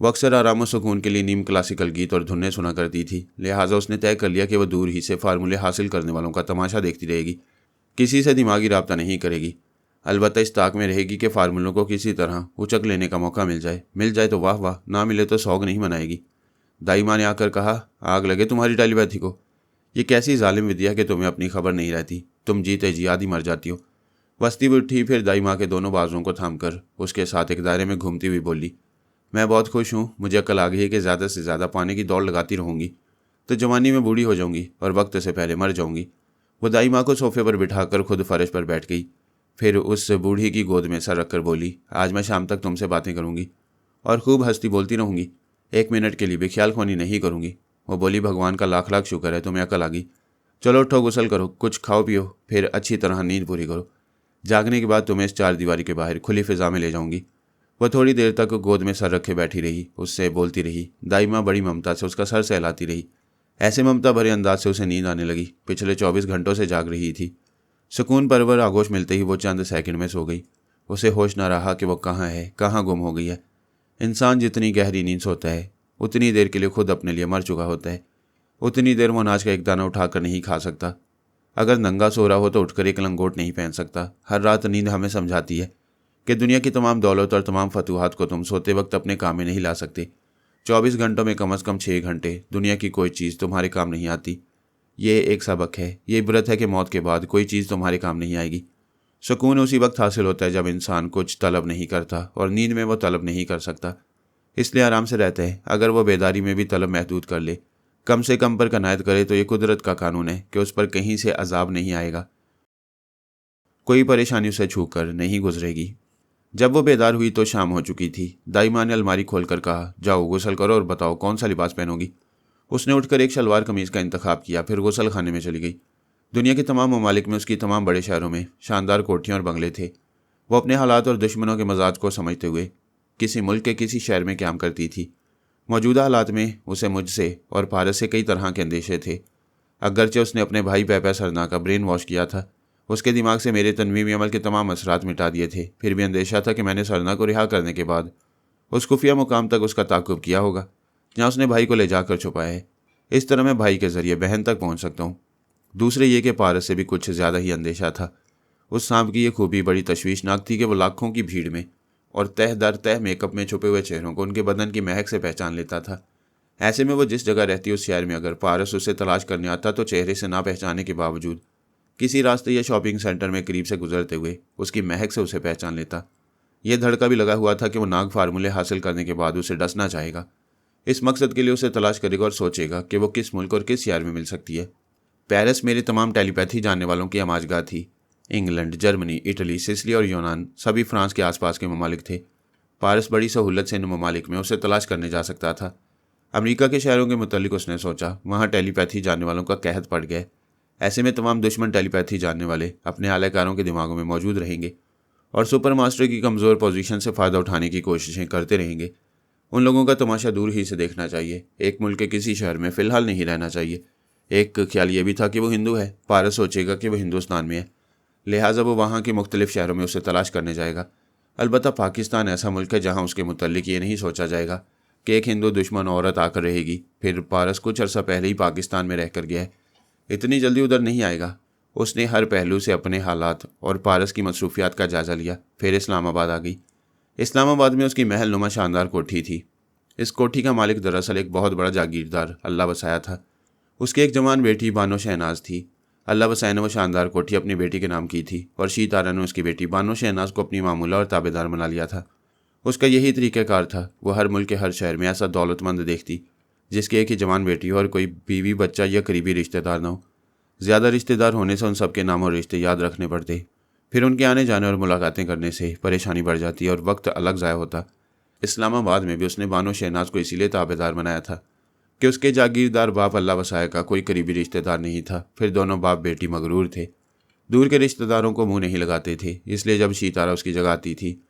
[SPEAKER 1] वो अक्सर आराम और सुकून के लिए नीम क्लासिकल गीत और धुनें सुना करती थी। लिहाजा उसने तय कर लिया कि वह दूर ही से फार्मूले हासिल करने वालों का तमाशा देखती रहेगी, किसी से दिमागी राब्ता नहीं करेगी। अलबत्ता इस ताक में रहेगी कि फार्मूलों को किसी तरह उचक लेने का मौका मिल जाए तो वाह वाह, ना मिले तो सौग नहीं मनाएगी। दाई माँ ने आकर कहा, आग लगे तुम्हारी टेलीपैथी को। ये कैसी जालिम विद्या कि तुम्हें अपनी खबर नहीं रहती, तुम जीते जी आधी मर जाती हो। वस्ती भी उठी, फिर दाई माँ के दोनों बाजुओं को थामकर उसके साथ एक दायरे में घूमती हुई बोली, मैं बहुत खुश हूँ। मुझे अक्ल आ गई है कि ज़्यादा से ज़्यादा पाने की दौड़ लगाती रहूँगी तो जवानी में बूढ़ी हो जाऊँगी और वक्त से पहले मर जाऊँगी। वो दाई माँ को सोफे पर बिठाकर खुद फर्श पर बैठ गई। फिर उस बूढ़ी की गोद में सर रखकर बोली, आज मैं शाम तक तुमसे बातें करूँगी और खूब हंसती बोलती रहूँगी। 1 मिनट के लिए भी ख्याल ख्वानी नहीं करूँगी। वो बोली, भगवान का लाख लाख शुक्र है तुम्हें अकल आ गई। चलो उठो, गुसल करो, कुछ खाओ पियो, फिर अच्छी तरह नींद पूरी करो। जागने के बाद तुम्हें इस 4 दीवारी के बाहर खुली फिजा में ले जाऊँगी। वह थोड़ी देर तक गोद में सर रखे बैठी रही, उससे बोलती रही। दाई माँ बड़ी ममता से उसका सर सहलाती रही। ऐसे ममता भरे अंदाज से उसे नींद आने लगी। पिछले 24 घंटों से जाग रही थी। सुकून परवर आगोश मिलते ही वो चंद सेकंड में सो गई। उसे होश न रहा कि वो कहाँ है, कहाँ गुम हो गई है। इंसान जितनी गहरी नींद सोता है उतनी देर के लिए खुद अपने लिए मर चुका होता है। उतनी देर वो अनाज का एक दाना उठाकर नहीं खा सकता। अगर नंगा सो रहा हो तो उठकर एक लंगोट नहीं पहन सकता। हर रात नींद हमें समझाती है कि दुनिया की तमाम दौलत और तमाम फतूहात को तुम सोते वक्त अपने काम में नहीं ला सकते। 24 घंटों में कम से कम 6 घंटे दुनिया की कोई चीज़ तुम्हारे काम नहीं आती। ये एक सबक है, ये इबरत है कि मौत के बाद कोई चीज़ तुम्हारे काम नहीं आएगी। सुकून उसी वक्त हासिल होता है जब इंसान कुछ तलब नहीं करता, और नींद में वो तलब नहीं कर सकता, इसलिए आराम से रहता है। अगर वो बेदारी में भी तलब महदूद कर ले, कम से कम पर कनायत करे, तो ये कुदरत का कानून है कि उस पर कहीं से अजाब नहीं आएगा, कोई परेशानी उसे छू कर नहीं गुजरेगी। जब वो बेदार हुई तो शाम हो चुकी थी। दाई माँ ने अलमारी खोलकर कहा, जाओ गुसल करो और बताओ कौन सा लिबास पहनोगी। उसने उठकर एक शलवार कमीज़ का इंतखाब किया, फिर गुसल खाने में चली गई। दुनिया के तमाम ममालिक में, उसकी तमाम बड़े शहरों में शानदार कोठियाँ और बंगले थे। वो अपने हालात और दुश्मनों के मजाज को समझते हुए किसी मुल्क के किसी शहर में क़याम करती थी। मौजूदा हालात में उसे मुझसे और भारत से कई तरह के अंदेशे थे। अगरचे उसने अपने भाई पैपा सरना का ब्रेन वॉश किया था, उसके दिमाग से मेरे तनवीमी अमल के तमाम असरात मिटा दिए थे, फिर भी अंदेशा था कि मैंने सरना को रिहा करने के बाद उस खुफिया मुकाम तक उसका ताक़ुब किया होगा जहाँ उसने भाई को ले जाकर छुपाया है। इस तरह मैं भाई के ज़रिए बहन तक पहुँच सकता हूँ। दूसरे ये कि पारस से भी कुछ ज़्यादा ही अंदेशा था। उस सांप की ये खूबी बड़ी तशवीशनाक थी कि वो लाखों की भीड़ में और तह दर तह मेकअप में छुपे हुए चेहरों को उनके बदन की महक से पहचान लेता था। ऐसे में वो जिस जगह रहती उस शहर में अगर पारस उसे तलाश करने आता तो चेहरे से ना पहचाने के बावजूद किसी रास्ते या शॉपिंग सेंटर में करीब से गुजरते हुए उसकी महक से उसे पहचान लेता। यह धड़का भी लगा हुआ था कि वो नाग फार्मूले हासिल करने के बाद उसे डसना चाहेगा। इस मकसद के लिए उसे तलाश करेगा और सोचेगा कि वो किस मुल्क और किस शहर में मिल सकती है। पेरिस मेरे तमाम टेलीपैथी जानने वालों की आमाजगाह थी। इंग्लैंड, जर्मनी, इटली, सिसिली और यूनान सभी फ्रांस के आसपास के ममालिक थे। पारस बड़ी सहूलत से इन ममालिक में उसे तलाश करने जा सकता था। अमेरिका के शहरों के मुतल्लिक उसने सोचा, वहाँ टेलीपैथी जानने वालों का कहत पड़ गया। ऐसे में तमाम दुश्मन टेलीपैथी जानने वाले अपने आलाकारों के दिमागों में मौजूद रहेंगे और सुपर मास्टर की कमज़ोर पोजीशन से फ़ायदा उठाने की कोशिशें करते रहेंगे। उन लोगों का तमाशा दूर ही से देखना चाहिए। एक मुल्क के किसी शहर में फ़िलहाल नहीं रहना चाहिए। एक ख्याल ये भी था कि वो हिंदू है। पारस सोचेगा कि वो हिंदुस्तान में है, लिहाजा वो वहाँ के मुख्तलिफ शहरों में उसे तलाश करने जाएगा। अलबत्ता पाकिस्तान ऐसा मुल्क है जहाँ उसके मुतल्लिक ये नहीं सोचा जाएगा कि एक हिंदू दुश्मन औरत आकर रहेगी। फिर पारस कुछ अर्सा पहले ही पाकिस्तान में रहकर गया है, इतनी जल्दी उधर नहीं आएगा। उसने हर पहलू से अपने हालात और पारस की मसरूफियात का जायज़ा लिया। फिर इस्लामाबाद आ गई। इस्लामाबाद में उसकी महल नुमा शानदार कोठी थी। इस कोठी का मालिक दरअसल एक बहुत बड़ा जागीरदार अल्लाह बसाया था। उसकी एक जवान बेटी बानो शहनाज थी। अल्लाह बसाया ने वो शानदार कोठी अपनी बेटी के नाम की थी और शी तारा ने उसकी बेटी बानो शहनाज को अपनी मामूला और ताबेदार बना लिया था। उसका यही तरीक़ाकार था। वो हर मुल्क के हर शहर में ऐसा दौलतमंद देखती जिसकी एक ही जवान बेटी हो और कोई बीवी, बच्चा या करीबी रिश्तेदार न हो। ज़्यादा रिश्तेदार होने से उन सब के नाम और रिश्ते याद रखने पड़ते, फिर उनके आने जाने और मुलाकातें करने से परेशानी बढ़ जाती और वक्त अलग ज़ाया होता। इस्लामाबाद में भी उसने बानो शहनाज को इसीलिए ताबेदार बनाया था कि उसके जागीरदार बाप अल्लाह वसाया का कोई करीबी रिश्तेदार नहीं था। फिर दोनों बाप बेटी मगरूर थे, दूर के रिश्तेदारों को मुंह नहीं लगाते थे। इसलिए जब शीतारा उसकी जगह आती थी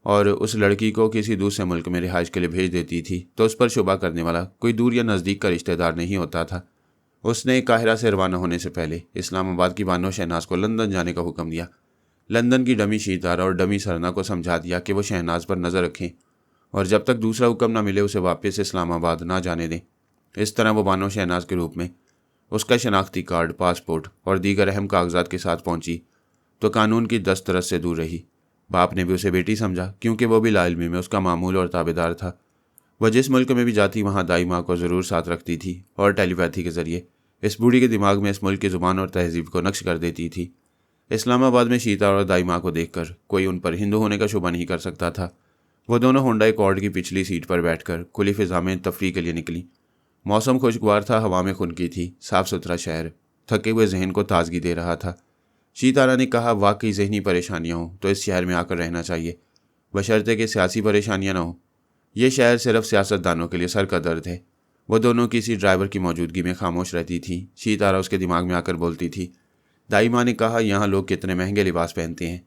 [SPEAKER 1] और उस लड़की को किसी दूसरे मुल्क में रिहाइश के लिए भेज देती थी तो उस पर शुबा करने वाला कोई दूर या नज़दीक का रिश्तेदार नहीं होता था। उसने काहिरा से रवाना होने से पहले इस्लामाबाद की बानो शहनाज को लंदन जाने का हुक्म दिया। लंदन की डमी शीतारा और डमी सरना को समझा दिया कि वो शहनाज पर नज़र रखें और जब तक दूसरा हुक्म ना मिले उसे वापस इस्लामाबाद ना जाने दें। इस तरह वो बानो शहनाज के रूप में उसका शनाख्ती कार्ड, पासपोर्ट और दीगर अहम कागजात के साथ पहुंची तो कानून की दस्तरस से दूर रही। बाप ने भी उसे बेटी समझा क्योंकि वो भी लाइल्मी में उसका मामूल और ताबेदार था। वह जिस मुल्क में भी जाती वहाँ दाई माँ को ज़रूर साथ रखती थी और टेलीपैथी के ज़रिए इस बूढ़ी के दिमाग में इस मुल्क की ज़ुबान और तहजीब को नक्श कर देती थी। इस्लामाबाद में शीता और दाई माँ को देखकर कोई उन पर हिंदू होने का शुबा नहीं कर सकता था। वो दोनों होंडा अकॉर्ड की पिछली सीट पर बैठकर खुली फिजा में तफरी के लिए निकली। मौसम खुशगवार था, हवा में खुनकी थी, साफ़ सुथरा शहर थके हुए जहन को ताजगी दे रहा था। शीतारा ने कहा, वाकई जहनी परेशानियाँ हों तो इस शहर में आकर रहना चाहिए, बशर्ते कि सियासी परेशानियाँ ना हो। ये शहर सिर्फ सियासतदानों के लिए सर का दर्द है। वो दोनों किसी ड्राइवर की मौजूदगी में खामोश रहती थी। शीतारा उसके दिमाग में आकर बोलती थी। दाई माँ ने कहा, यहाँ लोग कितने महंगे लिबास पहनते हैं,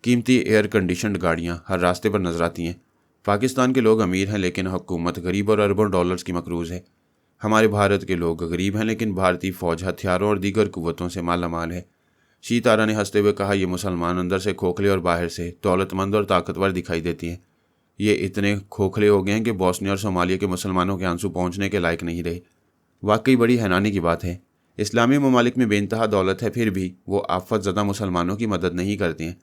[SPEAKER 1] कीमती एयर कंडीशनड गाड़ियाँ हर रास्ते पर नजर आती हैं। पाकिस्तान के लोग अमीर हैं लेकिन हुकूमत गरीब और अरबों डॉलर्स की मकरूज़ है। हमारे भारत के लोग गरीब हैं लेकिन भारतीय फ़ौज हथियारों और दीगर कुव्वतों से माला माल है। शीतारा ने हंसते हुए कहा, ये मुसलमान अंदर से खोखले और बाहर से दौलतमंद और ताकतवर दिखाई देती हैं। ये इतने खोखले हो गए हैं कि बोस्निया और सोमालिया के मुसलमानों के आंसू पहुँचने के लायक नहीं रहे। वाकई बड़ी हैरानी की बात है। इस्लामी ममालिक में बेइंतहा दौलत है, फिर भी वो आफत ज़दा मुसलमानों की मदद नहीं करते हैं।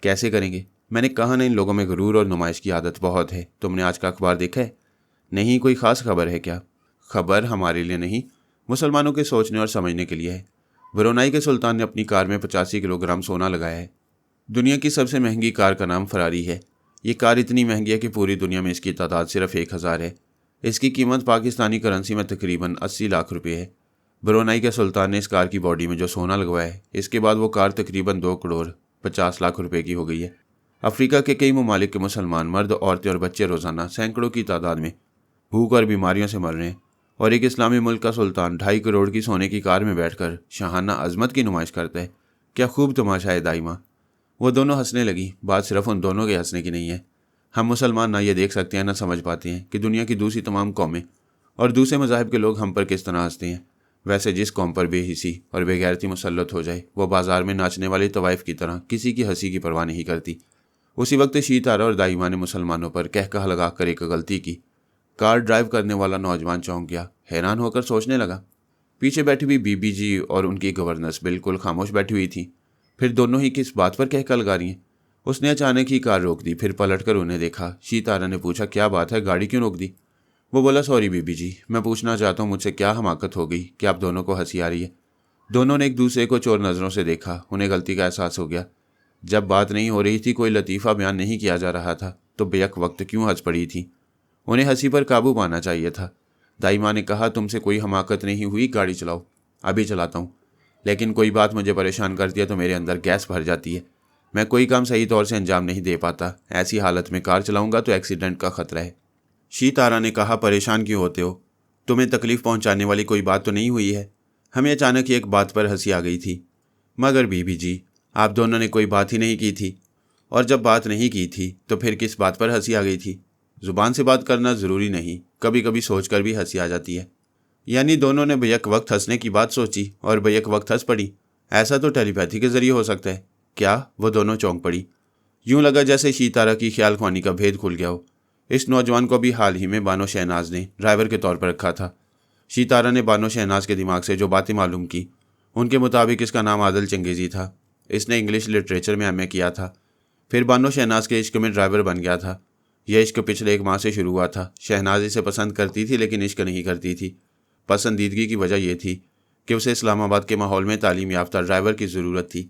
[SPEAKER 1] कैसे करेंगे? मैंने कहा ना, इन लोगों में गुरूर और नुमाइश की आदत बहुत है। तुमने आज का अखबार देखा है? नहीं, कोई ख़ास खबर है क्या? खबर हमारे लिए नहीं, मुसलमानों के सोचने और समझने के लिए है। ब्रुनाई के सुल्तान ने अपनी कार में 85 किलोग्राम सोना लगाया है। दुनिया की सबसे महंगी कार का नाम फरारी है। ये कार इतनी महंगी है कि पूरी दुनिया में इसकी तादाद सिर्फ 1000 है। इसकी कीमत पाकिस्तानी करेंसी में तकरीबन 80 लाख रुपये है। ब्रुनाई के सुल्तान ने इस कार की बॉडी में जो सोना लगवाया है, इसके बाद वो कार तकरीबन 2 करोड़ 50 लाख रुपए की हो गई है। अफ्रीका के कई ममालिक के मुसलमान मर्द, औरतें और बच्चे रोज़ाना सैकड़ों की तादाद में भूख और बीमारियों से मर रहे हैं और एक इस्लामी मुल्क का सुल्तान 2.5 करोड़ की सोने की कार में बैठकर शाहाना अजमत की नुमाइश करता है। क्या खूब तमाशा है दाई माँ। वो दोनों हंसने लगी। बात सिर्फ उन दोनों के हंसने की नहीं है। हम मुसलमान ना ये देख सकते हैं ना समझ पाते हैं कि दुनिया की दूसरी तमाम कौमें और दूसरे मज़ाहिब के लोग हम पर किस तरह हंसते हैं। वैसे जिस कौम पर बेहिसी और बेगैरती मुसल्लत हो जाए वो बाजार में नाचने वाले तवाइफ की तरह किसी की हंसी की परवाह नहीं करती। उसी वक्त शीतारा और दाईमा ने मुसलमानों पर कहकहा लगा कर एक गलती की। कार ड्राइव करने वाला नौजवान चौंक गया, हैरान होकर सोचने लगा। पीछे बैठी हुई बीबी जी और उनकी गवर्नेंस बिल्कुल खामोश बैठी हुई थी। फिर दोनों ही किस बात पर कहकहा लगा रही हैं? उसने अचानक ही कार रोक दी, फिर पलटकर उन्हें देखा। शीतारा ने पूछा, क्या बात है, गाड़ी क्यों रोक दी? वो बोला, सॉरी बीबी जी, मैं पूछना चाहता हूँ मुझसे क्या हमाकत हो गई कि आप दोनों को हंसी आ रही है। दोनों ने एक दूसरे को चोर नज़रों से देखा। उन्हें गलती का एहसास हो गया। जब बात नहीं हो रही थी, कोई लतीफ़ा बयान नहीं किया जा रहा था, तो बेयक वक्त क्यों हंस पड़ी थी? उन्हें हंसी पर काबू पाना चाहिए था। दाई माँ ने कहा, तुमसे कोई हमाकत नहीं हुई, गाड़ी चलाओ। अभी चलाता हूँ, लेकिन कोई बात मुझे परेशान करती है तो मेरे अंदर गैस भर जाती है। मैं कोई काम सही तौर से अंजाम नहीं दे पाता। ऐसी हालत में कार चलाऊंगा तो एक्सीडेंट का खतरा है। शीतारा ने कहा, परेशान क्यों होते हो? तुम्हें तकलीफ़ पहुंचाने वाली कोई बात तो नहीं हुई है? हमें अचानक ही एक बात पर हंसी आ गई थी। मगर बीबी जी, आप दोनों ने कोई बात ही नहीं की थी, और जब बात नहीं की थी तो फिर किस बात पर हंसी आ गई थी? ज़ुबान से बात करना ज़रूरी नहीं, कभी कभी सोच कर भी हंसी आ जाती है। यानी दोनों ने बेयक वक्त हंसने की बात सोची और बेयक वक्त हंस पड़ी। ऐसा तो टेलीपैथी के ज़रिए हो सकता है क्या? वो दोनों चौंक पड़ी। यूं लगा जैसे शीतारा की ख्याल ख्वानी का भेद खुल गया हो। इस नौजवान को भी हाल ही में बानो शहनाज ने ड्राइवर के तौर पर रखा था। शीतारा ने बानो शहनाज के दिमाग से जो बातें मालूम की, उनके मुताबिक इसका नाम आदिल चंगेज़ी था। इसने इंग्लिश लिटरेचर में एमए किया था, फिर बानो शहनाज के इश्क में ड्राइवर बन गया था। यह इश्क पिछले 1 माह से शुरू हुआ था। शहनाज इसे पसंद करती थी लेकिन इश्क नहीं करती थी। पसंदीदगी की वजह यह थी कि उसे इस्लामाबाद के माहौल में तालीम याफ्ता ड्राइवर की ज़रूरत थी।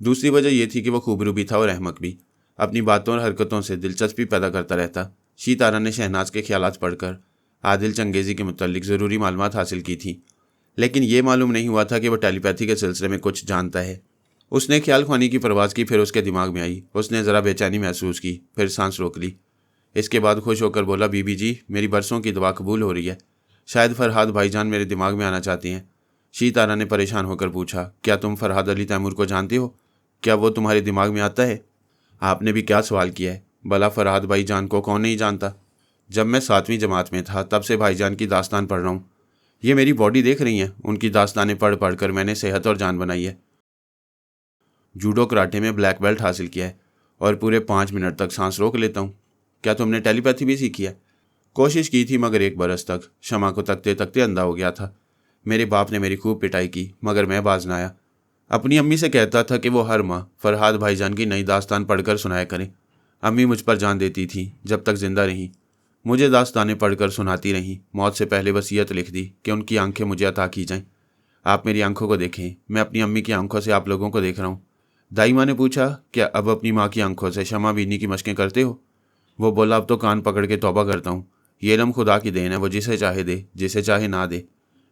[SPEAKER 1] दूसरी वजह यह थी कि वह खूबरू भी था और अहमक भी। अपनी बातों और हरकतों से दिलचस्पी पैदा करता रहता। शीतारा ने शहनाज के ख्यालात पढ़कर आदिल चंगेज़ी के मुतल्लिक ज़रूरी मालूमात हासिल की थी, लेकिन ये मालूम नहीं हुआ था कि वह टेलीपैथी के सिलसिले में कुछ जानता है। उसने ख्याल ख्वानी की परवाज़ की, फिर उसके दिमाग में आई। उसने ज़रा बेचैनी महसूस की, फिर सांस रोक ली। इसके बाद खुश होकर बोला, बीबी जी मेरी बरसों की दुआ कबूल हो रही है। शायद फरहाद भाईजान मेरे दिमाग में आना चाहती हैं। शीतारा ने परेशान होकर पूछा, क्या तुम फरहाद अली तैमूर को जानती हो? क्या वो तुम्हारे दिमाग में आता है? आपने भी क्या सवाल किया है? भला फरहाद भाईजान को कौन नहीं जानता? जब मैं 7वीं जमात में था तब से भाईजान की दास्तान पढ़ रहा हूँ। ये मेरी बॉडी देख रही हैं, उनकी दास्तानें पढ़ पढ़ कर मैंने सेहत और जान बनाई है। जूडो कराटे में ब्लैक बेल्ट हासिल किया है और पूरे 5 मिनट तक सांस रोक लेता हूँ। क्या तुमने टेलीपैथी भी सीखी है? कोशिश की थी मगर 1 बरस तक शमा को तकते तकते अंधा हो गया था। मेरे बाप ने मेरी खूब पिटाई की मगर मैं बाज ना आया। अपनी अम्मी से कहता था कि वो हर माह फरहाद भाईजान की नई दास्तान पढ़कर सुनाया करें। अम्मी मुझ पर जान देती थी जब तक जिंदा रहीं। मुझे दास्तानें पढ़कर सुनाती रहीं। मौत से पहले वसीयत लिख दी कि उनकी आंखें मुझे अता की जाएं। आप मेरी आंखों को देखें, मैं अपनी अम्मी की आंखों से आप लोगों को देख रहा हूँ। दाई माँ ने पूछा, क्या अब अपनी माँ की आंखों से क्षमा बीनी की मशकें करते हो? वो बोला, अब तो कान पकड़ के तौबा करता हूँ। ये इल्म खुदा की देन है, वो जिसे चाहे दे, जिसे चाहे ना दे।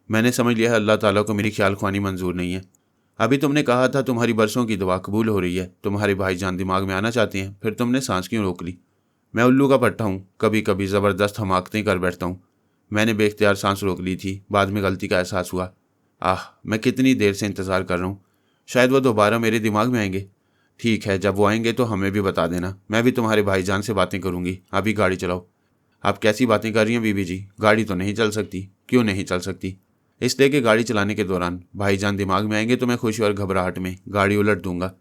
[SPEAKER 1] मैंने समझ लिया है अल्लाह ताला को मेरी ख्याल ख्वानी मंजूर नहीं है। अभी तुमने कहा था तुम्हारी बरसों की दुआ कबूल हो रही है, तुम्हारे भाईजान दिमाग में आना चाहते हैं, फिर तुमने सांस क्यों रोक ली? मैं उल्लू का पट्टा हूँ, कभी कभी ज़बरदस्त हमाकतें कर बैठता हूँ। मैंने बेख्तियार सांस रोक ली थी, बाद में गलती का एहसास हुआ। आह, मैं कितनी देर से इंतज़ार कर रहा हूँ। शायद वो दोबारा मेरे दिमाग में आएंगे। ठीक है, जब वो आएंगे तो हमें भी बता देना, मैं भी तुम्हारे भाईजान से बातें करूँगी। अभी गाड़ी चलाओ। आप कैसी बातें कर रही हैं बीबी जी? गाड़ी तो नहीं चल सकती। क्यों नहीं चल सकती? इसलिए कि गाड़ी चलाने के दौरान भाईजान दिमाग में आएंगे तो मैं खुशी और घबराहट में गाड़ी उलट दूंगा।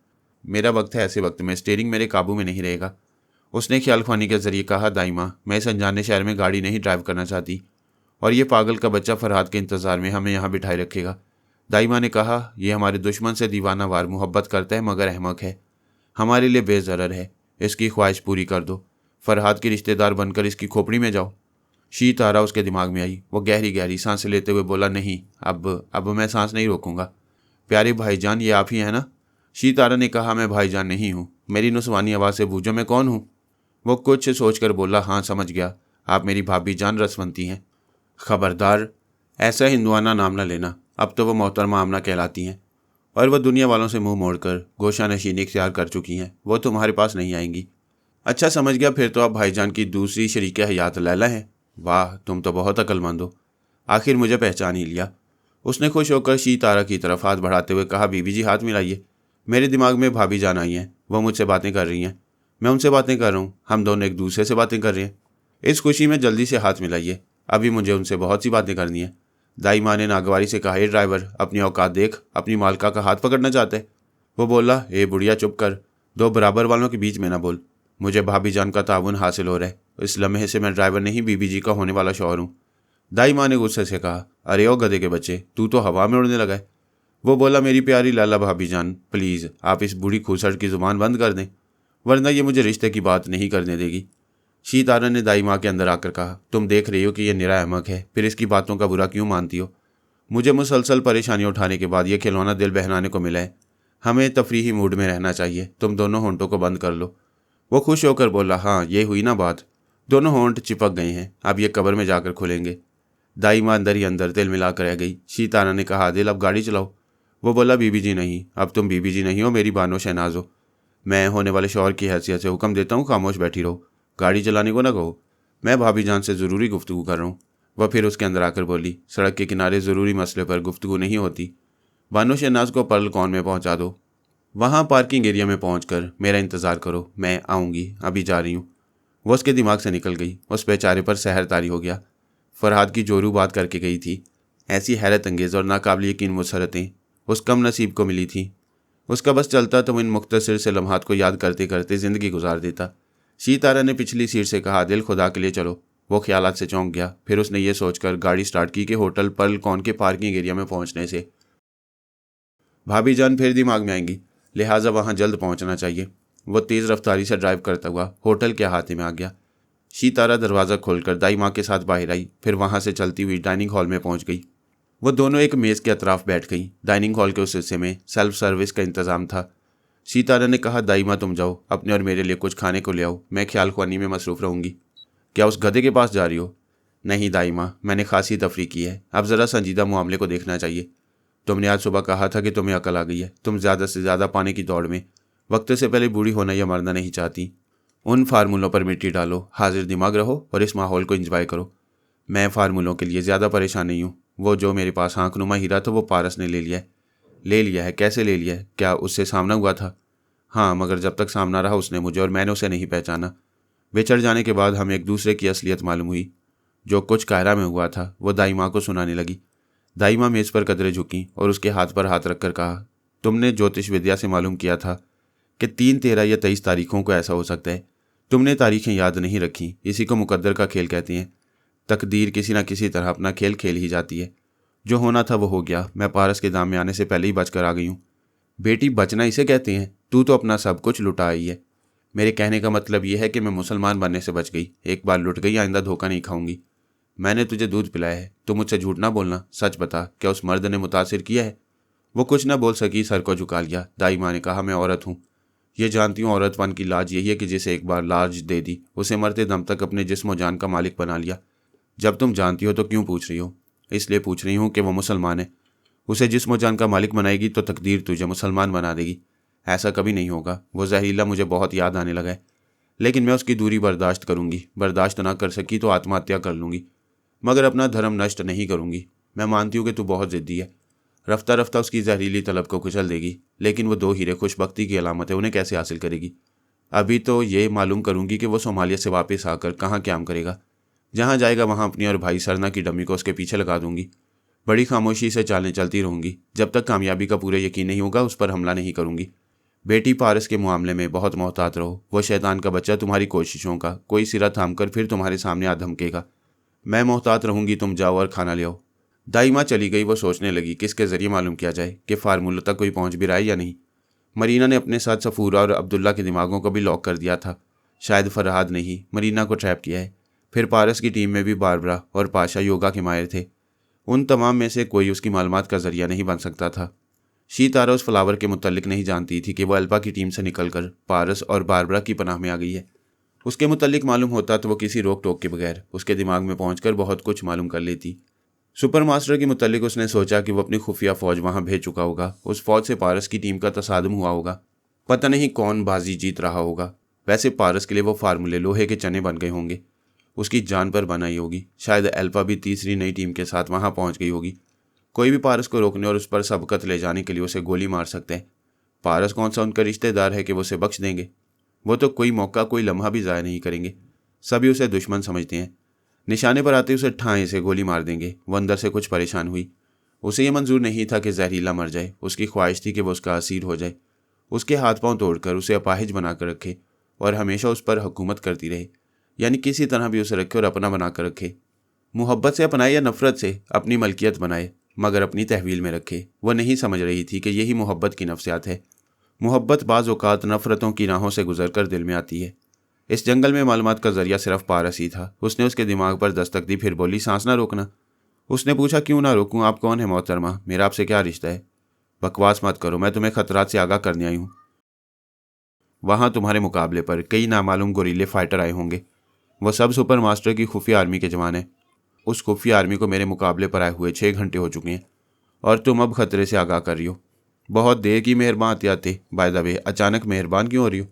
[SPEAKER 1] मेरा वक्त है, ऐसे वक्त में स्टीयरिंग मेरे काबू में नहीं रहेगा। उसने ख्याल ख्वानी के जरिए कहा, दाई माँ मैं इस अनजाने शहर में गाड़ी नहीं ड्राइव करना चाहती और ये पागल का बच्चा फरहाद के इंतज़ार में हमें यहाँ बिठाए रखेगा। दाई माँ ने कहा, यह हमारे दुश्मन से दीवाना वार मोहब्बत करता है मगर अहमक है, हमारे लिए बेज़रर है। इसकी ख्वाहिश पूरी कर दो, फरहाद की रिश्तेदार बनकर इसकी खोपड़ी में जाओ। शीतारा उसके दिमाग में आई। वो गहरी गहरी सांसें लेते हुए बोला, नहीं, अब मैं सांस नहीं रोकूंगा। प्यारे भाईजान, ये आप ही हैं ना? शीतारा ने कहा, मैं भाईजान नहीं हूँ। मेरी नुस्वानी आवाज़ से बूझो मैं कौन हूँ? वो कुछ सोचकर बोला, हाँ समझ गया, आप मेरी भाभी जान रसवंती हैं। खबरदार, ऐसा हिंदुआना नाम न लेना। अब तो वो मोहतरमा आमना कहलाती हैं और वह दुनिया वालों से मुंह मोड़कर गोशा नशीनी इख्तियार कर चुकी हैं। वो तुम्हारे पास नहीं आएंगी। अच्छा समझ गया, फिर तो आप भाईजान की दूसरी शरीक हयात लैला हैं। वाह, तुम तो बहुत अक्लमंद हो, आखिर मुझे पहचान ही लिया। उसने खुश होकर शीतारा की तरफ हाथ बढ़ाते हुए कहा, बीबी जी हाथ मिलाइए। मेरे दिमाग में भाभी जान आई हैं, वो मुझसे बातें कर रही हैं, मैं उनसे बातें कर रहा हूँ, हम दोनों एक दूसरे से बातें कर रहे हैं। इस खुशी में जल्दी से हाथ मिलाइए, अभी मुझे उनसे बहुत सी बातें करनी है। दाई माँ ने नागवारी से कहा, ये ड्राइवर अपनी औकात देख, अपनी मालका का हाथ पकड़ना चाहता है। वो बोला, ए बुढ़िया चुप कर, दो बराबर वालों के बीच में ना बोल। मुझे भाभी जान का ताउन हासिल हो रहा है, इस लम्हे से मैं ड्राइवर नहीं बीबी जी का होने वाला शौहर हूँ। दाई माँ ने गुस्से से कहा, अरे ओ गधे के बच्चे, तू तो हवा में उड़ने लगा है। वो बोला, मेरी प्यारी लाला भाभी जान, प्लीज़ आप इस बूढ़ी खूसट की ज़ुबान बंद कर दें, वरना ये मुझे रिश्ते की बात नहीं करने देगी। शीतारा ने दाई माँ के अंदर आकर कहा, तुम देख रही हो कि यह निरा अहमक है, फिर इसकी बातों का बुरा क्यों मानती हो? मुझे मुसलसल परेशानियाँ उठाने के बाद ये खिलौना दिल बहलाने को मिला है। हमें तफरीही मूड में रहना चाहिए, तुम दोनों होंठों को बंद कर लो। वो खुश होकर बोला, हाँ ये हुई ना बात। दोनों होंठ चिपक गए हैं, अब ये कब्र में जाकर खुलेंगे। दाई माँ अंदर ही अंदर तिल मिलाकर रह गई। शीतारा ने कहा, दिल अब गाड़ी चलाओ। वो बोला, बीबी जी नहीं, अब तुम बीबी जी नहीं हो, मेरी बानो शहनाज हो। मैं होने वाले शौहर की हैसियत से हुक्म देता हूँ, खामोश बैठी रहो, गाड़ी चलाने को ना कहो। मैं भाभी जान से ज़रूरी गुफ्तगू कर रहा हूँ। वह फिर उसके अंदर आकर बोली, सड़क के किनारे ज़रूरी मसले पर गुफ्तगू नहीं होती। बानो शहनाज को पर्ल कॉन में पहुँचा दो, वहाँ पार्किंग एरिया में पहुंचकर मेरा इंतज़ार करो, मैं आऊँगी, अभी जा रही हूँ। वो उसके दिमाग से निकल गई। उस बेचारे पर सहर तारी हो गया। फरहाद की जोरू बात करके गई थी। ऐसी हैरत अंगेज़ और नाकाबिल यकीन मुसरतें उस कम नसीब को मिली थी। उसका बस चलता तो इन मुख्तसर से लम्हात को याद करते करते ज़िंदगी गुजार देता। शीतारा ने पिछली सीट से कहा, दिल खुदा के लिए चलो। वो ख्यालात से चौंक गया। फिर उसने ये सोचकर गाड़ी स्टार्ट की कि होटल पर्ल कॉन के पार्किंग एरिया में पहुँचने से भाभी जान फिर दिमाग में आएंगी, लिहाजा वहाँ जल्द पहुँचना चाहिए। वो तेज़ रफ्तारी से ड्राइव करता हुआ होटल के अहाते में आ गया। शीतारा दरवाज़ा खोलकर दाई माँ के साथ बाहर आई, फिर वहाँ से चलती हुई डाइनिंग हॉल में पहुँच गई। वो दोनों एक मेज़ के अतराफ बैठ गई। डाइनिंग हॉल के उस हिस्से में सेल्फ सर्विस का इंतज़ाम था। शीतारा ने कहा, दाई माँ तुम जाओ, अपने और मेरे लिए कुछ खाने को ले आओ, मैं ख्याल ख्वानी में मसरूफ़ रहूँगी। क्या उस गधे के पास जा रही हो? नहीं दाई माँ, मैंने खासी तफरी की है, अब ज़रा संजीदा मामले को देखना चाहिए। तुमने आज सुबह कहा था कि तुम्हें अकल आ गई है, तुम ज़्यादा से ज़्यादा पाने की दौड़ में वक्त से पहले बूढ़ी होना या मरना नहीं चाहती। उन फार्मूलों पर मिट्टी डालो, हाजिर दिमाग रहो और इस माहौल को एंजॉय करो। मैं फार्मूलों के लिए ज़्यादा परेशान नहीं हूँ। वो जो मेरे पास आंखनुमा हीरा था वो पारस ने ले लिया है। ले लिया है? कैसे ले लिया है? क्या उससे सामना हुआ था? हाँ, मगर जब तक सामना रहा उसने मुझे और मैंने उसे नहीं पहचाना। बिछड़ जाने के बाद हमें एक दूसरे की असलियत मालूम हुई। जो कुछ कायरा में हुआ था वो दाई माँ को सुनाने लगी। दाई माँ मेज़ पर कदरे झुकीं और उसके हाथ पर हाथ रखकर कहा, तुमने ज्योतिष विद्या से मालूम किया था कि 3, 13 या 23 तारीखों को ऐसा हो सकता है। तुमने तारीखें याद नहीं रखी। इसी को मुकद्दर का खेल कहते हैं। तकदीर किसी न किसी तरह अपना खेल खेल ही जाती है। जो होना था वो हो गया। मैं पारस के दाम में आने से पहले ही बचकर आ गई हूँ। बेटी, बचना इसे कहते हैं? तू तो अपना सब कुछ लुटा आई है। मेरे कहने का मतलब यह है कि मैं मुसलमान बनने से बच गई। एक बार लुट गई, आइंदा धोखा नहीं खाऊंगी। मैंने तुझे दूध पिलाया है। तू मुझसे झूठ ना बोलना। सच बता, क्या उस मर्द ने मुतासिर किया है? वो कुछ न बोल सकी, सर को झुका लिया। दाई माँ ने कहा, मैं औरत हूँ। ये जानती हूँ औरतपन की लाज यही है कि जिसे एक बार लाज दे दी उसे मरते दम तक अपने जिस्म जान का मालिक बना लिया। जब तुम जानती हो तो क्यों पूछ रही हो? इसलिए पूछ रही हूँ कि वो मुसलमान है। उसे जिस्म जान का मालिक बनाएगी तो तकदीर तुझे मुसलमान बना देगी। ऐसा कभी नहीं होगा। वो जहरीला मुझे बहुत याद आने लगा है, लेकिन मैं उसकी दूरी बर्दाश्त करूंगी। बर्दाश्त ना कर सकी तो आत्महत्या कर लूंगी, मगर अपना धर्म नष्ट नहीं करूंगी। मैं मानती हूँ कि तू बहुत ज़िद्दी है। रफ्ता रफ्ता उसकी जहरीली तलब को कुचल देगी, लेकिन वो 2 हीरे खुशबख्ती की अलामत है, उन्हें कैसे हासिल करेगी? अभी तो ये मालूम करूंगी कि वो सोमालिया से वापस आकर कहाँ क्याम करेगा। जहाँ जाएगा वहाँ अपनी और भाई सरना की डमी को उसके पीछे लगा दूंगी। बड़ी खामोशी से चालें चलती रहूंगी। जब तक कामयाबी का पूरा यकीन नहीं होगा उस पर हमला नहीं करूंगी। बेटी, पारस के मामले में बहुत मोहतात रहो। वो शैतान का बच्चा तुम्हारी कोशिशों का कोई सिरा थाम कर फिर तुम्हारे सामने आ धमकेगा। मैं मोहतात रहूंगी। तुम जाओ और खाना ले आओ। दाई माँ चली गई। वो सोचने लगी किसके जरिए मालूम किया जाए कि फार्मूला तक कोई पहुंच भी रहा है या नहीं। मरीना ने अपने साथ सफूरा और अब्दुल्ला के दिमागों को भी लॉक कर दिया था। शायद फरहाद ने ही मरीना को ट्रैप किया है। फिर पारस की टीम में भी बारबरा और पाशा योगा के माहिर थे। उन तमाम में से कोई उसकी मालूमात का जरिया नहीं बन सकता था। शीतारा उस फ्लावर के मुतल्लिक नहीं जानती थी कि वह अल्पा की टीम से निकलकर पारस और बारबरा की पनाह में आ गई है। उसके मुतल्लिक मालूम होता तो वो किसी रोक टोक के बगैर उसके दिमाग में पहुंचकर बहुत कुछ मालूम कर लेती। सुपर मास्टर के मुतल्लिक उसने सोचा कि वो अपनी खुफिया फौज वहां भेज चुका होगा। उस फौज से पारस की टीम का तसादुम हुआ होगा। पता नहीं कौन बाजी जीत रहा होगा। वैसे पारस के लिए वो फार्मूले लोहे के चने बन गए होंगे। उसकी जान पर बनाई होगी। शायद अल्फा भी तीसरी नई टीम के साथ वहां पहुंच गई होगी। कोई भी पारस को रोकने और उस पर सबकत ले जाने के लिए उसे गोली मार सकते हैं। पारस कौन सा उनका रिश्तेदार है कि वो उसे बख्श देंगे? वो तो कोई मौका, कोई लम्हा भी ज़ाया नहीं करेंगे। सभी उसे दुश्मन समझते हैं। निशाने पर आते उसे ठाएं से गोली मार देंगे। वो अंदर से कुछ परेशान हुई। उसे यह मंजूर नहीं था कि जहरीला मर जाए। उसकी ख्वाहिश थी कि वो उसका असीर हो जाए, उसके हाथ पांव तोड़कर उसे अपाहिज बनाकर रखे और हमेशा उस पर हुकूमत करती रहे। यानी किसी तरह भी उसे रखे और अपना बनाकर रखे। मोहब्बत से अपनाए या नफरत से, अपनी मलकियत बनाए, मगर अपनी तहवील में रखे। वह नहीं समझ रही थी कि यही मोहब्बत की नफ्सियात है। मोहब्बत बाज़ औक़ात नफ़रतों की राहों से गुजरकर दिल में आती है। इस जंगल में मालूमात का जरिया सिर्फ पारस ही था। उसने उसके दिमाग पर दस्तक दी, फिर बोली, सांस ना रोकना। उसने पूछा, क्यों ना रोकूं? आप कौन है मोहतरमा? मेरा आपसे क्या रिश्ता है? बकवास मत करो, मैं तुम्हें खतरात से आगाह करने आई हूँ। वहाँ तुम्हारे मुकाबले पर कई नामालूम गोरीले फाइटर आए होंगे। वह सब सुपर मास्टर की खुफिया आर्मी के जवान हैं। उस खुफिया आर्मी को मेरे मुकाबले पर आए हुए 6 घंटे हो चुके हैं और तुम अब खतरे से आगाह कर रही हो। बहुत देर की मेहरबान आते आते। बाय द वे, अचानक मेहरबान क्यों हो रही हो?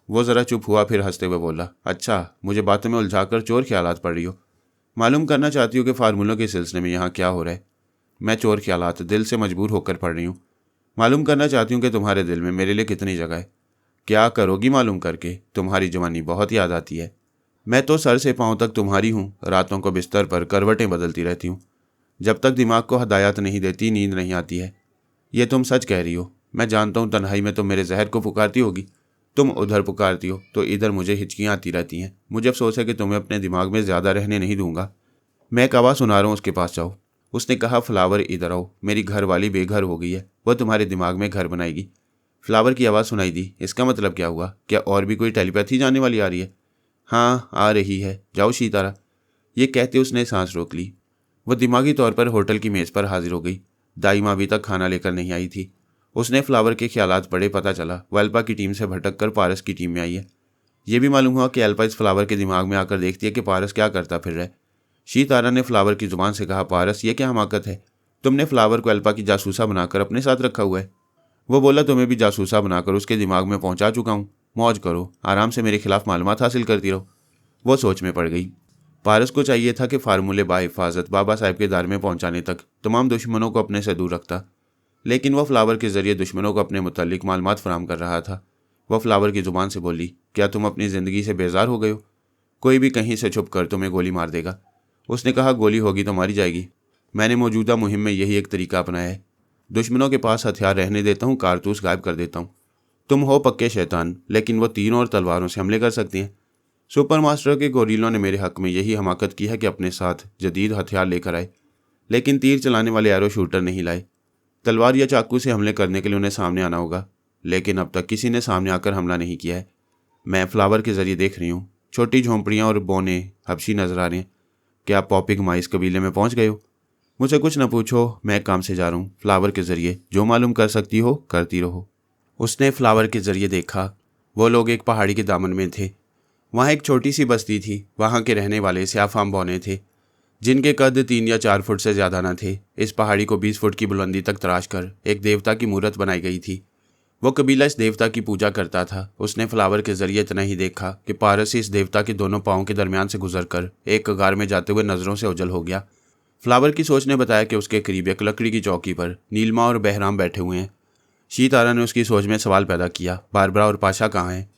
[SPEAKER 1] वो ज़रा चुप हुआ, फिर हंसते हुए बोला, अच्छा, मुझे बातों में उलझाकर चोर ख्यालात पड़ रही हो। मालूम करना चाहती हूँ कि फार्मूलों के सिलसिले में यहाँ क्या हो रहा है? मैं चोर ख्यालात दिल से मजबूर होकर पढ़ रही हूँ। मालूम करना चाहती हूँ कि तुम्हारे दिल में मेरे लिए कितनी जगह है। क्या करोगी मालूम करके? तुम्हारी जवानी बहुत याद आती है। मैं तो सर से पाँव तक तुम्हारी हूँ। रातों को बिस्तर पर करवटें बदलती रहती हूँ। जब तक दिमाग को हदायत नहीं देती नींद नहीं आती है। ये तुम सच कह रही हो। मैं जानता हूँ तन्हाई में तुम मेरे जहर को पुकारती होगी। तुम उधर पुकारती हो तो इधर मुझे हिचकियाँ आती रहती हैं। मुझे अफसोस है कि तुम्हें अपने दिमाग में ज़्यादा रहने नहीं दूंगा। मैं एक आवाज़ सुना रहा हूँ, उसके पास जाओ। उसने कहा, फ्लावर इधर आओ। मेरी घर वाली बेघर हो गई है, वह तुम्हारे दिमाग में घर बनाएगी। फ्लावर की आवाज़ सुनाई दी। इसका मतलब क्या हुआ? क्या और भी कोई टेलीपैथी जाने वाली आ रही है? हाँ, आ रही है। जाओ शीतारा। ये कहते उसने सांस रोक ली। वह दिमागी तौर पर होटल की मेज़ पर हाजिर हो गई। दाई माँ अभी तक खाना लेकर नहीं आई थी। उसने फ्लावर के ख्यालात पढ़े। पता चला वह अल्पा की टीम से भटक कर पारस की टीम में आई है। यह भी मालूम हुआ कि अल्पा इस फ्लावर के दिमाग में आकर देखती है कि पारस क्या करता फिर रहा है। शीतारा ने फ्लावर की जुबान से कहा, पारस, ये क्या हमाकत है? तुमने फ्लावर को अल्पा की जासूसा बनाकर अपने साथ रखा हुआ है। वो बोला, तुम्हें भी जासूसा बनाकर उसके दिमाग में पहुंचा चुका हूँ। मौज करो, आराम से मेरे खिलाफ मालूमात हासिल करती रहो। वो सोच में पड़ गई। पारस को चाहिए था कि फार्मूले बाहिफाजत बाबा साहब के दार में पहुंचाने तक तमाम दुश्मनों को अपने से दूर रखता, लेकिन वह फ्लावर के जरिए दुश्मनों को अपने मुतालिक मालूमात फराहम कर रहा था। वह फ्लावर की जुबान से बोली, क्या तुम अपनी ज़िंदगी से बेजार हो गए हो? कोई भी कहीं से छुप कर तुम्हें गोली मार देगा। उसने कहा, गोली होगी तो मारी जाएगी। मैंने मौजूदा मुहिम में यही एक तरीका अपनाया है। दुश्मनों के पास हथियार रहने देता हूँ, कारतूस गायब कर देता हूँ। तुम हो पक्के शैतान, लेकिन वो तीरों और तलवारों से हमले कर सकती हैं। सुपर मास्टर के गोरीलों ने मेरे हक में यही हमाकत की है कि अपने साथ जदीद हथियार लेकर आए, लेकिन तीर चलाने वाले एरो शूटर नहीं लाए। तलवार या चाकू से हमले करने के लिए उन्हें सामने आना होगा, लेकिन अब तक किसी ने सामने आकर हमला नहीं किया है। मैं फ्लावर के जरिए देख रही हूँ, छोटी झोंपड़ियाँ और बोने हबशी नजर आ रही हैं। क्या आप पॉपिंग माइस कबीले में पहुँच गए हो? मुझे कुछ न पूछो, मैं काम से जा रहा हूँ। फ्लावर के जरिए जो मालूम कर सकती हो करती रहो। उसने फ्लावर के जरिए देखा। वो लोग एक पहाड़ी के दामन में थे। वहाँ एक छोटी सी बस्ती थी। वहाँ के रहने वाले स्याफाम बौने थे, जिनके कद 3 या 4 फुट से ज़्यादा न थे। इस पहाड़ी को 20 फुट की बुलंदी तक तराश कर एक देवता की मूर्त बनाई गई थी। वो कबीला इस देवता की पूजा करता था। उसने फ्लावर के जरिए इतना ही देखा कि पारस इस देवता के दोनों पाँव के दरमियान से गुजरकर एक कगार में जाते हुए नज़रों से ओझल हो गया। फ्लावर की सोच ने बताया कि उसके करीब एक लकड़ी की चौकी पर नीलमा और बहराम बैठे हुए हैं। शीतारा ने उसकी सोच में सवाल पैदा किया, बारबरा और पाशा कहाँ हैं?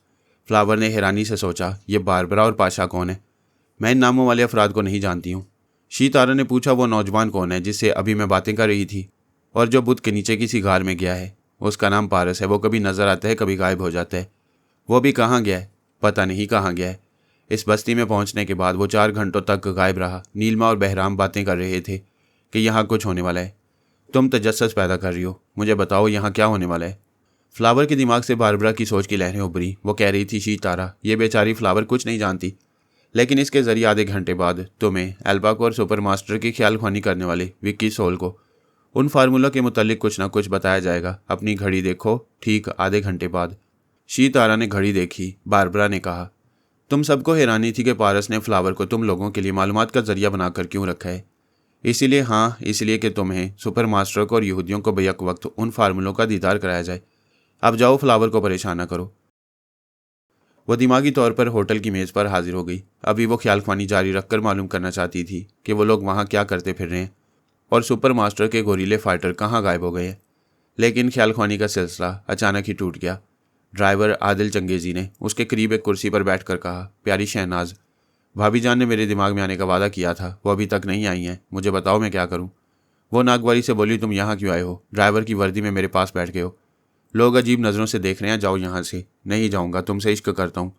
[SPEAKER 1] फ्लावर ने हैरानी से सोचा, ये बारबरा और पाशा कौन है? मैं इन नामों वाले अफराद को नहीं जानती हूँ। शीतारा ने पूछा, वो नौजवान कौन है जिससे अभी मैं बातें कर रही थी और जो बुद्ध के नीचे किसी गार में गया है? उसका नाम पारस है। वो कभी नजर आता है, कभी गायब हो जाता है। वो भी कहाँ गया है? पता नहीं कहाँ गया है। इस बस्ती में पहुंचने के बाद वो 4 घंटों तक गायब रहा। नीलमा और बहराम बातें कर रहे थे कि यहाँ कुछ होने वाला है। तुम तजस्सुस पैदा कर रही हो, मुझे बताओ यहाँ क्या होने वाला है? फ्लावर के दिमाग से बारबरा की सोच की लहरें उभरी। वो कह रही थी, शीतारा, ये बेचारी फ्लावर कुछ नहीं जानती, लेकिन इसके जरिए आधे घंटे बाद तुम्हें, एल्बा को और सुपर मास्टर की ख्याल ख्वानी करने वाले विक्की सोल को उन फार्मूलों के मुतालिक कुछ ना कुछ बताया जाएगा। अपनी घड़ी देखो, ठीक आधे घंटे बाद। शीतारा ने घड़ी देखी। बारबरा ने कहा, तुम सबको हैरानी थी कि पारस ने फ्लावर को तुम लोगों के लिए मालूमात का जरिया बनाकर क्यों रखा है। इसीलिए, हाँ, इसलिए कि तुम्हें, सुपर मास्टर को और यहूदियों को बेयक वक्त उन फार्मूलों का दीदार कराया जाए। अब जाओ, फ्लावर को परेशान न करो। वह दिमागी तौर पर होटल की मेज़ पर हाजिर हो गई। अभी वो ख्याल ख्वानी जारी रखकर मालूम करना चाहती थी कि वो लोग वहाँ क्या करते फिर रहे हैं और सुपर मास्टर के गोरीले फाइटर कहाँ गायब हो गए हैं। लेकिन ख्याल ख्वानी का सिलसिला अचानक ही टूट गया। ड्राइवर आदिल चंगेजी ने उसके करीब एक कुर्सी पर बैठकर कहा, प्यारी शहनाज, भाभी जान ने मेरे दिमाग में आने का वादा किया था, वो अभी तक नहीं आई हैं। मुझे बताओ मैं क्या करूं? वो नागवारी से बोली, तुम यहाँ क्यों आए हो? ड्राइवर की वर्दी में मेरे पास बैठ गए हो। लोग अजीब नज़रों से देख रहे हैं, जाओ यहाँ से। नहीं जाऊँगा, तुमसे इश्क करता हूँ।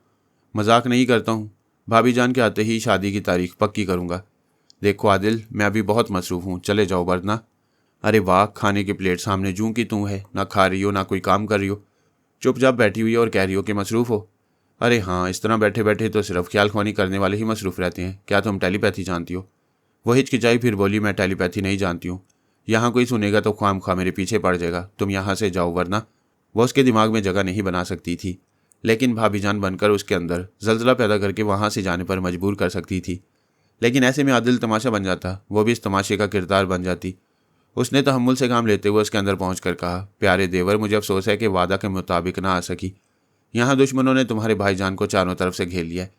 [SPEAKER 1] मजाक नहीं करता हूँ। भाभी जान के आते ही शादी की तारीख पक्की करूँगा। देखो आदिल, मैं अभी बहुत मसरूफ़ हूँ, चले जाओ वरना। अरे वाह, खाने की प्लेट सामने जूं की तू है, ना खा रही हो ना कोई काम कर रही हो, चुपचाप बैठी हुई है और कह रही हो कि मसरूफ़ हो। अरे हाँ, इस तरह बैठे बैठे तो सिर्फ ख्याल ख्वानी करने वाले ही मसरूफ़ रहते हैं। क्या तुम टेलीपैथी जानती हो? वो हिचकिचाई, फिर बोली, मैं टेलीपैथी नहीं जानती हूँ। यहाँ कोई सुनेगा तो ख्वाम खा मेरे पीछे पड़ जाएगा। तुम यहाँ से जाओ वरना। वो उसके दिमाग में जगह नहीं बना सकती थी, लेकिन भाभीजान बनकर उसके अंदर जल्जला पैदा करके वहाँ से जाने पर मजबूर कर सकती थी। लेकिन ऐसे में आदिल तमाशा बन जाता, वो भी इस तमाशे का किरदार बन जाती। उसने तहम्मुल से काम लेते हुए उसके अंदर पहुंचकर कहा, प्यारे देवर, मुझे अफसोस है कि वादा के मुताबिक ना आ सकी। यहाँ दुश्मनों ने तुम्हारे भाईजान को चारों तरफ से घेर लिया है।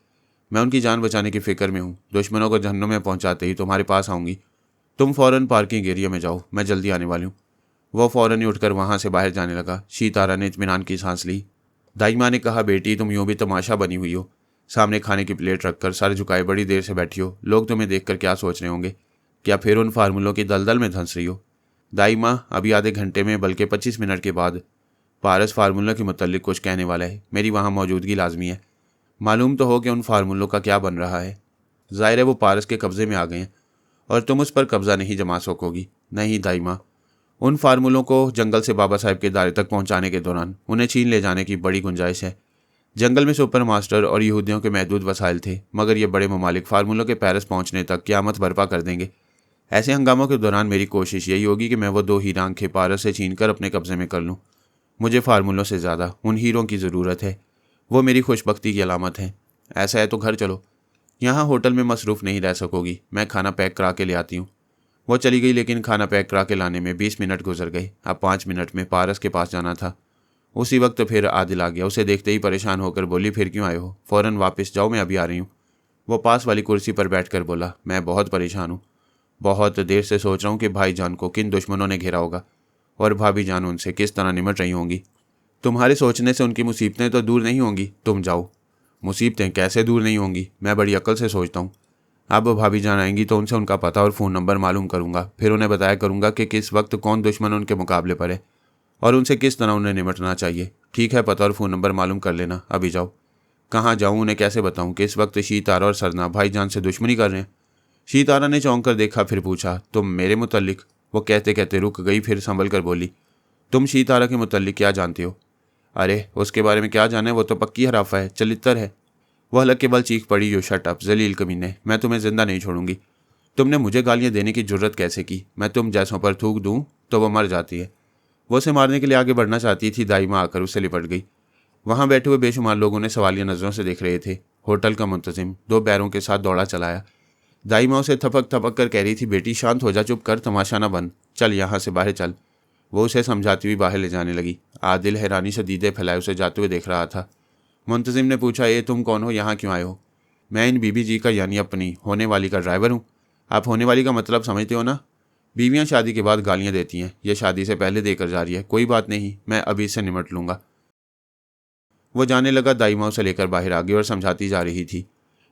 [SPEAKER 1] मैं उनकी जान बचाने की फिक्र में हूँ। दुश्मनों को जहन्नुम में पहुँचाते ही तुम्हारे पास आऊँगी। तुम फ़ौरन पार्किंग एरिया में जाओ, मैं जल्दी आने वाली हूँ। वह फ़ौरन ही उठकर वहाँ से बाहर जाने लगा। शीतारा ने इत्मीनान की सांस ली। दाई माँ ने कहा, बेटी, तुम यूँ भी तमाशा बनी हुई हो। सामने खाने की प्लेट रखकर सर झुकाए बड़ी देर से बैठी हो। लोग तुम्हें देखकर क्या सोच रहे होंगे? क्या फिर उन फार्मूलों की दलदल में धंस रही हो? दाई माँ, अभी आधे घंटे में, बल्कि 25 मिनट के बाद पारस फार्मूला के मुतल्लिक कुछ कहने वाला है। मेरी वहाँ मौजूदगी लाजमी है। मालूम तो हो कि उन फार्मूलों का क्या बन रहा है। ज़ाहिर है वो पारस के कब्ज़े में आ गए हैं और तुम उस पर कब्ज़ा नहीं जमा सकोगी। नहीं दाई माँ, उन फार्मूलों को जंगल से बाबा साहब के दायरे तक पहुँचाने के दौरान उन्हें छीन ले जाने की बड़ी गुंजाइश है। जंगल में सुपर मास्टर और यहूदियों के महदूद वसाइल थे, मगर ये बड़े ममालिक फार्मूलों के पेरिस पहुँचने तक क़यामत बर्पा कर देंगे। ऐसे हंगामों के दौरान मेरी कोशिश यही होगी कि मैं वो 2 हीरा आंखें पारस से छीन कर अपने कब्ज़े में कर लूँ। मुझे फार्मूलों से ज़्यादा उन हीरों की ज़रूरत है। वो मेरी खुशबख्ती की अलामत है। ऐसा है तो घर चलो। यहाँ होटल में मसरूफ़ नहीं रह सकोगी। मैं खाना पैक करा के ले आती हूँ। वो चली गई, लेकिन खाना पैक करा के लाने में 20 मिनट गुजर गए। अब 5 मिनट में पारस के पास जाना था। उसी वक्त फिर आदिल आ गया। उसे देखते ही परेशान होकर बोली, फिर क्यों आए हो? फ़ौरन वापस जाओ, मैं अभी आ रही हूँ। वो पास वाली कुर्सी पर बैठकर बोला, मैं बहुत परेशान हूँ। बहुत देर से सोच रहा हूँ कि भाईजान को किन दुश्मनों ने घेरा होगा और भाभी जान उनसे किस तरह निमट रही होंगी। तुम्हारे सोचने से उनकी मुसीबतें तो दूर नहीं होंगी, तुम जाओ। मुसीबतें कैसे दूर नहीं होंगी? मैं बड़ी अक्ल से सोचता हूँ। अब भाभी जान आएंगी तो उनसे उनका पता और फ़ोन नंबर मालूम करूँगा। फिर उन्हें बताया करूँगा कि किस वक्त कौन दुश्मन उनके मुकाबले पर है और उनसे किस तरह उन्हें निमटना चाहिए। ठीक है, पता और फ़ोन नंबर मालूम कर लेना। अभी जाओ। कहाँ जाऊँ? उन्हें कैसे बताऊँ कि इस वक्त शीतारा और सरना भाईजान से दुश्मनी कर रहे हैं? शीतारा ने चौंक कर देखा, फिर पूछा, तुम मेरे मुतल्लिक? वो कहते कहते रुक गई, फिर संभल कर बोली, तुम शीतारा के मुतल्लिक क्या जानते हो? अरे उसके बारे में क्या जाने, वो तो पक्की हराफा है, चलित्र है। वह हलक के बल चीख पड़ी, यू शट अप जलील कमीने, मैं तुम्हें जिंदा नहीं छोड़ूंगी। तुमने मुझे गालियां देने की जुर्रत कैसे की? मैं तुम जैसों पर थूक दूं तो वह मर जाती है। वो उसे मारने के लिए आगे बढ़ना चाहती थी, दाइमा आकर उससे लिपट गई। वहां बैठे हुए बेशुमार लोगों ने सवालिया नजरों से देख रहे थे। होटल का मुंतजिम 2 पैरों के साथ दौड़ा चलाया। दाइमा उसे थपक थपक कर कह रही थी, बेटी शांत हो जा, चुप कर, तमाशा न बन, चल यहाँ से बाहर चल। वो उसे समझाती हुई बाहर ले जाने लगी। आदिल हैरानी से दीदे फैलाए उसे जाते हुए देख रहा था। मुंतजिम ने पूछा, ये तुम कौन हो, यहाँ क्यों आए हो? मैं इन बीबी जी का यानी अपनी होने वाली का ड्राइवर हूँ। आप होने वाली का मतलब समझते हो ना? बीवियाँ शादी के बाद गालियाँ देती हैं, ये शादी से पहले देकर जा रही है। कोई बात नहीं, मैं अभी इससे निमट लूँगा। वो जाने लगा। दाइमा उसे लेकर बाहर आ गई और समझाती जा रही थी,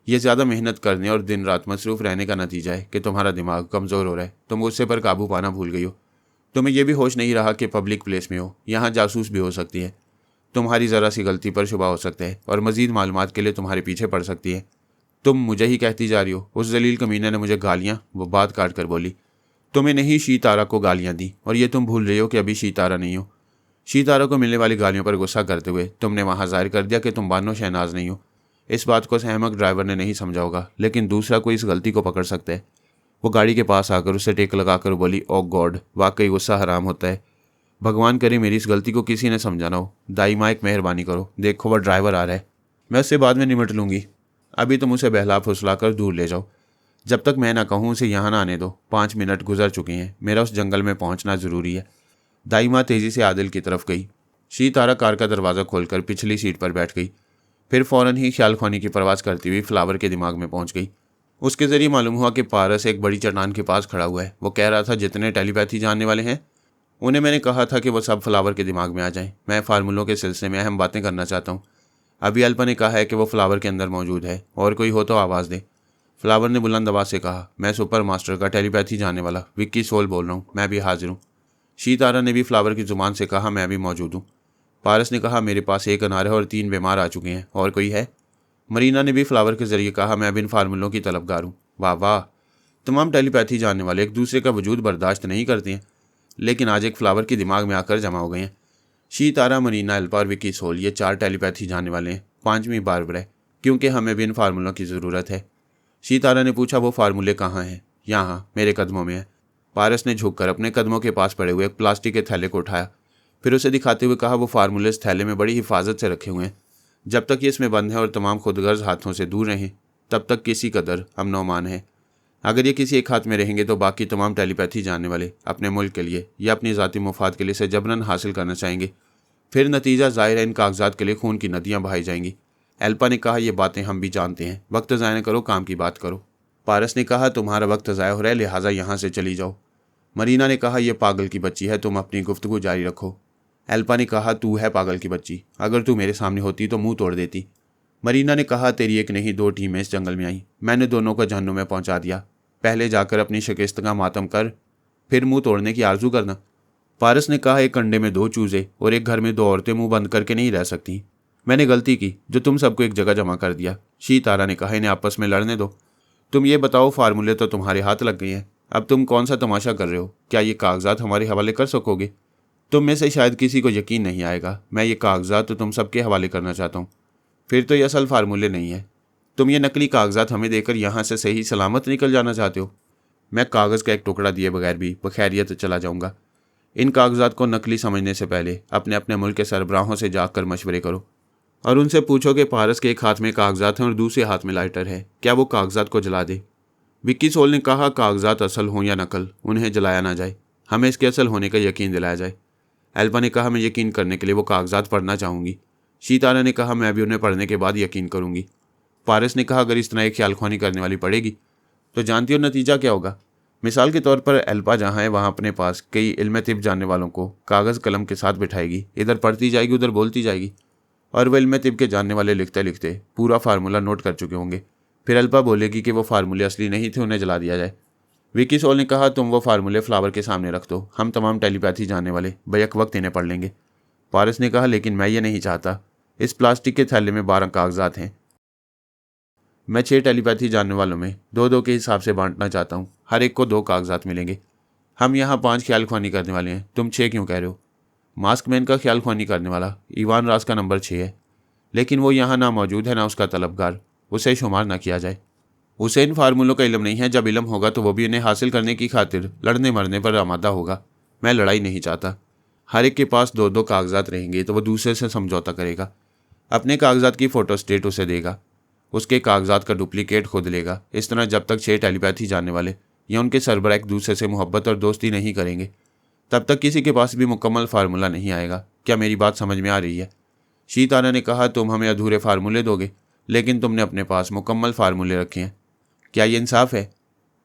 [SPEAKER 1] ये ज़्यादा मेहनत करने और दिन रात मसरूफ़ रहने का नतीजा है कि तुम्हारा दिमाग कमज़ोर हो रहा है। तुम गुस्से पर काबू पाना भूल गई हो। तुम्हें यह भी होश नहीं रहा कि पब्लिक प्लेस में हो, यहाँ जासूस भी हो सकती है। तुम्हारी ज़रा सी गलती पर शुबा हो सकता है और मज़ीद मालूमात के लिए तुम्हारे पीछे पड़ सकती है। तुम मुझे ही कहती जा रही हो। उस जलील कमीने ने मुझे गालियाँ, वो बात काट कर बोली, तुम्हें नहीं शीतारा को गालियाँ दी, और ये तुम भूल रही हो कि अभी शीतारा नहीं हो। शीतारा को मिलने वाली गालियों पर गुस्सा करते हुए तुमने वहाँ जाहिर कर दिया कि तुम बानो शहनाज नहीं हो। इस बात को सहमक ड्राइवर ने नहीं समझा होगा, लेकिन दूसरा कोई इस गलती को पकड़ सकता है। वो गाड़ी के पास आकर उसे टेक लगाकर बोली, ओ गॉड, वाकई गुस्सा हराम होता है। भगवान करे मेरी इस गलती को किसी ने समझा ना हो। दाइमा एक मेहरबानी करो, देखो वह ड्राइवर आ रहा है, मैं उससे बाद में निमट लूँगी। अभी तुम उसे बहला फुसला कर दूर ले जाओ। जब तक मैं ना कहूँ उसे यहाँ ना आने दो। 5 मिनट गुजर चुके हैं, मेरा उस जंगल में पहुँचना ज़रूरी है। दाइमा तेज़ी से आदिल की तरफ गई। शीतारा कार का दरवाज़ा खोलकर पिछली सीट पर बैठ गई। फिर फ़ौरन ही ख्याल खोनी की परवाज़ करती हुई फ्लावर के दिमाग में पहुँच गई। उसके ज़रिए मालूम हुआ कि पारस एक बड़ी चट्टान के पास खड़ा हुआ है। वो कह रहा था, जितने टेलीपैथी जानने वाले हैं उन्हें मैंने कहा था कि वो सब फ्लावर के दिमाग में आ जाएं। मैं फार्मूलों के सिलसिले में अहम बातें करना चाहता हूँ। अभी अल्पा ने कहा है कि वो फ्लावर के अंदर मौजूद है, और कोई हो तो आवाज़ दे। फ्लावर ने बुलंद आवाज़ से कहा, मैं सुपर मास्टर का टेलीपैथी जानने वाला विक्की सोल बोल रहा हूँ, मैं भी हाजिर हूँ। शीतारा ने भी फ्लावर की ज़ुबान से कहा, मैं भी मौजूद हूँ। पारस ने कहा, मेरे पास 1 अनार है और 3 बीमार आ चुके हैं, और कोई है? मरीना ने भी फ्लावर के जरिए कहा, मैं भी इन फार्मूलों की तलबगार हूँ। वाह वाह, तमाम टेलीपैथी जानने वाले एक दूसरे का वजूद बर्दाश्त नहीं करते हैं, लेकिन आज एक फ्लावर के दिमाग में आकर जमा हो गए हैं। शीतारा, मरीना, अल्पा और विक्की सोल, ये 4 टेलीपैथी जानने वाले हैं। 5वीं बारबर है, क्योंकि हमें भी इन फार्मूलों की ज़रूरत है। शीतारा ने पूछा, वो फार्मूले कहाँ हैं? यहाँ, मेरे कदमों में है। पारस ने झुककर अपने कदमों के पास पड़े हुए एक प्लास्टिक के थैले को उठाया, फिर उसे दिखाते हुए कहा, वो फार्मूले इस थैले में बड़ी हिफाजत से रखे हुए हैं। जब तक ये इसमें बंद है और तमाम खुदगर्ज हाथों से दूर रहें, तब तक किसी कदर अमन व अमान है। अगर ये किसी एक हाथ में रहेंगे तो बाकी तमाम टेलीपैथी जानने वाले अपने मुल्क के लिए या अपनी ज़ाती मुफाद के लिए इसे जबरन हासिल करना चाहेंगे। फिर नतीजा ज़ाहिर है, इन कागजात के लिए खून की नदियाँ बहाई जाएंगी। एल्पा ने कहा, ये बातें हम भी जानते हैं, वक्त ज़ाया न करो, काम की बात करो। पारस ने कहा, तुम्हारा वक्त ज़ाया हो रहा है, लिहाजा यहाँ से चली जाओ। मरीना ने कहा, यह पागल की बच्ची है, तुम अपनी गुफ्तगू जारी रखो। एल्पा ने कहा, तू है पागल की बच्ची, अगर तू मेरे सामने होती तो मुंह तोड़ देती। मरीना ने कहा, तेरी एक नहीं 2 टीमें इस जंगल में आई, मैंने दोनों को जहन्नुम में पहुंचा दिया। पहले जाकर अपनी शिकस्त का मातम कर, फिर मुंह तोड़ने की आरजू करना। पारस ने कहा, एक कंडे में 2 चूजे और एक घर में 2 औरतें मुंह बंद करके नहीं रह सकती। मैंने गलती की जो तुम सबको एक जगह जमा कर दिया। शीतारा ने कहा, इन्हें आपस में लड़ने दो। तुम ये बताओ, फार्मूले तो तुम्हारे हाथ लग गए हैं, अब तुम कौन सा तमाशा कर रहे हो? क्या ये कागजात हमारे हवाले कर सकोगे? तुम में से शायद किसी को यकीन नहीं आएगा, मैं ये कागजात तो तुम सबके हवाले करना चाहता हूँ। फिर तो ये असल फार्मूले नहीं है। तुम ये नकली कागजात हमें देकर यहाँ से सही सलामत निकल जाना चाहते हो। मैं कागज़ का एक टुकड़ा दिए बगैर भी बखैरियत चला जाऊँगा। इन कागजात को नकली समझने से पहले अपने अपने मुल्क के सरबराहों से जाकर मशवरे करो और उनसे पूछो कि पारस के एक हाथ में कागजात हैं और दूसरे हाथ में लाइटर है, क्या वो कागजात को जला दे? विक्की सोल ने कहा, कागजात असल हों या नकल, उन्हें जलाया ना जाए, हमें इसके असल होने का यकीन दिलाया जाए। एल्पा ने कहा, मैं यकीन करने के लिए वो कागजात पढ़ना चाहूँगी। शीतारा ने कहा, मैं भी उन्हें पढ़ने के बाद यकीन करूँगी। पारस ने कहा, अगर इस तरह एक ख्यालख्वानी करने वाली पड़ेगी तो जानती हो नतीजा क्या होगा? मिसाल के तौर पर एल्पा जहाँ है वहाँ अपने पास कई इल्म तिब जानने वालों को कागज़ कलम के साथ बिठाएगी, इधर पढ़ती जाएगी उधर बोलती जाएगी, और वह इल्म तिब के जानने वाले लिखते लिखते पूरा फार्मूला नोट कर चुके होंगे। फिर एल्पा बोलेगी कि वो फार्मूले असली नहीं थे, उन्हें जला दिया जाए। विकी सोल ने कहा, तुम वो फार्मूले फ्लावर के सामने रख दो, हम तमाम टेलीपैथी जानने वाले बैक वक्त इन्हें पढ़ लेंगे। पारस ने कहा, लेकिन मैं ये नहीं चाहता। इस प्लास्टिक के थैले में 12 कागजात हैं। मैं 6 टेलीपैथी जानने वालों में 2-2 के हिसाब से बांटना चाहता हूँ। हर एक को 2 कागजात मिलेंगे। हम यहाँ 5 ख्यालख्वानी करने वाले हैं, तुम 6 क्यों कह रहे हो? मास्कमैन का ख्यालख्वानी करने वाला इवान रास का नंबर 6 है, लेकिन वो यहाँ ना मौजूद है ना उसका तलबगार, उसे शुमार ना किया जाए। उसे इन फार्मूलों का इल्म नहीं है, जब इल्म होगा तो वो भी इन्हें हासिल करने की खातिर लड़ने मरने पर आमादा होगा। मैं लड़ाई नहीं चाहता। हर एक के पास 2-2 कागजात रहेंगे तो वह दूसरे से समझौता करेगा, अपने कागजात की फ़ोटोस्टेट उसे देगा, उसके कागजात का डुप्लीकेट खुद लेगा। इस तरह जब तक 6 टेलीपैथी जानने वाले या उनके सरबराह एक दूसरे से मोहब्बत और दोस्ती नहीं करेंगे, तब तक किसी के पास भी मुकम्मल फार्मूला नहीं आएगा। क्या मेरी बात समझ में आ रही है? शीतारा ने कहा, तुम हमें अधूरे फार्मूले दोगे, लेकिन तुमने अपने पास मुकम्मल फार्मूले रखे हैं। क्या ये इंसाफ है?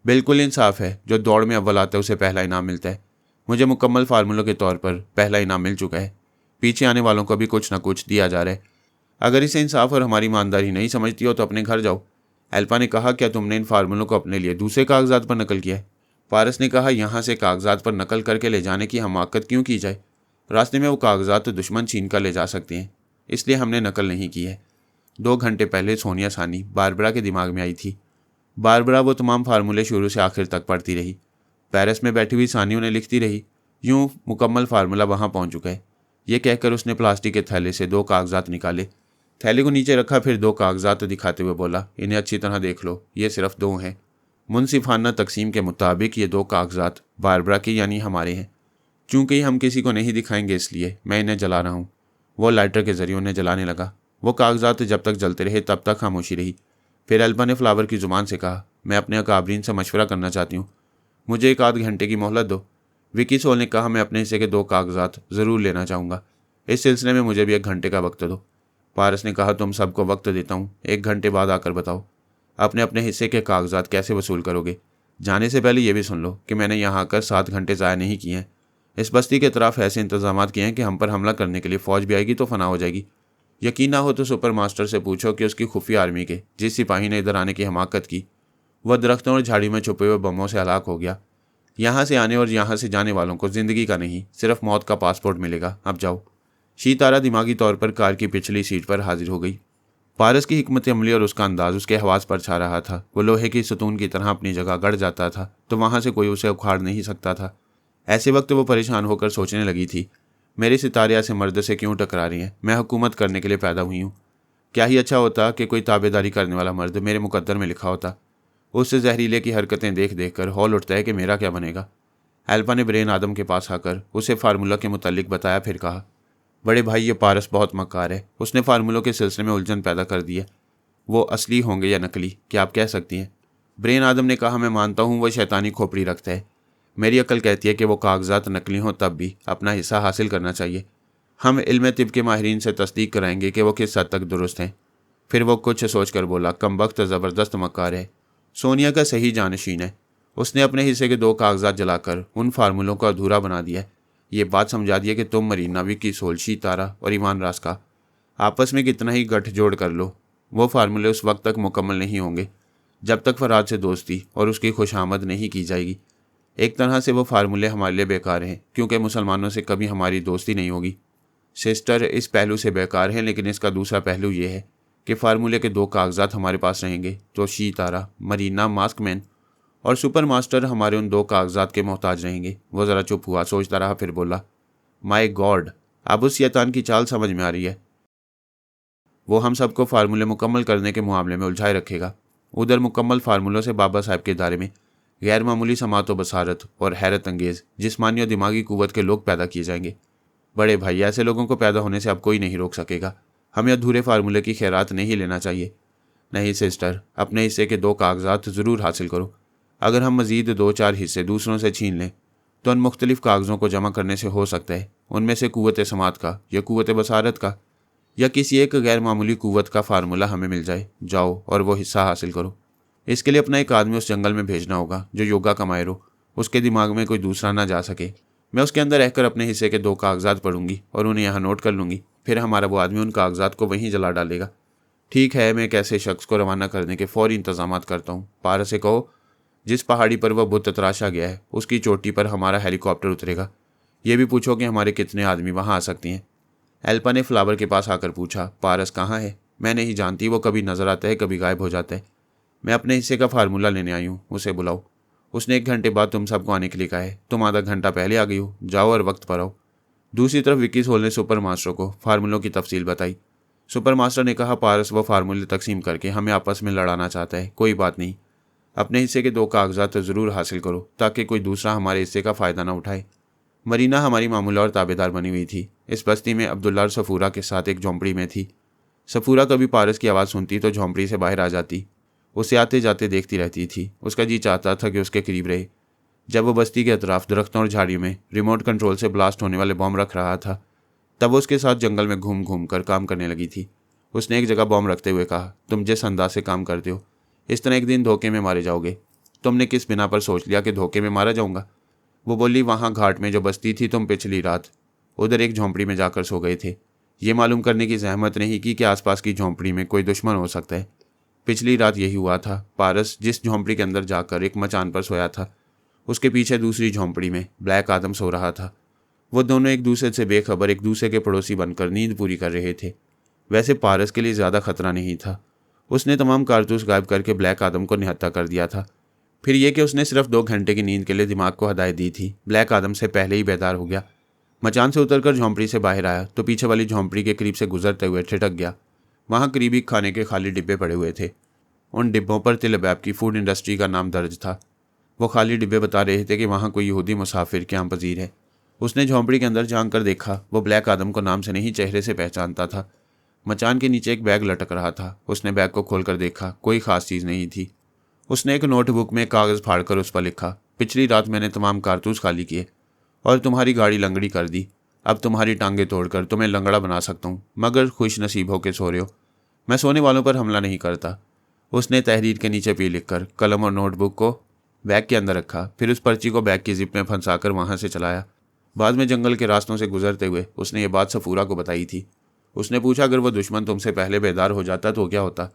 [SPEAKER 1] बिल्कुल इंसाफ है। जो दौड़ में अव्वल आता है उसे पहला इनाम मिलता है। मुझे मुकम्मल फार्मूलों के तौर पर पहला इनाम मिल चुका है। पीछे आने वालों को भी कुछ ना कुछ दिया जा रहा है। अगर इसे इंसाफ और हमारी ईमानदारी नहीं समझती हो तो अपने घर जाओ। एल्पा ने कहा, क्या तुमने इन फार्मूलों को अपने लिए दूसरे कागजात पर नकल किया है? पारस ने कहा, यहाँ से कागजात पर नकल करके ले जाने की हमाकत क्यों की जाए? रास्ते में वो कागजात दुश्मन छीन कर ले जा सकते हैं, इसलिए हमने नकल नहीं की है। 2 घंटे पहले सोनिया सानी बारबरा के दिमाग में आई थी। बारबरा वो तमाम फार्मूले शुरू से आखिर तक पढ़ती रही। पेरिस में बैठी हुई सानी उन्हें लिखती रही। यूं मुकम्मल फार्मूला वहाँ पहुँच चुका है। ये कहकर उसने प्लास्टिक के थैले से 2 कागजात निकाले, थैले को नीचे रखा, फिर 2 कागजात दिखाते हुए बोला, इन्हें अच्छी तरह देख लो, ये सिर्फ 2 हैं। मुनसिफाना तकसीम के मुताबिक ये 2 कागजात बारबरा के यानी हमारे हैं। चूँकि हम किसी को नहीं दिखाएंगे इसलिए मैं इन्हें जला रहा हूँ। वो लाइटर के जरिए उन्हें जलाने लगा। वो कागजात जब तक जलते रहे तब तक खामोशी रही। फिर एल्पा ने फ्लावर की ज़ुबान से कहा, मैं अपने अकाबरीन से मशवरा करना चाहती हूँ, मुझे 1 आध घंटे की मोहलत दो। विकी सोल ने कहा, मैं अपने हिस्से के 2 कागजात ज़रूर लेना चाहूँगा। इस सिलसिले में मुझे भी 1 घंटे का वक्त दो। पारस ने कहा, तुम सबको वक्त देता हूँ, 1 घंटे बाद आकर बताओ अपने अपने हिस्से के कागजात कैसे वसूल करोगे। जाने से पहले ये भी सुन लो कि मैंने यहाँ आकर 7 घंटे ज़ाया नहीं किए हैं। इस बस्ती के तरफ ऐसे इंतजाम किए हैं कि हम पर हमला करने के लिए फ़ौज भी आएगी तो फना हो जाएगी। यकीन ना हो तो सुपर मास्टर से पूछो कि उसकी खुफिया आर्मी के जिस सिपाही ने इधर आने की हमाकत की, वह दरख्तों और झाड़ी में छुपे हुए बमों से हलाक हो गया। यहाँ से आने और यहाँ से जाने वालों को ज़िंदगी का नहीं, सिर्फ मौत का पासपोर्ट मिलेगा। अब जाओ। शीतारा दिमागी तौर पर कार की पिछली सीट पर हाजिर हो गई। पारस की हिकमत अमली और उसका अंदाज उसके हवास पर छा रहा था। वो लोहे की सतून की तरह अपनी जगह गड़ जाता था तो वहाँ से कोई उसे उखाड़ नहीं सकता था। ऐसे वक्त वो परेशान होकर सोचने लगी थी, मेरे सितारे ऐसे मर्द से क्यों टकरा रही हैं? मैं हुकूमत करने के लिए पैदा हुई हूँ। क्या ही अच्छा होता कि कोई ताबेदारी करने वाला मर्द मेरे मुकद्दर में लिखा होता। उससे जहरीले की हरकतें देख देख कर हौल उठता है कि मेरा क्या बनेगा। एल्पा ने ब्रेन आदम के पास आकर उसे फार्मूला के मुतालिक बताया। फिर कहा, बड़े भाई, ये पारस बहुत मक्कार है। उसने फार्मूलों के सिलसिले में उलझन पैदा कर दी है। वो असली होंगे या नकली, क्या आप कह सकती हैं? ब्रेन आदम ने कहा, मैं मानता हूँ वह शैतानी खोपड़ी रखता है। मेरी अक्ल कहती है कि वो कागजात नकली हों तब भी अपना हिस्सा हासिल करना चाहिए। हम इल्म तिब के माहिरीन से तस्दीक कराएंगे कि वो किस हद तक दुरुस्त हैं। फिर वो कुछ सोच कर बोला, कमबख्त ज़बरदस्त मक्कार है, सोनिया का सही जानशीन है। उसने अपने हिस्से के 2 कागजात जलाकर उन फार्मूलों को अधूरा बना दिया। ये बात समझा दिया कि तुम मरीना, विकी सोल, शीतारा और ईमान रास का आपस में कितना ही गठजोड़ कर लो, वो फार्मूले उस वक्त तक मुकम्मल नहीं होंगे जब तक फराज से दोस्ती और उसकी खुशामद नहीं की जाएगी। एक तरह से वो फार्मूले हमारे लिए बेकार हैं, क्योंकि मुसलमानों से कभी हमारी दोस्ती नहीं होगी। सिस्टर, इस पहलू से बेकार हैं, लेकिन इसका दूसरा पहलू ये है कि फार्मूले के 2 कागजात हमारे पास रहेंगे तो शीतारा, मरीना, मास्कमैन और सुपर मास्टर हमारे उन 2 कागजात के मोहताज रहेंगे। वो ज़रा चुप हुआ, सोचता रहा, फिर बोला, माय गॉड, अब उस शैतान की चाल समझ में आ रही है। वो हम सबको फार्मूले मुकम्मल करने के मामले में उलझाए रखेगा। उधर मुकम्मल फार्मूलों से बाबा साहब के दायरे में गैर मामूली समात व बसारत और हैरत अंगेज़ जिस्मानी और दिमागी कुव्वत के लोग पैदा किए जाएंगे। बड़े भाई, ऐसे लोगों को पैदा होने से अब कोई नहीं रोक सकेगा। हमें अधूरे फार्मूले की खैरात नहीं लेना चाहिए। नहीं सिस्टर, अपने हिस्से के 2 कागजात ज़रूर हासिल करो। अगर हम मज़ीद 2-4 हिस्से दूसरों से छीन लें तो उन मुख्तलिफ कागज़ों को जमा करने से हो सकता है उनमें से कुव्वत समात का या कुव्वत बसारत का या किसी एक गैर मामूली कुव्वत का फार्मूला हमें मिल जाए, जाओ और वो हिस्सा हासिल करो। इसके लिए अपना एक आदमी उस जंगल में भेजना होगा जो योगा का माहिर हो, उसके दिमाग में कोई दूसरा ना जा सके। मैं उसके अंदर रहकर अपने हिस्से के 2 कागजात पढ़ूंगी और उन्हें यहाँ नोट कर लूँगी। फिर हमारा वो आदमी उन कागजात को वहीं जला डालेगा। ठीक है, मैं एक ऐसे शख्स को रवाना करने के फौरी इंतजाम करता हूँ। पारस से कहो जिस पहाड़ी पर वह बुत तराशा गया है उसकी चोटी पर हमारा हेलीकॉप्टर उतरेगा। ये भी पूछो कि हमारे कितने आदमी वहाँ आ सकती हैं। एल्पा ने फ्लावर के पास आकर पूछा, पारस कहाँ है? मैं नहीं जानती, वो कभी नजर आता है कभी गायब हो जाता है। मैं अपने हिस्से का फार्मूला लेने आई हूँ, उसे बुलाओ। उसने 1 घंटे बाद तुम सबको आने के लिए कहा है, तुम आधा घंटा पहले आ गई हो, जाओ और वक्त पर आओ। दूसरी तरफ विक्की सोल ने सुपर मास्टर को फार्मूलों की तफसील बताई। सुपर मास्टर ने कहा, पारस वो फार्मूले तकसीम करके हमें आपस में लड़ाना चाहता है। कोई बात नहीं, अपने हिस्से के 2 कागजात तो ज़रूर हासिल करो ताकि कोई दूसरा हमारे हिस्से का फ़ायदा ना उठाए। मरीना हमारी मामूला और ताबेदार बनी हुई थी। इस बस्ती में अब्दुल्ला और सफ़ूरा के साथ एक झोंपड़ी में थी। सफ़ूरा कभी पारस की आवाज़ सुनती तो झोंपड़ी से बाहर आ जाती। उसे आते जाते देखती रहती थी। उसका जी चाहता था कि उसके करीब रहे। जब वो बस्ती के अतराफ दरख्तों और झाड़ियों में रिमोट कंट्रोल से ब्लास्ट होने वाले बॉम्ब रख रहा था, तब वो उसके साथ जंगल में घूम घूम कर काम करने लगी थी। उसने एक जगह बॉम्ब रखते हुए कहा, तुम जिस अंदाज से काम करते हो इस तरह एक दिन धोखे में मारे जाओगे। तुमने किस बिना पर सोच लिया कि धोखे में मारा जाऊंगा? वो बोली, वहाँ घाट में जो बस्ती थी तुम पिछली रात उधर एक झोंपड़ी में जाकर सो गए थे। ये मालूम करने की जहमत नहीं की कि आसपास की झोंपड़ी में कोई दुश्मन हो सकता है। पिछली रात यही हुआ था। पारस जिस झोंपड़ी के अंदर जाकर एक मचान पर सोया था, उसके पीछे दूसरी झोंपड़ी में ब्लैक आदम सो रहा था। वो दोनों एक दूसरे से बेखबर एक दूसरे के पड़ोसी बनकर नींद पूरी कर रहे थे। वैसे पारस के लिए ज़्यादा खतरा नहीं था। उसने तमाम कारतूस गायब करके ब्लैक आदम को निहत्था कर दिया था। फिर यह कि उसने सिर्फ 2 घंटे की नींद के लिए दिमाग को हदायत दी थी। ब्लैक आदम से पहले ही बेदार हो गया। मचान से उतरकर झोंपड़ी से बाहर आया तो पीछे वाली झोंपड़ी के करीब से गुजरते हुए ठिठक गया। वहाँ करीबी खाने के खाली डिब्बे पड़े हुए थे। उन डिब्बों पर तिल अबैब की फूड इंडस्ट्री का नाम दर्ज था। वो खाली डिब्बे बता रहे थे कि वहाँ कोई यहूदी मुसाफिर क्या पजीर है। उसने झोंपड़ी के अंदर झांक कर देखा। वो ब्लैक आदम को नाम से नहीं चेहरे से पहचानता था। मचान के नीचे एक बैग लटक रहा था। उसने बैग को खोलकर देखा, कोई खास चीज़ नहीं थी। उसने एक नोटबुक में कागज़ फाड़कर उस पर लिखा, पिछली रात मैंने तमाम कारतूस खाली किए और तुम्हारी गाड़ी लंगड़ी कर दी। अब तुम्हारी टांगें तोड़कर तुम्हें लंगड़ा बना सकता हूँ, मगर खुश नसीब हो के सो रहे हो। मैं सोने वालों पर हमला नहीं करता। उसने तहरीर के नीचे पी लिखकर कलम और नोटबुक को बैग के अंदर रखा। फिर उस पर्ची को बैग की जिप में फंसाकर वहाँ से चलाया। बाद में जंगल के रास्तों से गुजरते हुए उसने ये बात सफ़ूरा को बताई थी। उसने पूछा, अगर वो दुश्मन तुमसे पहले बेदार हो जाता तो क्या होता?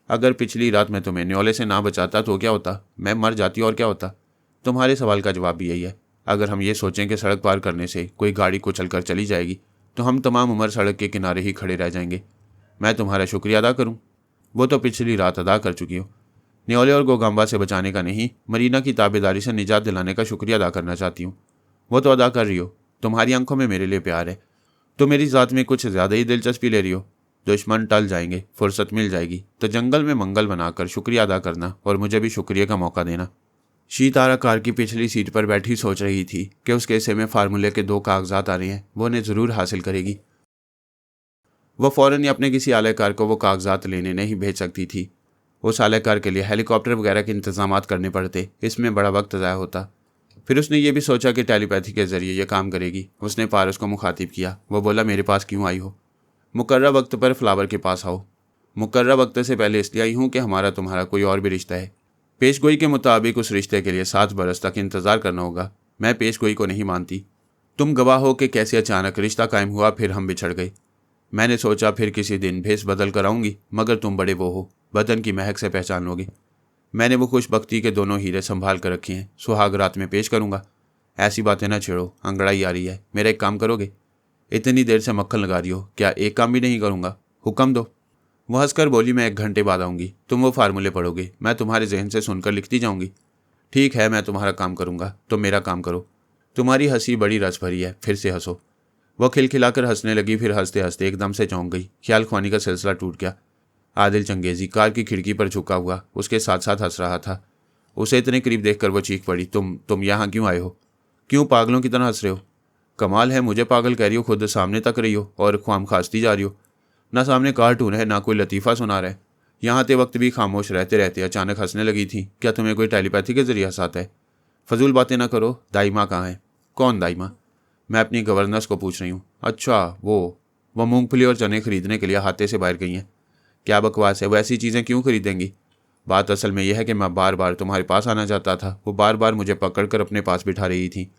[SPEAKER 1] अगर पिछली रात मैं तुम्हें न्योले से ना बचाता तो क्या होता? मैं मर जाती और क्या होता? तुम्हारे सवाल का जवाब भी यही है। अगर हम ये सोचें कि सड़क पार करने से कोई गाड़ी कुचल कर चली जाएगी तो हम तमाम उम्र सड़क के किनारे ही खड़े रह जाएंगे। मैं तुम्हारा शुक्रिया अदा करूं? वो तो पिछली रात अदा कर चुकी हो। न्योले और गोगाम्बा से बचाने का नहीं, मरीना की ताबेदारी से निजात दिलाने का शुक्रिया अदा करना चाहती हूँ। वो तो अदा कर रही हो। तुम्हारी आंखों में मेरे लिए प्यार है। तो मेरी ज़ात में कुछ ज़्यादा ही दिलचस्पी ले रही हो। दुश्मन टल जाएंगे, फुर्सत मिल जाएगी तो जंगल में मंगल बनाकर शुक्रिया अदा करना और मुझे भी शुक्रिया का मौका देना। शीतारा कार की पिछली सीट पर बैठी सोच रही थी कि उसके हिस्से में फार्मूले के 2 कागजात आ रहे हैं, वो उन्हें ज़रूर हासिल करेगी। वह फ़ौरन ही अपने किसी आलाकार को वो कागजात लेने नहीं भेज सकती थी। उस आलाकार के लिए हेलीकॉप्टर वगैरह के इंतजाम करने पड़ते, इसमें बड़ा वक्त ज़ाया होता। फिर उसने ये भी सोचा कि टेलीपैथी के ज़रिए यह काम करेगी। उसने पारस को मुखातिब किया। वो बोला, मेरे पास क्यों आई हो? मुकर्रर वक्त पर फ्लावर के पास आओ। मुकर्रर वक्त से पहले इसलिए आई हूँ कि हमारा तुम्हारा कोई और भी रिश्ता है। पेशगोई के मुताबिक उस रिश्ते के लिए 7 बरस तक इंतज़ार करना होगा। मैं पेशगोई को नहीं मानती। तुम गवाह हो कि कैसे अचानक रिश्ता कायम हुआ, फिर हम बिछड़ गए। मैंने सोचा फिर किसी दिन भेस बदल कर आऊँगी, मगर तुम बड़े वो हो, बदन की महक से पहचान लोगे। मैंने वो खुशबख्ती के दोनों हीरे संभाल कर रखे हैं, सुहाग रात में पेश करूँगा। ऐसी बातें ना छेड़ो, अंगड़ाई आ रही है। मेरा एक काम करोगे? इतनी देर से मक्खन लगा रही हो, क्या एक काम भी नहीं करूँगा? हुक्म दो। वो हंसकर बोली, मैं 1 घंटे बाद आऊँगी। तुम वो फार्मूले पढ़ोगे, मैं तुम्हारे जहन से सुनकर लिखती जाऊँगी। ठीक है, मैं तुम्हारा काम करूँगा, तुम मेरा काम करो। तुम्हारी हंसी बड़ी रस भरी है, फिर से हंसो। वह खिलखिलाकर हंसने लगी। फिर हंसते हंसते एकदम से चौंक गई। ख्याल ख्वानी का सिलसिला टूट गया। आदिल चंगेजी कार की खिड़की पर झुका हुआ उसके साथ साथ हंस रहा था। उसे इतने करीब देखकर वो चीख पड़ी, तुम यहाँ क्यों आए हो? क्यों पागलों की तरह हंस रहे हो? कमाल है, मुझे पागल कह रही हो, खुद सामने तक रही हो और ख्वाम खांसती जा रही हो। ना सामने कार्टून है, ना कोई लतीफ़ा सुना रहा है। यहाँ आते वक्त भी खामोश रहते रहते अचानक हंसने लगी थी। क्या तुम्हें कोई टेलीपैथी के जरिए हंसाता है? फजूल बातें ना करो। दाइमा कहाँ है? कौन दाइमा? मैं अपनी गवर्नेंस को पूछ रही हूँ। अच्छा, वो मूंगफली और चने खरीदने के लिए हाथे से बाहर गई हैं। क्या बकवास है, वो ऐसी चीज़ें क्यों खरीदेंगी? बात असल में यह है कि मैं बार बार तुम्हारे पास आना चाहता था, वो बार बार मुझे पकड़ कर अपने पास बिठा रही थी।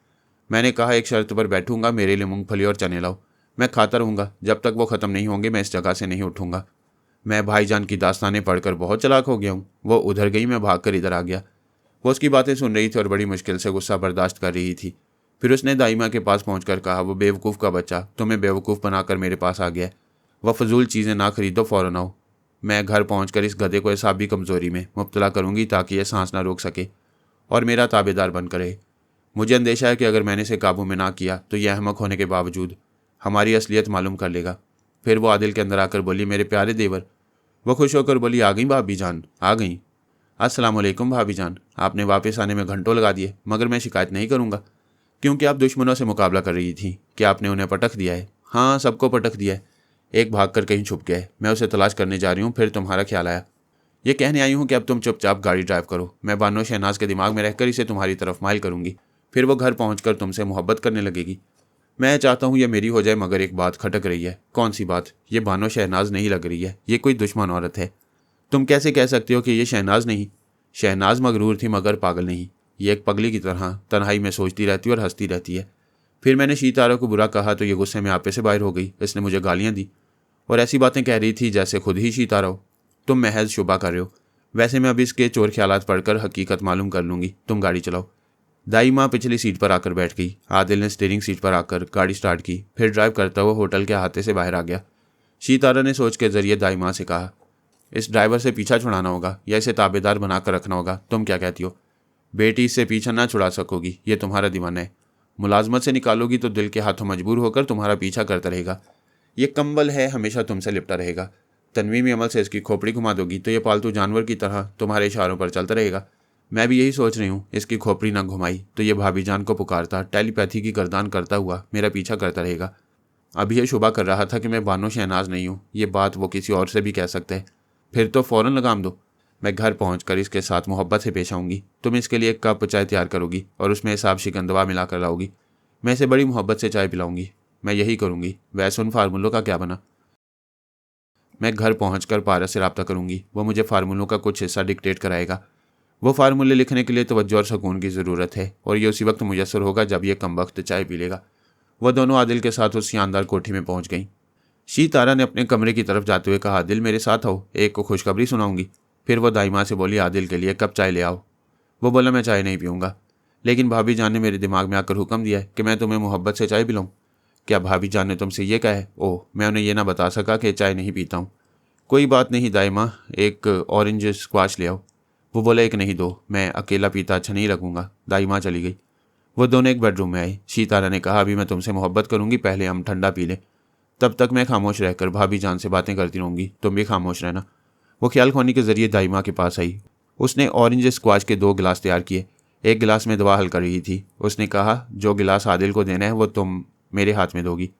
[SPEAKER 1] मैंने कहा एक शर्त पर बैठूंगा, मेरे लिए मूंगफली और चने लाओ। मैं खाता रहूँगा, जब तक वो ख़त्म नहीं होंगे मैं इस जगह से नहीं उठूँगा। मैं भाईजान की दास्तानें पढ़कर बहुत चालाक हो गया हूँ। वो उधर गई, मैं भाग कर इधर आ गया। वो उसकी बातें सुन रही थी और बड़ी मुश्किल से गुस्सा बर्दाश्त कर रही थी। फिर उसने दाइमा के पास पहुंचकर कहा, वो बेवकूफ़ का बच्चा तुम्हें बेवकूफ़ बनाकर मेरे पास आ गया। वह फजूल चीज़ें ना खरीदो, फ़ौरन आओ। मैं घर पहुंचकर इस गधे को हिसाबी कमज़ोरी में मुब्तला करूंगी ताकि यह सांस ना रोक सके और मेरा ताबेदार बनकर रहे। मुझे अंदेशा है कि अगर मैंने इसे काबू में ना किया तो यह अहमक होने के बावजूद हमारी असलियत मालूम कर लेगा। फिर वो आदिल के अंदर आकर बोली, मेरे प्यारे देवर। वो खुश होकर बोली, आ गई भाभी जान, आ गई। अस्सलाम वालेकुम भाभी जान, आपने वापस आने में घंटों लगा दिए, मगर मैं शिकायत नहीं करूँगा क्योंकि आप दुश्मनों से मुकाबला कर रही थी। क्या आपने उन्हें पटक दिया है? हाँ, सबको पटक दिया है। एक भाग कर कहीं छुप गया है, मैं उसे तलाश करने जा रही हूँ, फिर तुम्हारा ख्याल आया। ये कहने आई हूँ कि अब तुम चुपचाप गाड़ी ड्राइव करो। मैं बानो शहनाज के दिमाग में रहकर इसे तुम्हारी तरफ माइल करूँगी, फिर वो घर पहुँच तुमसे मोहब्बत करने लगेगी। मैं चाहता हूँ ये मेरी हो जाए, मगर एक बात खटक रही है। कौन सी बात? ये बानो शहनाज नहीं लग रही है, ये कोई दुश्मन औरत है। तुम कैसे कह सकते हो कि ये शहनाज नहीं? शहनाज मगरूर थी मगर पागल नहीं। ये एक पगली की तरह तन्हाई में सोचती रहती और हंसती रहती है। फिर मैंने शीतारा को बुरा कहा तो ये गुस्से में आपे से बाहर हो गई। इसने मुझे गालियाँ दी और ऐसी बातें कह रही थी जैसे खुद ही शीतारा हो। तुम महज शुबा कर रहे हो। वैसे मैं अभी इसके चोर ख्यालात पढ़कर हकीकत मालूम कर लूँगी। तुम गाड़ी चलाओ। दाई माँ पिछली सीट पर आकर बैठ गई। आदिल ने स्टीयरिंग सीट पर आकर गाड़ी स्टार्ट की, फिर ड्राइव करता हुआ होटल के हाथे से बाहर आ गया। शीतारा ने सोच के जरिए दाई माँ से कहा, इस ड्राइवर से पीछा छुड़ाना होगा या इसे ताबेदार बनाकर रखना होगा। तुम क्या कहती हो? बेटी, इससे पीछा ना छुड़ा सकोगी, ये तुम्हारा दीवाना है। मुलाजमत से निकालोगी तो दिल के हाथों मजबूर होकर तुम्हारा पीछा करता रहेगा। ये कंबल है, हमेशा तुमसे लिपटा रहेगा। तनवीमी अमल से इसकी खोपड़ी घुमा दोगी तो ये पालतू जानवर की तरह तुम्हारे इशारों पर चलता रहेगा। मैं भी यही सोच रही हूँ, इसकी खोपड़ी ना घुमाई तो ये भाभी जान को पुकारता, टेलीपैथी की गर्दान करता हुआ मेरा पीछा करता रहेगा। अभी यह शुबा कर रहा था कि मैं बानो शहनाज नहीं हूँ। ये बात वो किसी और से भी कह सकते हैं। फिर तो फ़ौरन लगाम दो। मैं घर पहुंचकर इसके साथ मोहब्बत से पेश आऊँगी। तुम इसके लिए एक कप चाय तैयार करोगी और उसमें हिसाब शिकंदवा मिलाकर लाओगी। मैं इसे बड़ी मोहब्बत से चाय पिलाऊंगी। मैं यही करूँगी। वैसे उन फार्मूलों का क्या बना? मैं घर पहुंचकर पारस से रब्ता करूँगी। वो मुझे फार्मूलों का कुछ हिस्सा डिक्टेट कराएगा। वो फार्मूले लिखने के लिए तवज्जो और सुकून की ज़रूरत है और ये उसी वक्त मुयसर होगा जब यह कमबख्त चाय पी लेगा। वह दोनों आदिल के साथ उस शानदार कोठी में पहुंच गईं। शीतारा ने अपने कमरे की तरफ जाते हुए कहा, आदिल मेरे साथ आओ, एक को खुशखबरी सुनाऊंगी। फिर वो दाई से बोली, आदिल के लिए कप चाय ले आओ। वो बोला, मैं चाय नहीं पीऊँगा। लेकिन भाभी जान ने मेरे दिमाग में आकर हुक्म दिया है कि मैं तुम्हें मोहब्बत से चाय पिलाऊँ। क्या भाभी जान ने तुमसे ये कहा है? ओह, मैं उन्हें यह ना बता सका कि चाय नहीं पीता हूँ। कोई बात नहीं दाई माँ, एक ऑरेंज स्क्वाश ले आओ। वो बोला, एक नहीं दो, मैं अकेला पीता अच्छा नहीं लगूंगा। दाई माँ चली गई। वो दोनों एक बेडरूम में आए। शीतारा ने कहा, अभी मैं तुमसे मोहब्बत करूंगी, पहले हम ठंडा पी लें। तब तक मैं खामोश रहकर भाभी जान से बातें करती रहूंगी, तुम भी खामोश रहना। वो ख्याल खोनी के जरिए दाई माँ के पास आई। उसने ऑरेंज स्क्वाश के 2 गिलास तैयार किए। एक गिलास में दवा हल कर रही थी। उसने कहा, जो गिलास आदिल को देना है वो तुम मेरे हाथ में दोगी।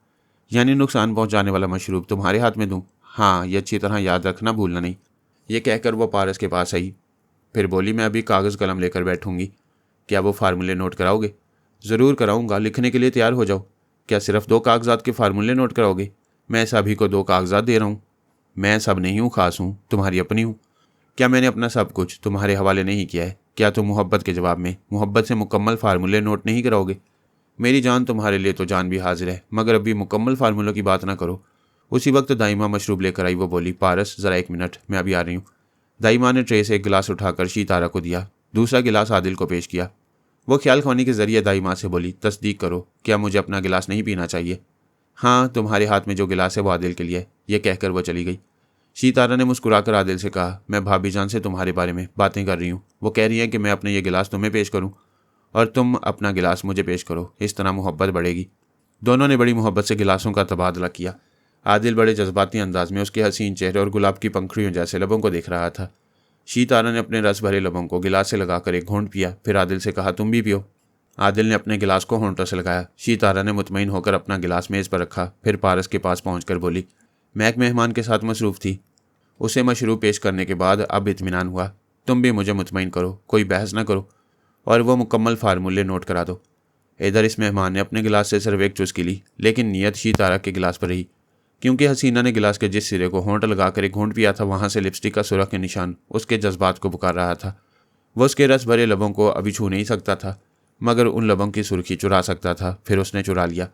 [SPEAKER 1] यानी नुकसान पहुंचाने वाला मशरूब तुम्हारे हाथ में दूं? हाँ, ये अच्छी तरह याद रखना, भूलना नहीं। ये कहकर वो पारस के पास आई। फिर बोली, मैं अभी कागज़ कलम लेकर बैठूंगी। क्या वो फार्मूले नोट कराओगे? ज़रूर कराऊंगा, लिखने के लिए तैयार हो जाओ। क्या सिर्फ 2 कागजात के फार्मूले नोट कराओगे? मैं सभी को 2 कागजात दे रहा हूँ। मैं सब नहीं हूँ, खास हूँ, तुम्हारी अपनी हूँ। क्या मैंने अपना सब कुछ तुम्हारे हवाले नहीं किया है? क्या तुम मोहब्बत के जवाब में मोहब्बत से मुकम्मल फार्मूले नोट नहीं कराओगे? मेरी जान, तुम्हारे लिए तो जान भी हाजिर है, मगर अभी मुकम्मल फार्मूलों की बात ना करो। उसी वक्त दाइमा मशरूब लेकर आई। वो बोली, पारस ज़रा 1 मिनट, मैं अभी आ रही हूँ। दाइमा ने ट्रे से एक गिलास उठाकर शीतारा को दिया, दूसरा गिलास आदिल को पेश किया। वो ख्याल खोनी के जरिए दाइमा से बोली, तस्दीक करो, क्या मुझे अपना गिलास नहीं पीना चाहिए? हाँ, तुम्हारे हाथ में जो गिलास है वो आदिल के लिए। यह कहकर वो चली गई। शीतारा ने मुस्कुराकर आदिल से कहा, मैं भाभी जान से तुम्हारे बारे में बातें कर रही हूँ। वो कह रही है कि मैं अपने ये गिलास तुम्हें पेश करूँ और तुम अपना गिलास मुझे पेश करो, इस तरह मोहब्बत बढ़ेगी। दोनों ने बड़ी मोहब्बत से गिलासों का तबादला किया। आदिल बड़े जज्बाती अंदाज में उसके हसीन चेहरे और गुलाब की पंखुड़ियों जैसे लबों को देख रहा था। शीतारा ने अपने रस भरे लबों को गिलास से लगाकर एक घूंट पिया, फिर आदिल से कहा, तुम भी पियो। आदिल ने अपने गिलास को होंठों से लगाया। शीतारा ने मुतमईन होकर अपना गिलास मेज़ पर रखा, फिर पारस के पास पहुंचकर बोली, मैं एक मेहमान के साथ मसरूफ़ थी। उसे मशरूब पेश करने के बाद अब इत्मीनान हुआ। तुम भी मुझे मुतमईन करो, कोई बहस ना करो और वो मुकम्मल फार्मूले नोट करा दो। इधर इस मेहमान ने अपने गिलास से सिर्फ एक चुस्की ली, लेकिन नियत शीतारा के गिलास पर रही, क्योंकि हसीना ने गिलास के जिस सिरे को होंठ लगाकर एक घूंट पिया था वहां से लिपस्टिक का सुरख के निशान उसके जज्बात को पुकार रहा था। वो उसके रस भरे लबों को अभी छू नहीं सकता था, मगर उन लबों की सुर्खी चुरा सकता था। फिर उसने चुरा लिया।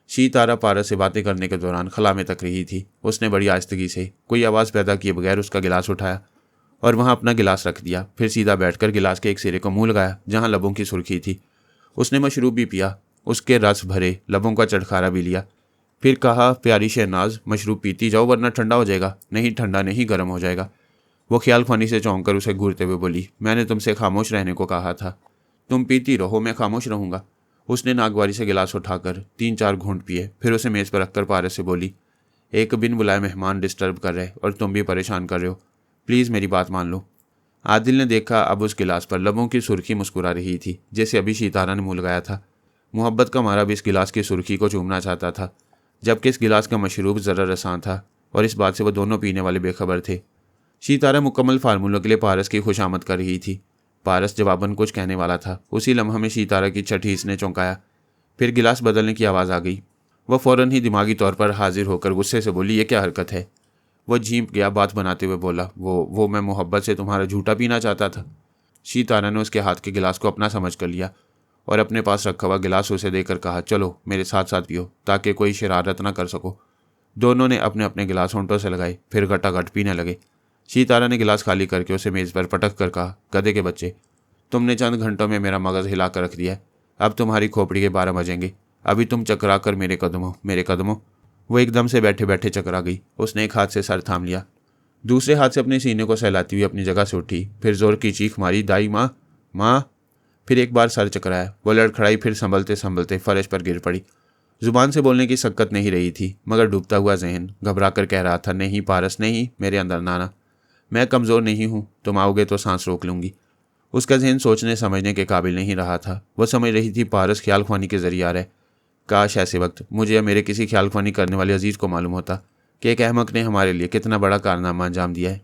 [SPEAKER 1] शीतारा पारस से बातें करने के दौरान खला में तक रही थी। उसने बड़ी आहिस्तगी से कोई आवाज़ पैदा किए बगैर उसका गिलास उठाया और वहां अपना गिलास रख दिया। फिर सीधा बैठकर गिलास के एक सिरे को मुंह लगाया जहां लबों की सुर्खी थी। उसने मशरूब भी पिया, उसके रस भरे लबों का चटखारा भी लिया। फिर कहा, प्यारी शहनाज, मशरूब पीती जाओ वरना ठंडा हो जाएगा। नहीं, ठंडा नहीं, गर्म हो जाएगा। वो ख्याल खानी से चौंक कर उसे घूरते हुए बोली, मैंने तुमसे खामोश रहने को कहा था। तुम पीती रहो, मैं खामोश रहूंगा। उसने नागवारी से गिलास उठाकर 3-4 घूंट पिए। फिर उसे मेज़ पर रखकर पारस से बोली, एक बिन बुलाए मेहमान डिस्टर्ब कर रहे और तुम भी परेशान कर रहे हो, प्लीज़ मेरी बात मान लो। आदिल ने देखा अब उस गिलास पर लबों की सुर्खी मुस्कुरा रही थी जैसे अभी शीतारा ने मुँह लगाया था। मोहब्बत का मारा भी इस गिलास की सुर्खी को चूमना चाहता था, जबकि इस गिलास का मशरूब ज़रा रसान था और इस बात से वो दोनों पीने वाले बेखबर थे। शीतारा मुकम्मल फार्मूलों के लिए पारस की खुशामद कर रही थी। पारस जवाबन कुछ कहने वाला था। उसी लम्हा में शीतारा की छठी इसने चौंकाया। फिर गिलास बदलने की आवाज़ आ गई। वह फ़ौरन ही दिमागी तौर पर हाजिर होकर गुस्से से बोली, ये क्या हरकत है। वह झींप गया, बात बनाते हुए बोला, वो मैं मोहब्बत से तुम्हारा झूठा पीना चाहता था। शीतारा ने उसके हाथ के गिलास को अपना समझ कर लिया और अपने पास रखा हुआ गिलास उसे देकर कहा, चलो मेरे साथ साथ पियो ताकि कोई शरारत ना कर सको। दोनों ने अपने अपने गिलास होंठों से लगाए, फिर घटाघट पीने लगे। शीतारा ने गिलास खाली करके उसे मेज़ पर पटक कर कहा, गधे के बच्चे, तुमने चंद घंटों में मेरा मगज़ हिला कर रख दिया है। अब तुम्हारी खोपड़ी के 12 बजेंगे। अभी तुम चकरा कर मेरे कदमों। वो एकदम से बैठे बैठे चकरा गई। उसने एक हाथ से सर थाम लिया, दूसरे हाथ से अपने सीने को सहलाती हुई अपनी जगह से उठी। फिर जोर की चीख मारी, दाई माँ, माँ। फिर एक बार सर चकराया। वो लड़खड़ाई, फिर संभलते संभलते फर्श पर गिर पड़ी। जुबान से बोलने की सक्कत नहीं रही थी, मगर डूबता हुआ जहन घबरा कर कह रहा था, नहीं पारस नहीं, मेरे अंदर नाना, मैं कमज़ोर नहीं हूँ, तुम आओगे तो सांस रोक लूँगी। उसका जहन सोचने समझने के काबिल नहीं रहा था। वह समझ रही थी पारस ख्याल ख्वानी के जरिए आ रहा है। काश ऐसे वक्त मुझे या मेरे किसी ख्याल ख्वानी करने वाले अजीज़ को मालूम होता कि एक अहमक ने हमारे लिए कितना बड़ा कारनामा अंजाम दिया है।